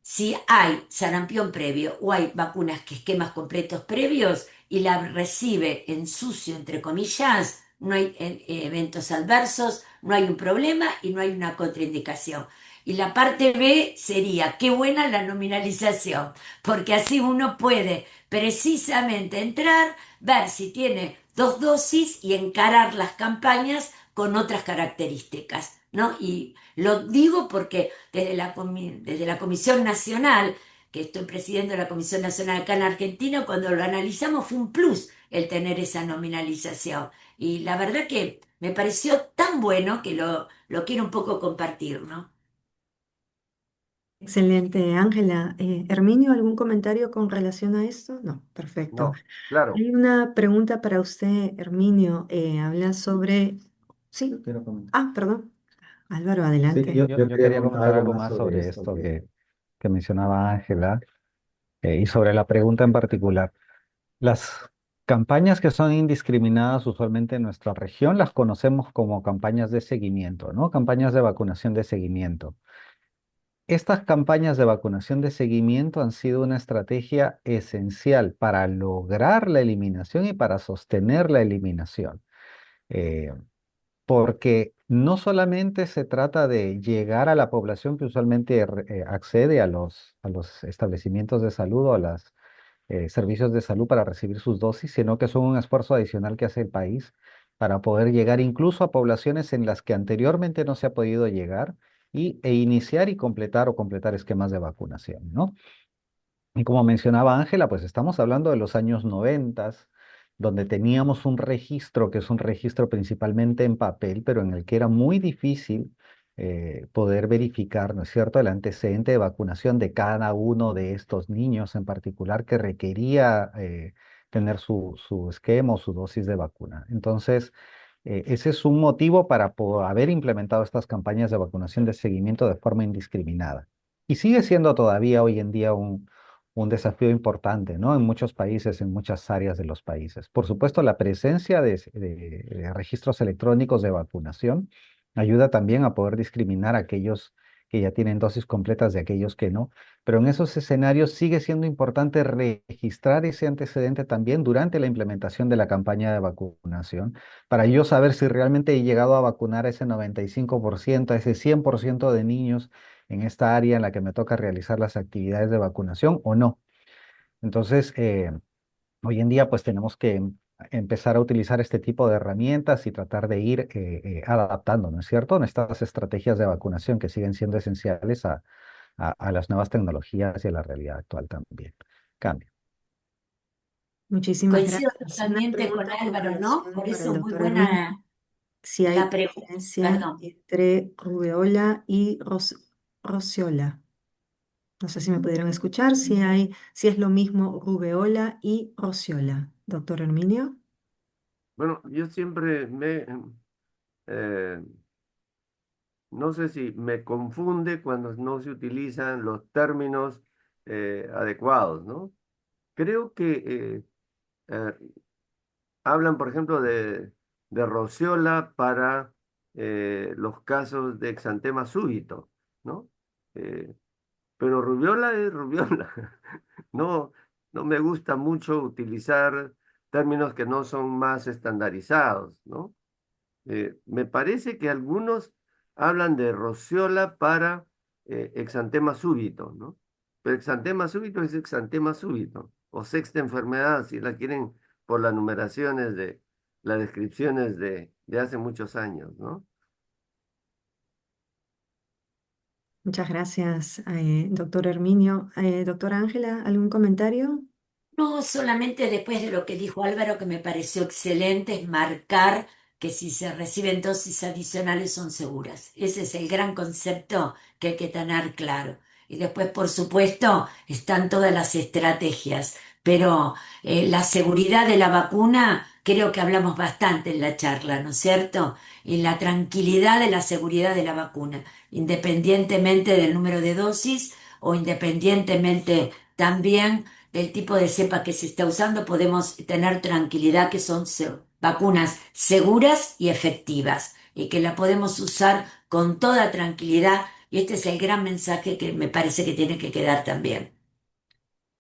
[SPEAKER 7] si hay sarampión previo o hay vacunas que esquemas completos previos y la recibe en sucio, entre comillas, no hay eventos adversos, no hay un problema y no hay una contraindicación. Y la parte B sería, qué buena la nominalización, porque así uno puede precisamente entrar, ver si tiene dos dosis y encarar las campañas con otras características, ¿no? Y lo digo porque desde la Comisión Nacional, que estoy presidiendo la Comisión Nacional acá en Argentina, cuando lo analizamos fue un plus el tener esa nominalización. Y la verdad que me pareció tan bueno que lo quiero un poco compartir, ¿no?
[SPEAKER 1] Excelente, Ángela. Herminio, ¿algún comentario con relación a esto? No, perfecto.
[SPEAKER 6] No, claro.
[SPEAKER 1] Hay una pregunta para usted, Herminio. Habla sobre... Sí.
[SPEAKER 4] Yo quiero comentar.
[SPEAKER 1] Ah, perdón. Álvaro,
[SPEAKER 4] Sí,
[SPEAKER 1] adelante.
[SPEAKER 4] yo quería comentar algo más sobre esto que mencionaba Ángela y sobre la pregunta en particular. Las campañas que son indiscriminadas usualmente en nuestra región las conocemos como campañas de seguimiento, ¿no? Campañas de vacunación de seguimiento. Estas campañas de vacunación de seguimiento han sido una estrategia esencial para lograr la eliminación y para sostener la eliminación. Eh, Porque no solamente se trata de llegar a la población que usualmente accede a los establecimientos de salud o a los servicios de salud para recibir sus dosis, sino que son un esfuerzo adicional que hace el país para poder llegar incluso a poblaciones en las que anteriormente no se ha podido llegar e iniciar y completar o completar esquemas de vacunación, ¿no? Y como mencionaba Ángela, pues estamos hablando de los años 90,
[SPEAKER 8] donde teníamos un registro, que es un registro principalmente en papel, pero en el que era muy difícil poder verificar, ¿no es cierto?, el antecedente de vacunación de cada uno de estos niños en particular que requería tener su esquema o su dosis de vacuna. Entonces, ese es un motivo para haber implementado estas campañas de vacunación de seguimiento de forma indiscriminada. Y sigue siendo todavía hoy en día un desafío importante, ¿no? En muchos países, en muchas áreas de los países. Por supuesto, la presencia de registros electrónicos de vacunación ayuda también a poder discriminar a aquellos que ya tienen dosis completas de aquellos que no, pero en esos escenarios sigue siendo importante registrar ese antecedente también durante la implementación de la campaña de vacunación, para yo saber si realmente he llegado a vacunar a ese 95%, a ese 100% de niños en esta área en la que me toca realizar las actividades de vacunación o no. Entonces, hoy en día pues tenemos que empezar a utilizar este tipo de herramientas y tratar de ir adaptando, ¿no es cierto?, en estas estrategias de vacunación que siguen siendo esenciales a las nuevas tecnologías y a la realidad actual también. Cambio.
[SPEAKER 1] Muchísimas
[SPEAKER 7] Coincido
[SPEAKER 1] gracias. Una
[SPEAKER 7] totalmente con
[SPEAKER 1] pregunta con
[SPEAKER 7] Álvaro, ¿no?
[SPEAKER 1] relación
[SPEAKER 7] Por
[SPEAKER 1] para el
[SPEAKER 7] eso muy
[SPEAKER 1] doctor Hermínio.
[SPEAKER 7] buena
[SPEAKER 1] Si hay
[SPEAKER 7] la pregunta.
[SPEAKER 1] diferencia
[SPEAKER 7] Perdón.
[SPEAKER 1] entre rubeola y rociola. No sé si me pudieron escuchar, si es lo mismo rubeola y rociola. Doctor Herminio.
[SPEAKER 6] Bueno, yo siempre eh, no sé si me confunde cuando no se utilizan los términos adecuados, ¿no? Creo que eh, hablan, por ejemplo, de rociola para los casos de exantema súbito, ¿no? Eh, pero rubiola es rubiola. No, no me gusta mucho utilizar términos que no son más estandarizados, ¿no? Me parece que algunos hablan de rociola para exantema súbito, ¿no? Pero exantema súbito es exantema súbito, o sexta enfermedad, si la quieren por las numeraciones de las descripciones de hace muchos años, ¿no?
[SPEAKER 1] Muchas gracias, doctor Herminio. Doctora Ángela, ¿algún comentario?
[SPEAKER 7] No, solamente después de lo que dijo Álvaro, que me pareció excelente, es marcar que si se reciben dosis adicionales son seguras. Ese es el gran concepto que hay que tener claro. Y después, por supuesto, están todas las estrategias, pero la seguridad de la vacuna, creo que hablamos bastante en la charla, ¿no es cierto? Y la tranquilidad de la seguridad de la vacuna, independientemente del número de dosis o independientemente también del tipo de cepa que se está usando, podemos tener tranquilidad que son vacunas seguras y efectivas y que la podemos usar con toda tranquilidad. Y este es el gran mensaje que me parece que tiene que quedar también.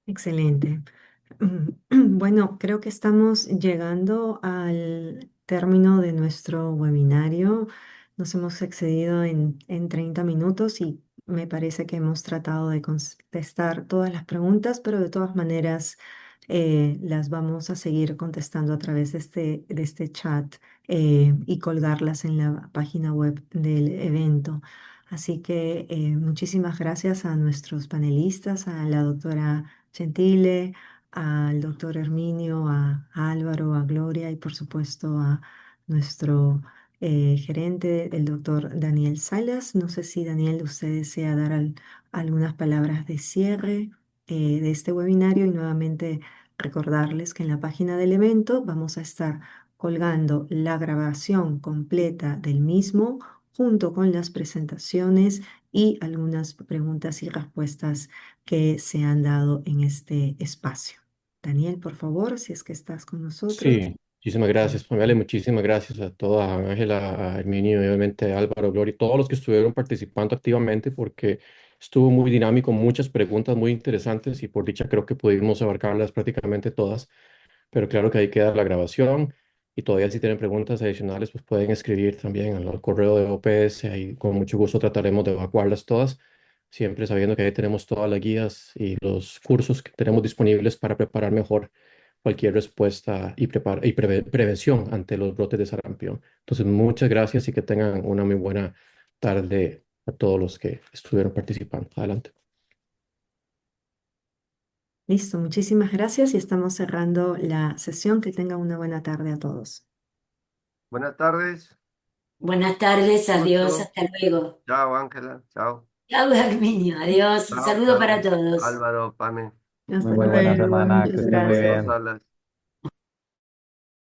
[SPEAKER 1] Excelente. Bueno, creo que estamos llegando al término de nuestro webinario. Nos hemos excedido en 30 minutos y me parece que hemos tratado de contestar todas las preguntas, pero de todas maneras las vamos a seguir contestando a través de este chat y colgarlas en la página web del evento. Así que muchísimas gracias a nuestros panelistas, a la doctora Gentile, al doctor Herminio, a Álvaro, a Gloria y por supuesto a nuestro gerente, el doctor Daniel Salas. No sé si Daniel usted desea dar algunas palabras de cierre de este webinario y nuevamente recordarles que en la página del evento vamos a estar colgando la grabación completa del mismo junto con las presentaciones y algunas preguntas y respuestas que se han dado en este espacio. Daniel, por favor, si es que estás con nosotros.
[SPEAKER 3] Sí, muchísimas gracias, Pamela, y muchísimas gracias a toda a Ángela, a Herminio y obviamente a Álvaro, Gloria y todos los que estuvieron participando activamente porque estuvo muy dinámico, muchas preguntas muy interesantes y por dicha creo que pudimos abarcarlas prácticamente todas, pero claro que ahí queda la grabación y todavía si tienen preguntas adicionales pues pueden escribir también al correo de OPS, ahí con mucho gusto trataremos de evacuarlas todas, siempre sabiendo que ahí tenemos todas las guías y los cursos que tenemos disponibles para preparar mejor cualquier respuesta y prevención ante los brotes de sarampión. Entonces, muchas gracias y que tengan una muy buena tarde a todos los que estuvieron participando. Adelante.
[SPEAKER 1] Listo, muchísimas gracias y estamos cerrando la sesión. Que tengan una buena tarde a todos.
[SPEAKER 6] Buenas tardes,
[SPEAKER 7] Buenas tardes, adiós,
[SPEAKER 6] gusto.
[SPEAKER 7] hasta luego.
[SPEAKER 6] Chao, Ángela. Chao.
[SPEAKER 7] Chao, Herminio, adiós, un
[SPEAKER 6] Chao,
[SPEAKER 7] saludo para
[SPEAKER 6] Carlos,
[SPEAKER 7] todos.
[SPEAKER 6] Álvaro, Pame.
[SPEAKER 1] Hasta
[SPEAKER 8] Muy buena
[SPEAKER 1] luego,
[SPEAKER 8] semana, que
[SPEAKER 1] muchas
[SPEAKER 8] estén muy
[SPEAKER 1] gracias.
[SPEAKER 8] bien.
[SPEAKER 6] Salas.